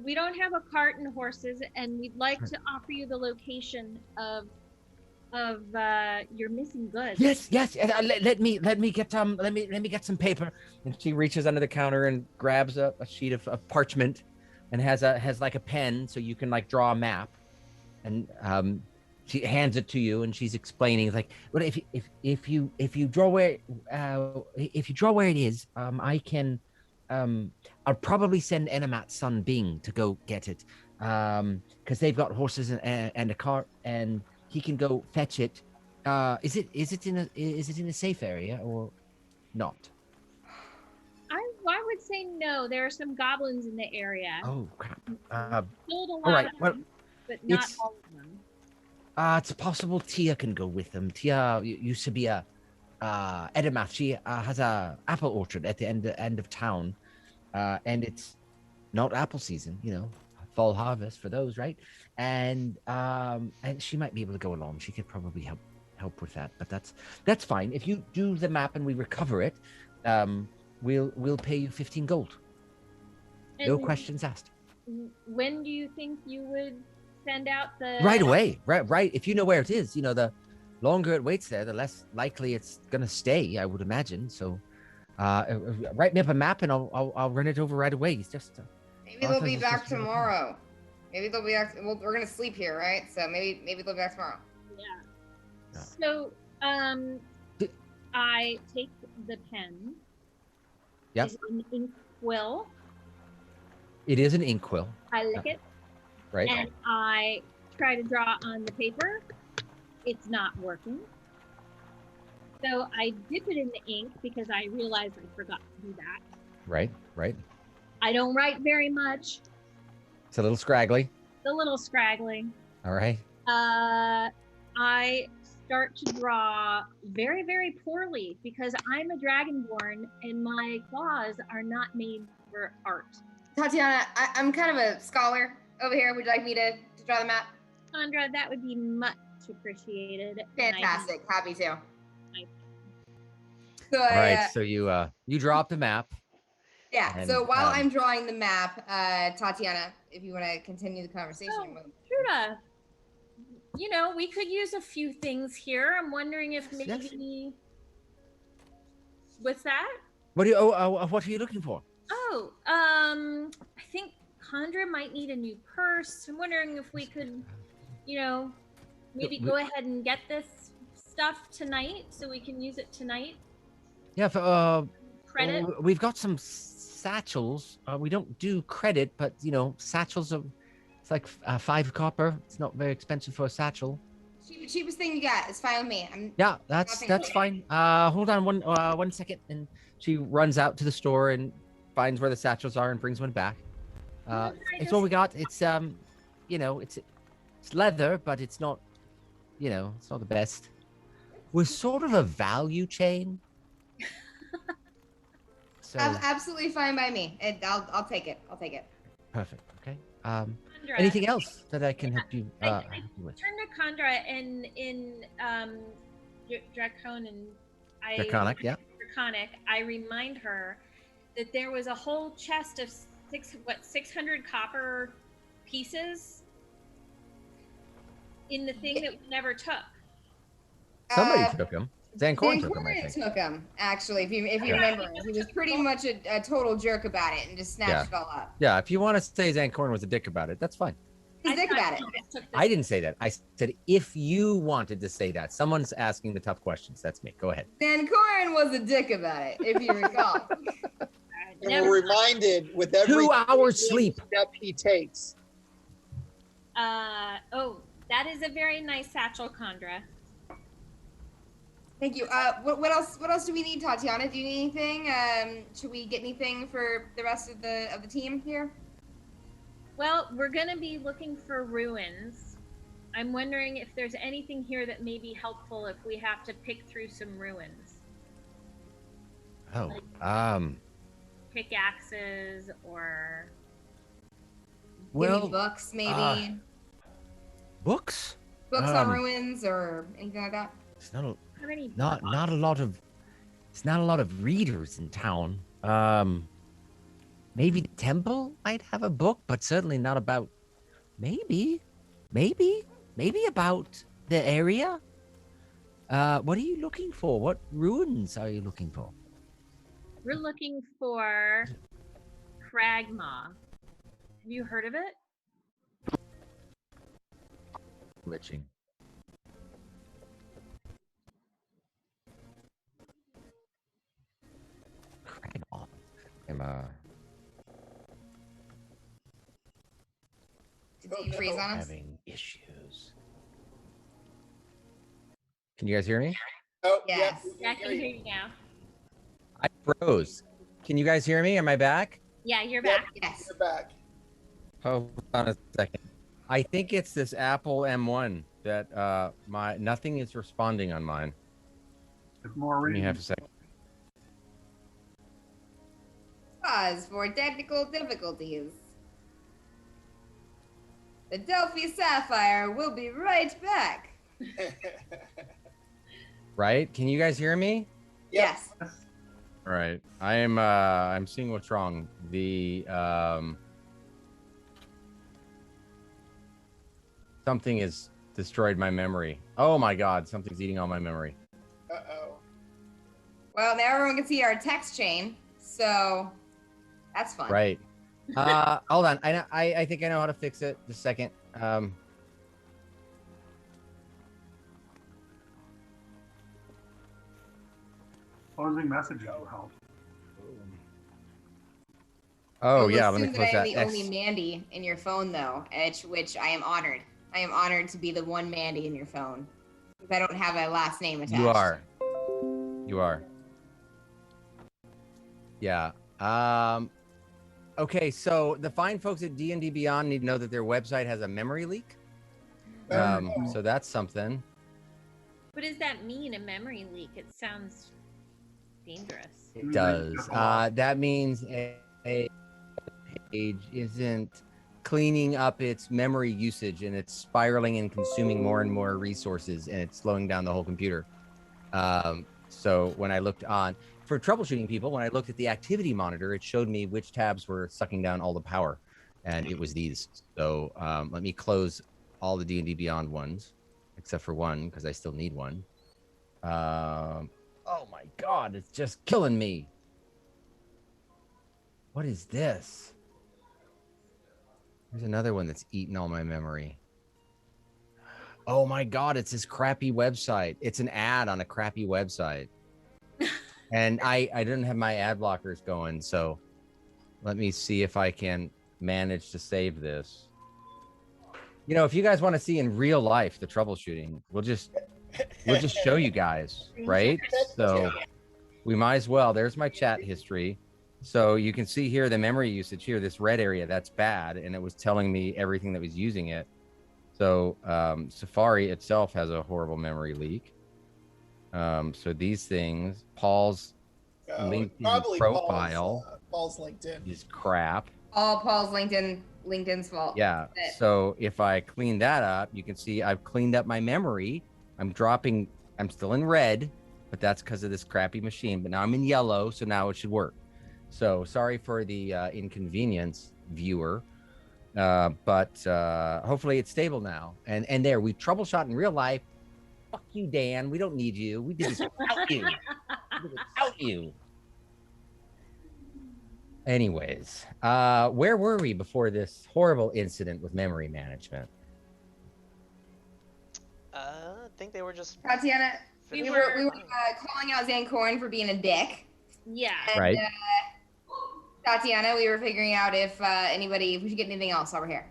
We don't have a cart and horses, and we'd like to offer you the location of your missing goods. Yes. Let me get some paper. And she reaches under the counter and grabs a sheet of parchment, and has like a pen, so you can like draw a map. And she hands it to you, and she's explaining like, "But if you draw where it is, I can." I'll probably send Enamat's son Bing to go get it, because they've got horses and a cart, and he can go fetch it. Is it in a safe area or not? I would say no. There are some goblins in the area. Oh crap! Killed a lot all right. of Well, them, but not it's- all of them. It's possible Tia can go with them. Tia used to be a Edamath. She has a apple orchard at the end of town, and it's not apple season, you know, fall harvest for those, right? And she might be able to go along. She could probably help with that, but that's fine. If you do the map and we recover it, we'll pay you 15 gold. No And questions asked. When do you think you would send out the Right away. Right. If you know where it is, you know, the longer it waits there, the less likely it's gonna stay, I would imagine. So write me up a map and I'll run it over right away. It's just Maybe they'll be back tomorrow. Maybe they'll be back. Well, we're gonna sleep here, right? So maybe they'll be back tomorrow. Yeah. So I take the pen. Yep. Is it an ink quill? It is an inkwell, I lick it. right? And I try to draw on the paper. It's not working. So I dip it in the ink because I realized I forgot to do that. Right. I don't write very much. It's a little scraggly. A little scraggly. All right. I start to draw very, very poorly because I'm a dragonborn and my claws are not made for art. Tatiana, I'm kind of a scholar over here. Would you like me to draw the map? Sandra, that would be much appreciated. Fantastic. Happy to. So All right. So you drop the map. Yeah. And, so while I'm drawing the map, Tatiana, if you want to continue the conversation. Truda, you know, we could use a few things here. I'm wondering if maybe What's that? What are you looking for? Oh, I think Condra might need a new purse. I'm wondering if we could, maybe go ahead and get this stuff tonight so we can use it tonight. Yeah, for Credit. we've got some satchels. We don't do credit, but satchels are. It's like 5 copper. It's not very expensive for a satchel. Cheapest thing you got. It's fine with me. Yeah, that's fine. Hold on 1 second, and she runs out to the store and finds where the satchels are and brings one back. It's what we got. It's it's leather, but it's not, it's not the best. We're sort of a value chain. So Absolutely fine by me. I'll take it. perfect. Okay. Condra. Anything else that I can help you with? Turn to Condra and in Draconic, yeah. Draconic, I remind her that there was a whole chest of 600 copper pieces in the thing that we never took. Somebody took them. Zancorn took them, I think. Took him, actually, if you remember. He was pretty much a total jerk about it and just snatched it all up. Yeah, if you want to say Zancorn was a dick about it, that's fine. He's a dick about it. I didn't say that. I said if you wanted to say that. Someone's asking the tough questions. That's me. Go ahead. Zancorn was a dick about it, if you recall. And we're reminded with every 2 hours sleep step he takes. That is a very nice satchel, Condra. Thank you. What else do we need, Tatiana? Do you need anything? Should we get anything for the rest of the team here? Well, we're gonna be looking for ruins. I'm wondering if there's anything here that may be helpful if we have to pick through some ruins. Oh, pickaxes or maybe books, maybe books. Books on ruins or anything like that. It's not a lot of. It's not a lot of readers in town. Maybe the temple might have a book, but certainly not about. Maybe about the area. What are you looking for? What ruins are you looking for? We're looking for Kragmaw. Have you heard of it? Glitching. Kragmaw. Did you freeze on us? Having issues. Can you guys hear me? Oh, yes. Yeah, I can hear you now. I froze. Can you guys hear me? Am I back? Yeah, you're back. Yes. You're back. Hold on a second. I think it's this Apple M1 that nothing is responding on mine. There's more Let me reading. have a second. Pause for technical difficulties. The Delphi Sapphire will be right back. Right? Can you guys hear me? Yes. All right. I'm seeing what's wrong. The something has destroyed my memory. Oh my god, something's eating all my memory. Uh-oh. Well, now everyone can see our text chain, so that's fun. Right. Hold on. I think I know how to fix it. Just a second. Closing messages will help. Oh We'll yeah, let me assume close that that. I'm the only Mandy in your phone, though, which I am honored. I am honored to be the one Mandy in your phone, because I don't have a last name attached. You are. You are. Yeah. Okay, so the fine folks at D&D Beyond need to know that their website has a memory leak. So that's something. What does that mean, a memory leak? It sounds dangerous. It does. That means a page isn't cleaning up its memory usage, and it's spiraling and consuming more and more resources, and it's slowing down the whole computer. So when I looked on, for troubleshooting people, when I looked at the activity monitor, it showed me which tabs were sucking down all the power, and it was these. So let me close all the D&D Beyond ones, except for one, because I still need one. Oh my God, it's just killing me. What is this? There's another one that's eating all my memory. Oh my God, it's this crappy website. It's an ad on a crappy website. And I didn't have my ad blockers going, so let me see if I can manage to save this. You know, if you guys want to see in real life the troubleshooting, we'll just show you guys, right? So we might as well. There's my chat history. So you can see here the memory usage here, this red area, that's bad. And it was telling me everything that was using it. So Safari itself has a horrible memory leak. So these things, Paul's LinkedIn profile Paul's LinkedIn is crap. All Paul's LinkedIn's fault. Yeah. So if I clean that up, you can see I've cleaned up my memory. I'm still in red, but that's because of this crappy machine. But now I'm in yellow, so now it should work. So sorry for the inconvenience, viewer. But hopefully it's stable now. And there, we troubleshot in real life. Fuck you, Dan. We don't need you. We did this without you. Without you. Anyways, where were we before this horrible incident with memory management? I think they were just. Tatiana, we were calling out Zancorn for being a dick. Yeah. And, right. Tatiana, we were figuring out if we should get anything else over here.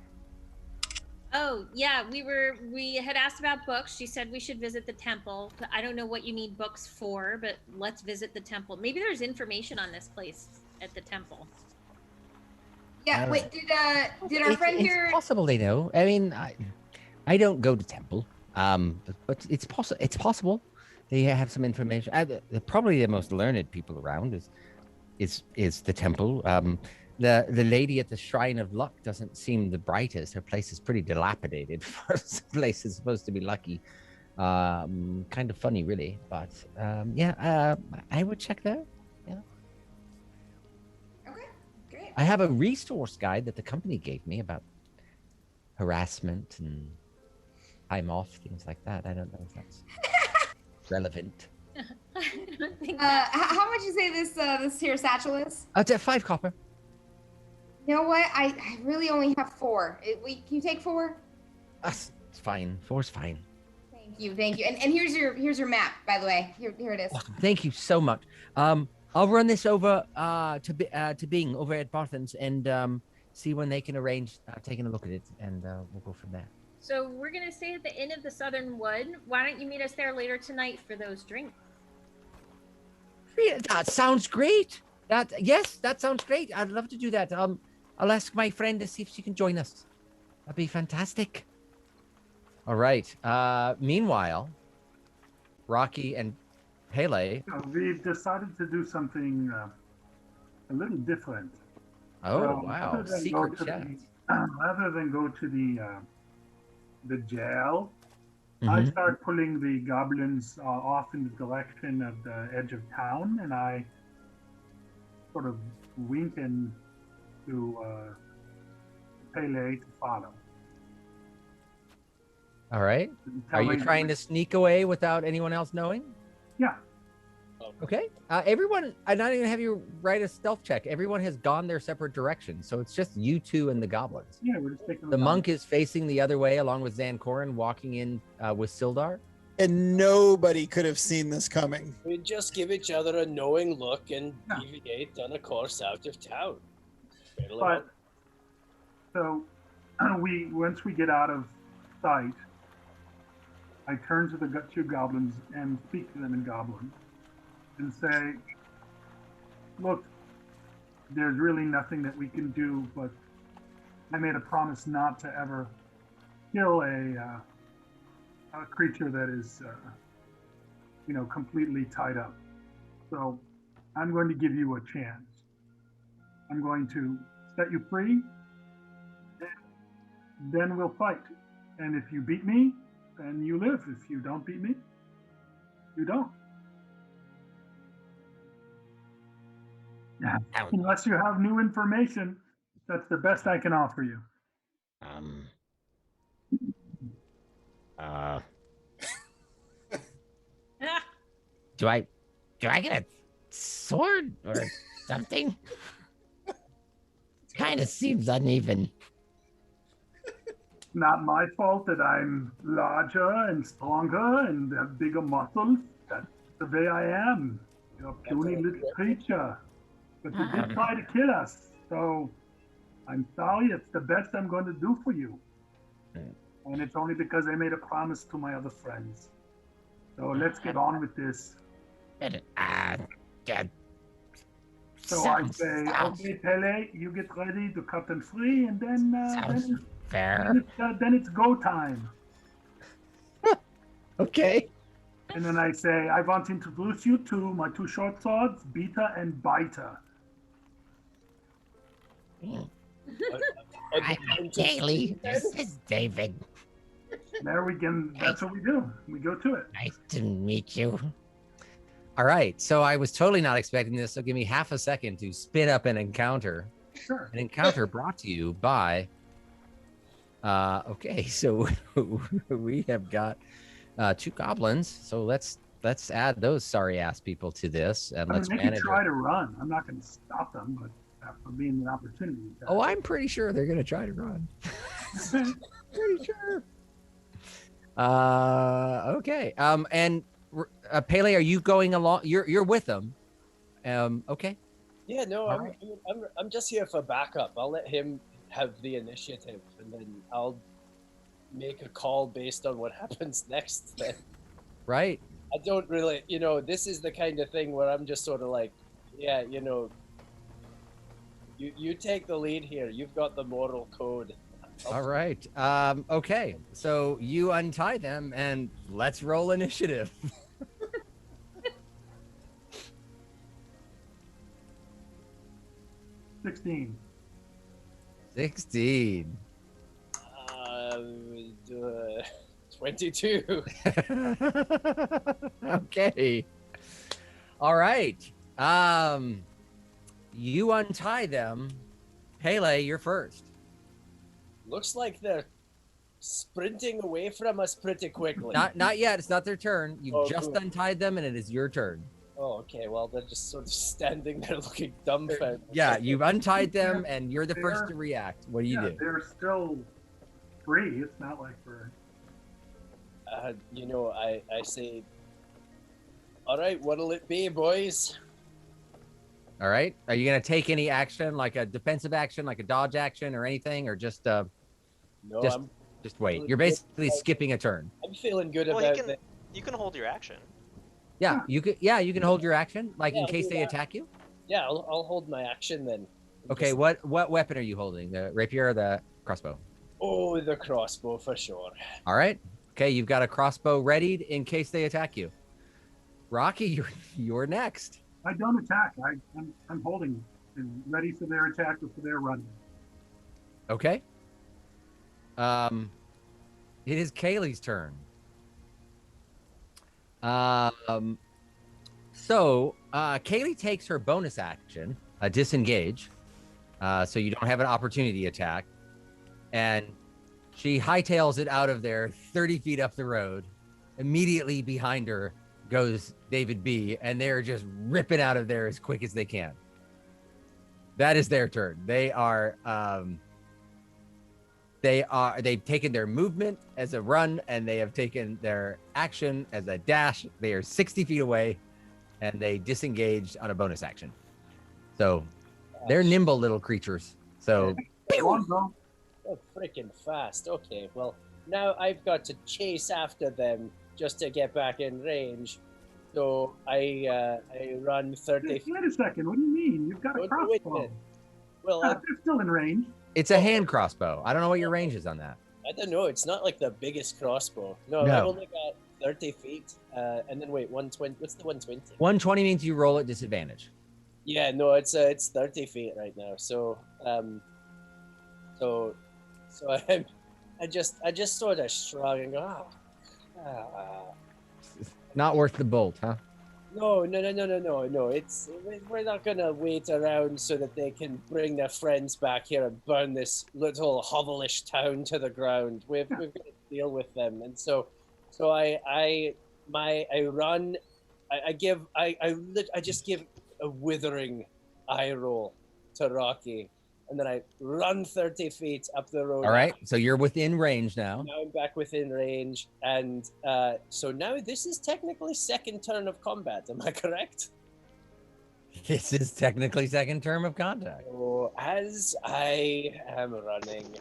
Oh, yeah, we had asked about books. She said we should visit the temple. I don't know what you need books for, but let's visit the temple. Maybe there's information on this place at the temple. Yeah, wait, did our friend here... It's possible they know. I mean, I don't go to temple, but it's possible they have some information. Probably the most learned people around is the temple. The lady at the Shrine of Luck doesn't seem the brightest. Her place is pretty dilapidated for a place that's supposed to be lucky. Kind of funny, really. But I would check there. Yeah. Okay, great. I have a resource guide that the company gave me about harassment and time off, things like that. I don't know if that's relevant. I don't think how much you say this here satchel is? It's 5 copper. You know what? I really only have 4. Can you take 4? It's fine. 4's fine. Thank you. And here's your map, by the way. Here it is. Awesome. Thank you so much. I'll run this over to Bing over at Barthen's and see when they can arrange taking a look at it, and we'll go from there. So we're gonna stay at the Inn of the Southern Wood. Why don't you meet us there later tonight for those drinks? That sounds great. That sounds great. I'd love to do that. I'll ask my friend to see if she can join us. That'd be fantastic. All right. Meanwhile, Rocky and Pele. We've decided to do something a little different. Oh, wow. Secret chat. Rather than go to the jail, Mm-hmm. I start pulling the goblins off in the direction of the edge of town, and I sort of wink in to Pele to follow. All right. Are you trying to sneak away without anyone else knowing? Yeah. Okay. Everyone, I'm not even have you write a stealth check. Everyone has gone their separate directions, so it's just you two and the goblins. Yeah, we're just taking the monk is facing the other way, along with Zancorin, walking in with Sildar. And nobody could have seen this coming. We just give each other a knowing look and deviate on a course out of town. But so once we get out of sight, I turn to the 2 goblins and speak to them in Goblin and say, look, there's really nothing that we can do, but I made a promise not to ever kill a creature that is, completely tied up. So I'm going to give you a chance. I'm going to set you free, and then we'll fight. And if you beat me, then you live. If you don't beat me, you don't. Unless you have new information, that's the best I can offer you. Do I do I get a sword or something? Kind of seems uneven. Not my fault that I'm larger and stronger and have bigger muscles. That's the way I am. You're a puny little creature. But you did try to kill us, so I'm sorry. It's the best I'm going to do for you. And it's only because I made a promise to my other friends. So let's get on with this. So I say, okay, Pele, you get ready to cut them free, and then fair. Then it's go time. Okay. And then I say, I want to introduce you to my two short swords, Beta and Biter. I'm Daly. This is David. There we go. That's what we do. We go to it. Nice to meet you. All right. So I was totally not expecting this. So give me half a second to spin up an encounter. Sure. An encounter brought to you by. Okay. So we have got 2 goblins. So let's add those sorry ass people to this, and let's they manage. can try to run. I'm not going to stop them, but for being an opportunity. Oh, I'm pretty sure they're going to try to run. Pretty sure. Okay. And Pele, are you going along? You're with them. Okay. Yeah, no, All right. I'm just here for backup. I'll let him have the initiative, and then I'll make a call based on what happens next. Then. Right. I don't really, this is the kind of thing where I'm just sort of like, yeah, you take the lead here. You've got the moral code. All right. Okay. So you untie them, and let's roll initiative. $16. 16. 22. Okay. All right. You untie them. Pele, you're first. Looks like they're sprinting away from us pretty quickly. Not yet. It's not their turn. You just cool. untied them, and it is your turn. Oh, okay. Well, they're just sort of standing there looking dumbfounded. Yeah, you've untied them, and you're the first to react. What do you do? They're still free. It's not like we're... I say, all right, what'll it be, boys? All right. Are you going to take any action, like a defensive action, like a dodge action or anything, or just No, just wait? You're basically skipping a turn. I'm feeling good Well, about you can hold your action. Yeah, you can hold your action, like in case they attack you. Yeah, I'll hold my action then. Okay, what weapon are you holding? The rapier or the crossbow? Oh, the crossbow for sure. All right. Okay, you've got a crossbow readied in case they attack you. Rocky, you're next. I don't attack. I'm holding and ready for their attack or for their running. Okay. It is Kaylee's turn. So Kaylee takes her bonus action, disengage, so you don't have an opportunity attack, and she hightails it out of there 30 feet up the road. Immediately behind her goes David B, and they're just ripping out of there as quick as they can. That is their turn. They've taken their movement as a run, and they have taken their action as a dash. They are 60 feet away, and they disengaged on a bonus action. So they're nimble little creatures. So Oh, freaking fast. Okay, well, now I've got to chase after them just to get back in range. So I run 30 feet. Wait a second. What do you mean? You've got a crossbow. Well, they're still in range. it's a hand crossbow. I don't know what your range is on that. I don't know. It's not like the biggest crossbow. No. I've only got 30 feet. And then wait, 120. What's the 120? 120 means you roll at disadvantage. Yeah, no, it's 30 feet right now. So I just sort of shrug and go, Not worth the bolt, huh? No. We're not gonna wait around so that they can bring their friends back here and burn this little hovelish town to the ground. We've got to deal with them, and so I run I just give a withering eye roll to Rocky, and then I run 30 feet up the road. All right, so you're within range now. Now I'm back within range, and so now this is technically second turn of combat. Am I correct? This is technically second term of contact. So as I am running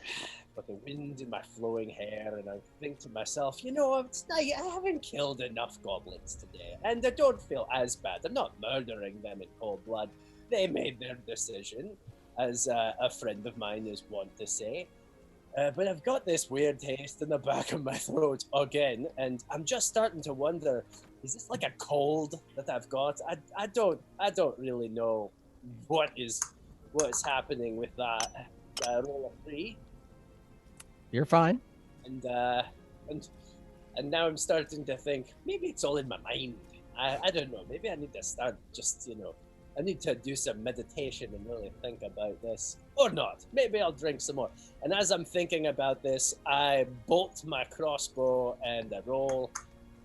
with the wind in my flowing hair, and I think to myself, you know, I haven't killed enough goblins today, and I don't feel as bad. I'm not murdering them in cold blood. They made their decision, as a friend of mine is wont to say. But I've got this weird taste in the back of my throat again, and I'm just starting to wonder, is this like a cold that I've got? I don't really know what is happening with that. Roll a 3. You're fine. And now I'm starting to think maybe it's all in my mind. I don't know. Maybe I need to start just, you know, I need to do some meditation and really think about this. Or not. Maybe I'll drink some more. And as I'm thinking about this, I bolt my crossbow and I roll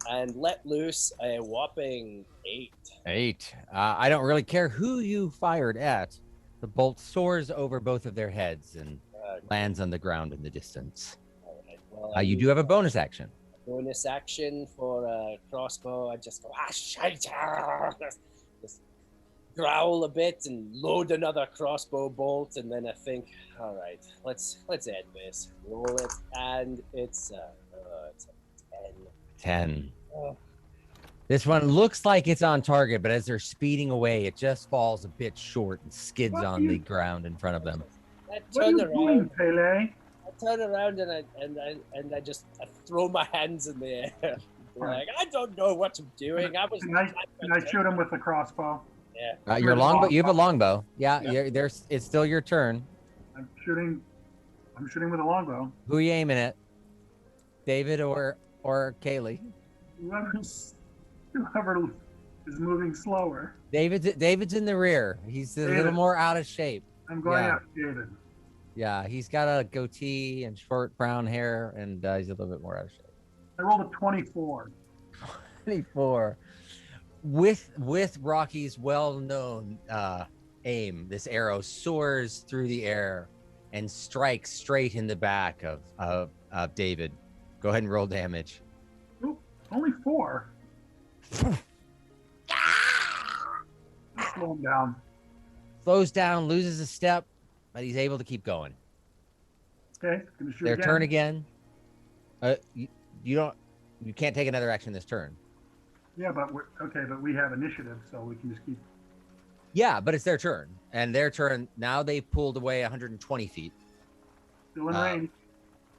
and let loose a whopping 8. 8. I don't really care who you fired at. The bolt soars over both of their heads and lands on the ground in the distance. All right. Well, You do have a bonus action. Bonus action for a crossbow. I just go, shite. Just growl a bit and load another crossbow bolt, and then I think, all right, let's end this. Roll it, and it's a 10. 10. Oh. This one looks like it's on target, but as they're speeding away, it just falls a bit short and skids on the ground in front of them. I What are turn you around. doing, Pele? I turn around and I just throw my hands in the air. Like, I don't know what I'm doing. Can I shoot him with the crossbow? Yeah. Your longbow. You have a longbow. Yeah. It's still your turn. I'm shooting with a longbow. Who are you aiming at? David or Kaylee? Whoever is moving slower. David's in the rear. He's a little more out of shape. I'm going after David. Yeah, he's got a goatee and short brown hair, and he's a little bit more out of shape. I rolled a 24. 24. With Rocky's well-known aim, this arrow soars through the air and strikes straight in the back of David. Go ahead and roll damage. Oop, only 4. Slow him down. Slows down, loses a step, but he's able to keep going. Okay, gonna shoot Their again. turn again. You can't take another action this turn. Yeah, but we have initiative, so we can just keep. Yeah, but it's their turn, and their turn now. They pulled away 120 feet. Still in range.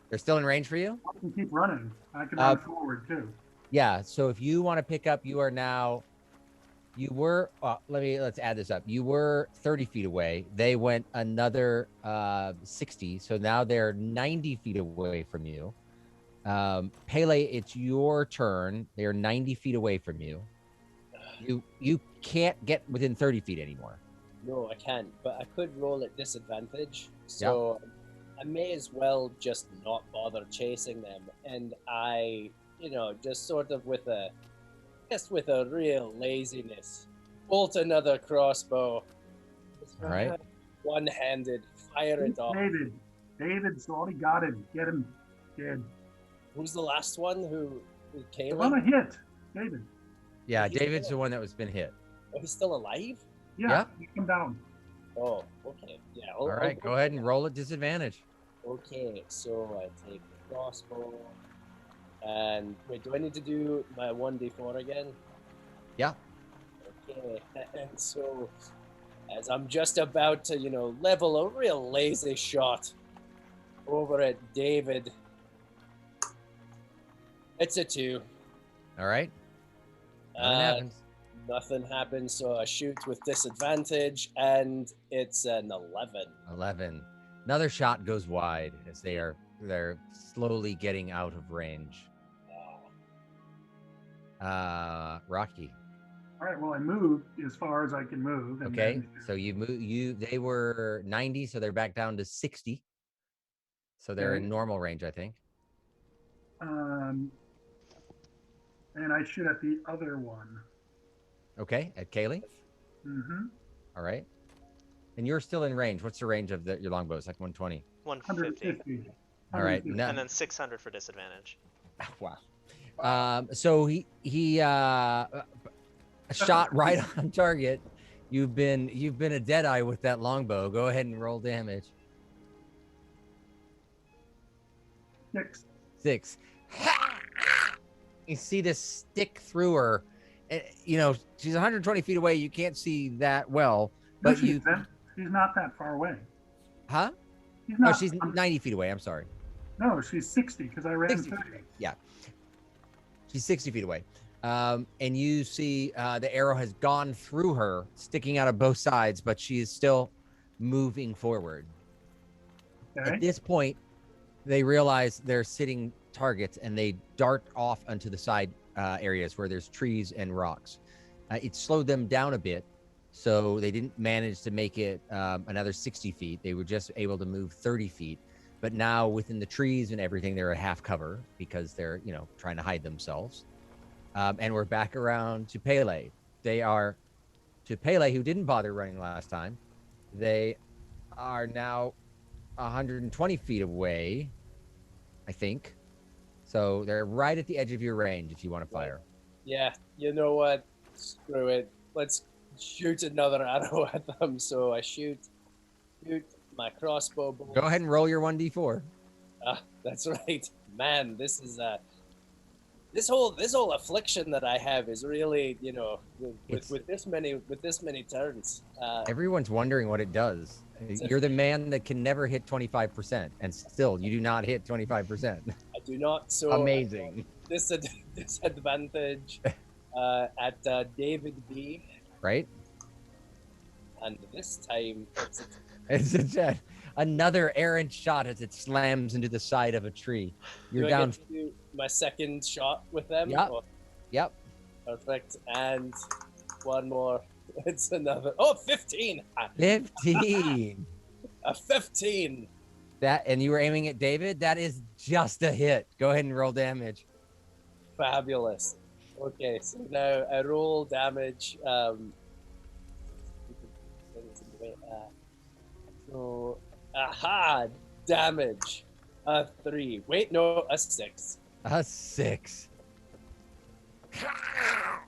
They're still in range for you. I can keep running. I can run forward too. Yeah. So if you want to pick up, you are now. You were. Let's add this up. You were 30 feet away. They went another 60. So now they're 90 feet away from you. Pele, it's your turn. They are 90 feet away from you. You can't get within 30 feet anymore. No, I can't. But I could roll at disadvantage. So I may as well just not bother chasing them. And I, just sort of with a real laziness, bolt another crossbow. All right. One-handed, fire it off. David's already got him. Get him dead. Who's the last one who came? I'm on a hit. David. Yeah, David's the one that was been hit. Oh, he's still alive? Yeah. He come down. Oh, okay. Yeah. All right, go ahead and roll at disadvantage. Okay, so I take the crossbow. And wait, do I need to do my 1d4 again? Yeah. Okay, and so as I'm just about to, level a real lazy shot over at David, it's a 2. All right. Nothing happens. Nothing happens, so I shoot with disadvantage, and it's an 11. 11. Another shot goes wide as they're slowly getting out of range. Rocky. All right. Well, I moved as far as I can move. And Okay. So you move. They were 90, so they're back down to 60. So they're in normal range, I think. And I shoot at the other one. Okay, at Kaylee. Mm-hmm. All right. And you're still in range. What's the range of your longbow? It's like 120. 150. 150. All right. 150. No. And then 600 for disadvantage. Wow. So he shot right on target. You've been a deadeye with that longbow. Go ahead and roll damage. 6. You see this stick through her. You know, she's 120 feet away. You can't see that well, but she's not that far away. Huh? She's 90 feet away. I'm sorry. No, she's 60 because I ran 30. Yeah. She's 60 feet away. And you see the arrow has gone through her, sticking out of both sides, but she is still moving forward. Okay. At this point, they realize they're sitting targets and they dart off onto the side areas where there's trees and rocks. It slowed them down a bit, so they didn't manage to make it another 60 feet. They were just able to move 30 feet. But now within the trees and everything, they're at half cover because they're, trying to hide themselves. And we're back around to Pele. They are, to Pele, who didn't bother running last time, they are now 120 feet away, I think. So they're right at the edge of your range if you want to fire. Yeah, you know what? Screw it. Let's shoot another arrow at them. So I shoot my crossbow bolt. Go ahead and roll your 1d4. That's right. Man, this is this whole affliction that I have is really, with this many turns. Everyone's wondering what it does. You're the man that can never hit 25%, and still you do not hit 25%. I do not. So amazing. Disadvantage at David B. Right. And this time it's another errant shot as it slams into the side of a tree. You're down. Get to do my second shot with them. Yep. Yep. Perfect. And one more. It's another. 15. 15. A 15. And you were aiming at David? That is just a hit. Go ahead and roll damage. Fabulous. Okay, so now I roll damage. So, damage. 3. Wait, no, a 6. A 6.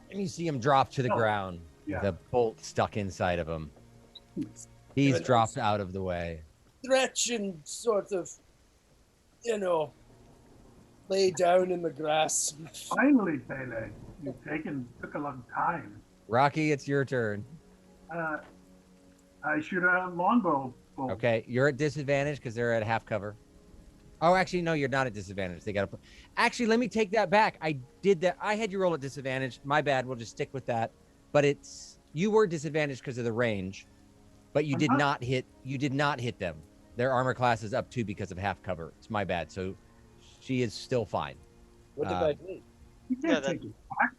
And you see him drop to the ground. Yeah. The bolt stuck inside of him. He's dropped out of the way. Stretch and sort of, lay down in the grass. Finally, Pele, took a long time. Rocky, it's your turn. I shoot a longbow bolt. Okay, you're at disadvantage because they're at half cover. Oh, actually, no, you're not at disadvantage. They got to. Actually, let me take that back. I did that. I had you roll at disadvantage. My bad. We'll just stick with that. But you were disadvantaged because of the range, but you did not hit. You did not hit them. Their armor class is up 2 because of half cover. It's my bad. So she is still fine. What did I do? You can't take it back.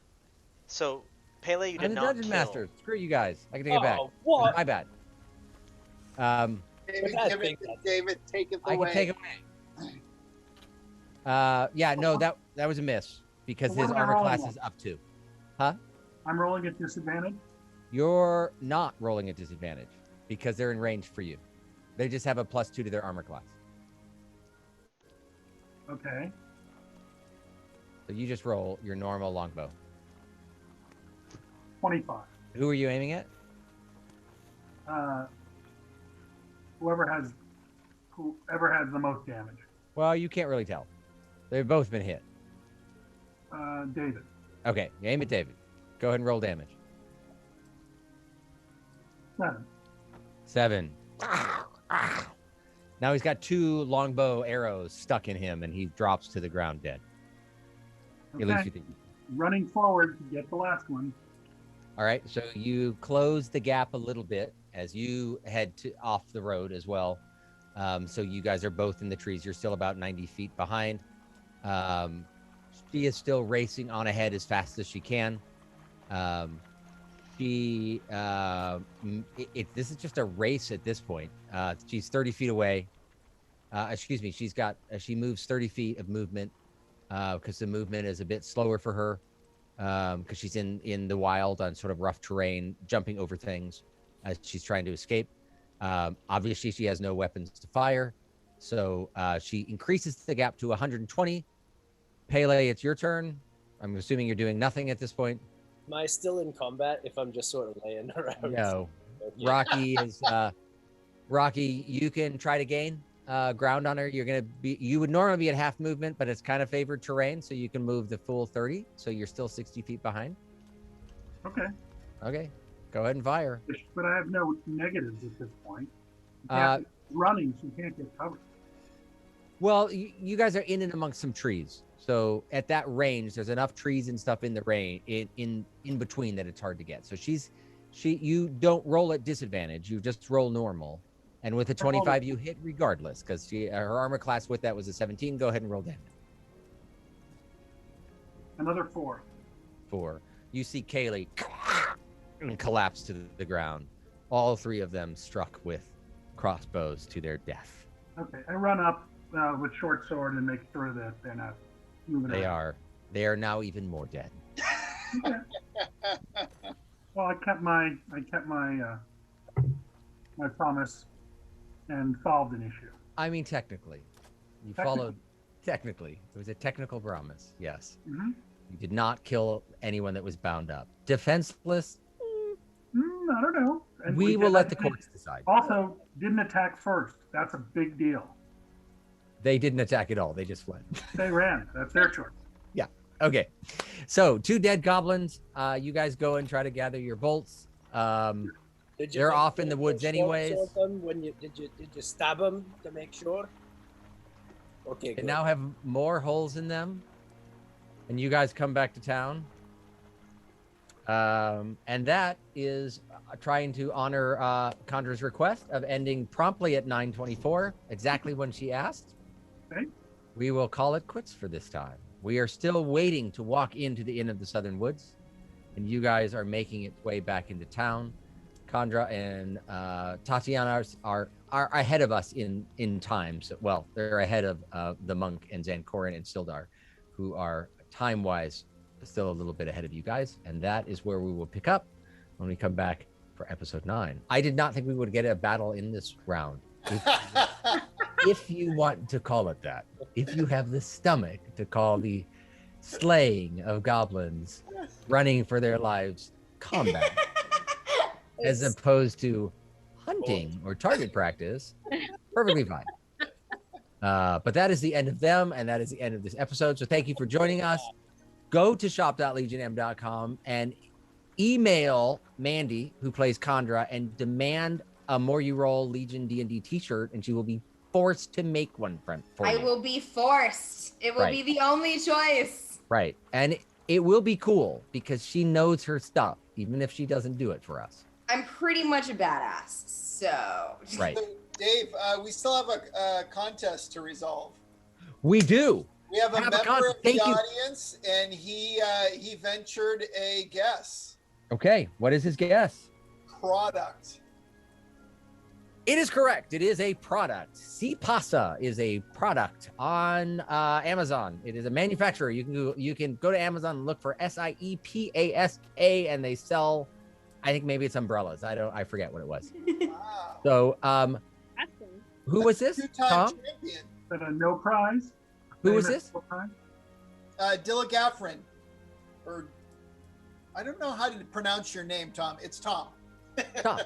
So Pele, you did I'm the not dungeon kill. master. Screw you guys. I can take it back. What? My bad. David, give it to David. Take it away. I can take it away. Yeah, no, that was a miss because So what his am I armor rolling class on? is up 2. Huh? I'm rolling at disadvantage. You're not rolling at disadvantage because they're in range for you. They just have a +2 to their armor class. Okay. So you just roll your normal longbow. 25. Who are you aiming at? Whoever has the most damage. Well, you can't really tell. They've both been hit. David. Okay, you aim at David. Go ahead and roll damage. 7. Now he's got 2 longbow arrows stuck in him, and he drops to the ground dead. At least you think. Running forward to get the last one. All right, so you close the gap a little bit as you head off the road as well. So you guys are both in the trees. You're still about 90 feet behind. She is still racing on ahead as fast as she can. This is just a race at this point. She's 30 feet away. Excuse me. She moves 30 feet of movement because the movement is a bit slower for her. because she's in the wild on sort of rough terrain, jumping over things as she's trying to escape. Obviously, she has no weapons to fire, so she increases the gap to 120. Pele, it's your turn. I'm assuming you're doing nothing at this point. Am I still in combat if I'm just sort of laying around? No. Okay. Rocky is Rocky. You can try to gain ground on her. You would normally be at half movement, but it's kind of favored terrain, so you can move the full 30. So you're still 60 feet behind. Okay. Okay. Go ahead and fire. But I have no negatives at this point. Running, so you can't get covered. Well, you guys are in and amongst some trees. So at that range, there's enough trees and stuff in the rain in between that it's hard to get. So you don't roll at disadvantage. You just roll normal. And with a 25, you hit regardless because her armor class with that was a 17. Go ahead and roll damage. Another 4. 4. You see Kaylee and collapse to the ground. All 3 of them struck with crossbows to their death. Okay, I run up with short sword and make sure that they're not moving around. They are now even more dead. Okay. Well, I kept my my promise and solved an issue. I mean, technically, you followed. Technically, it was a technical promise. Yes, you did not kill anyone that was bound up. Defenseless. I don't know. And we will let the courts decide. Also, didn't attack first. That's a big deal. They didn't attack at all. They just fled. They ran. That's their choice. Yeah. Okay. So 2 dead goblins. You guys go and try to gather your bolts. They're off in the woods anyways. Did you stab them to make sure? Okay. They now have more holes in them. And you guys come back to town. And that is trying to honor Condra's request of ending promptly at 9:24, exactly when she asked. Okay. We will call it quits for this time. We are still waiting to walk into the Inn of the Southern Woods, and you guys are making its way back into town. Condra and Tatiana are ahead of us in time. So, well, they're ahead of the monk and Zancorin and Sildar, who are time-wise still a little bit ahead of you guys, and that is where we will pick up when we come back for episode 9. I did not think we would get a battle in this round. If you want to call it that, if you have the stomach to call the slaying of goblins running for their lives combat as opposed to hunting or target practice, perfectly fine. But that is the end of them, and that is the end of this episode. So thank you for joining us. Go to shop.legionm.com and email Mandy, who plays Condra, and demand a More You Roll Legion D&D t-shirt, and she will be forced to make one for you. I will be forced. It will be the only choice. Right. And it will be cool because she knows her stuff, even if she doesn't do it for us. I'm pretty much a badass, so. Right. Dave, we still have a contest to resolve. We do. We have a member of the audience, and he ventured a guess. Okay, what is his guess? Product. It is correct. It is a product. Si Pasa is a product on Amazon. It is a manufacturer. You can go to Amazon and look for SIEPASA, and they sell. I think maybe it's umbrellas. I forget what it was. Wow. So, who was this? Tom? Champion. But a no prize. Who was this? Dilligafrin. Or I don't know how to pronounce your name, Tom. It's Tom. Tom.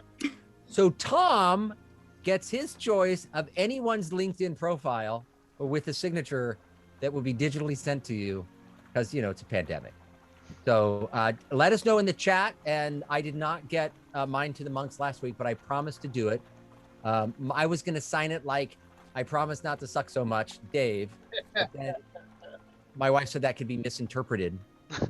So Tom gets his choice of anyone's LinkedIn profile with a signature that will be digitally sent to you because, it's a pandemic. So let us know in the chat. And I did not get mine to the monks last week, but I promised to do it. I was going to sign it like, I promise not to suck so much, Dave. But then my wife said that could be misinterpreted,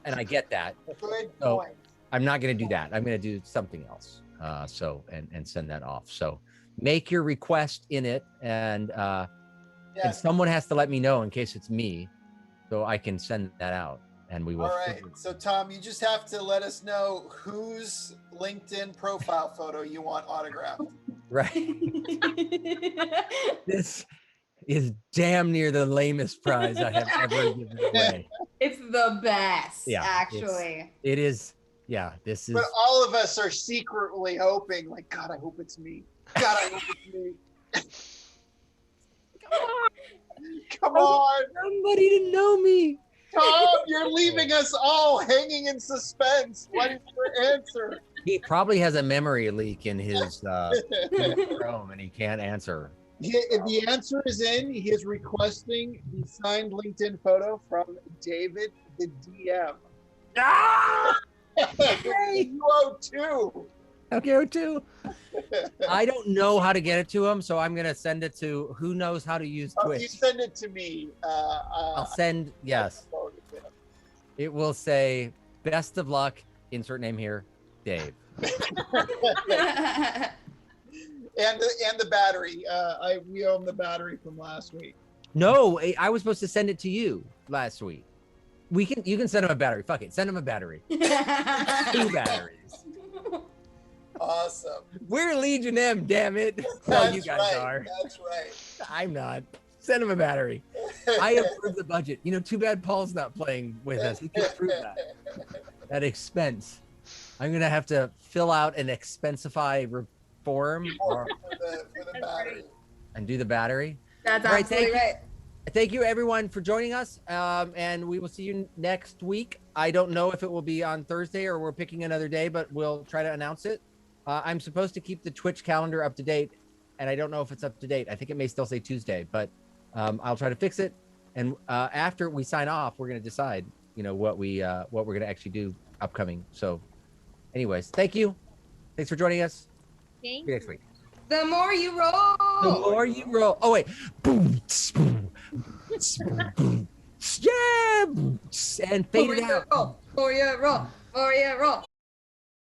and I get that. Good so point. I'm not going to do that. I'm going to do something else. And send that off. So make your request in it, and someone has to let me know in case it's me, so I can send that out, and we will. All right. So Tom, you just have to let us know whose LinkedIn profile photo you want autographed. Right. This is damn near the lamest prize I have ever given away. It's the best, Yeah, actually. It is. Yeah, this is. But all of us are secretly hoping, like, God, I hope it's me. God, I hope it's me. Come on. Somebody to know me. Tom, you're leaving us all hanging in suspense. What is your answer? He probably has a memory leak in his Chrome and he can't answer. The answer is in. He is requesting the signed LinkedIn photo from David, the DM. Ah! You owe two. Okay, too. I don't know how to get it to him, so I'm gonna send it to who knows how to use Twitch. You send it to me. I'll send. Yes. It will say best of luck. Insert name here, Dave. And the battery. We own the battery from last week. No, I was supposed to send it to you last week. You can send him a battery. Fuck it, send him a battery. 2 batteries. Awesome. We're Legion M, damn it. Well, you guys are. That's right. I'm not. Send him a battery. I approve the budget. You know, too bad Paul's not playing with us. He can approve that expense. I'm gonna have to fill out an Expensify form for the battery. And do the battery. That's absolutely right. Thank you everyone for joining us. And we will see you next week. I don't know if it will be on Thursday or we're picking another day, but we'll try to announce it. I'm supposed to keep the Twitch calendar up to date, and I don't know if it's up to date. I think it may still say Tuesday, but I'll try to fix it. And after we sign off, we're going to decide, what we're going to actually do upcoming. So anyways, thank you. Thanks for joining us. See you next week. The more you roll. The more you roll. Oh, wait. Boom, boom, boom, yeah, and fade it out. For you roll.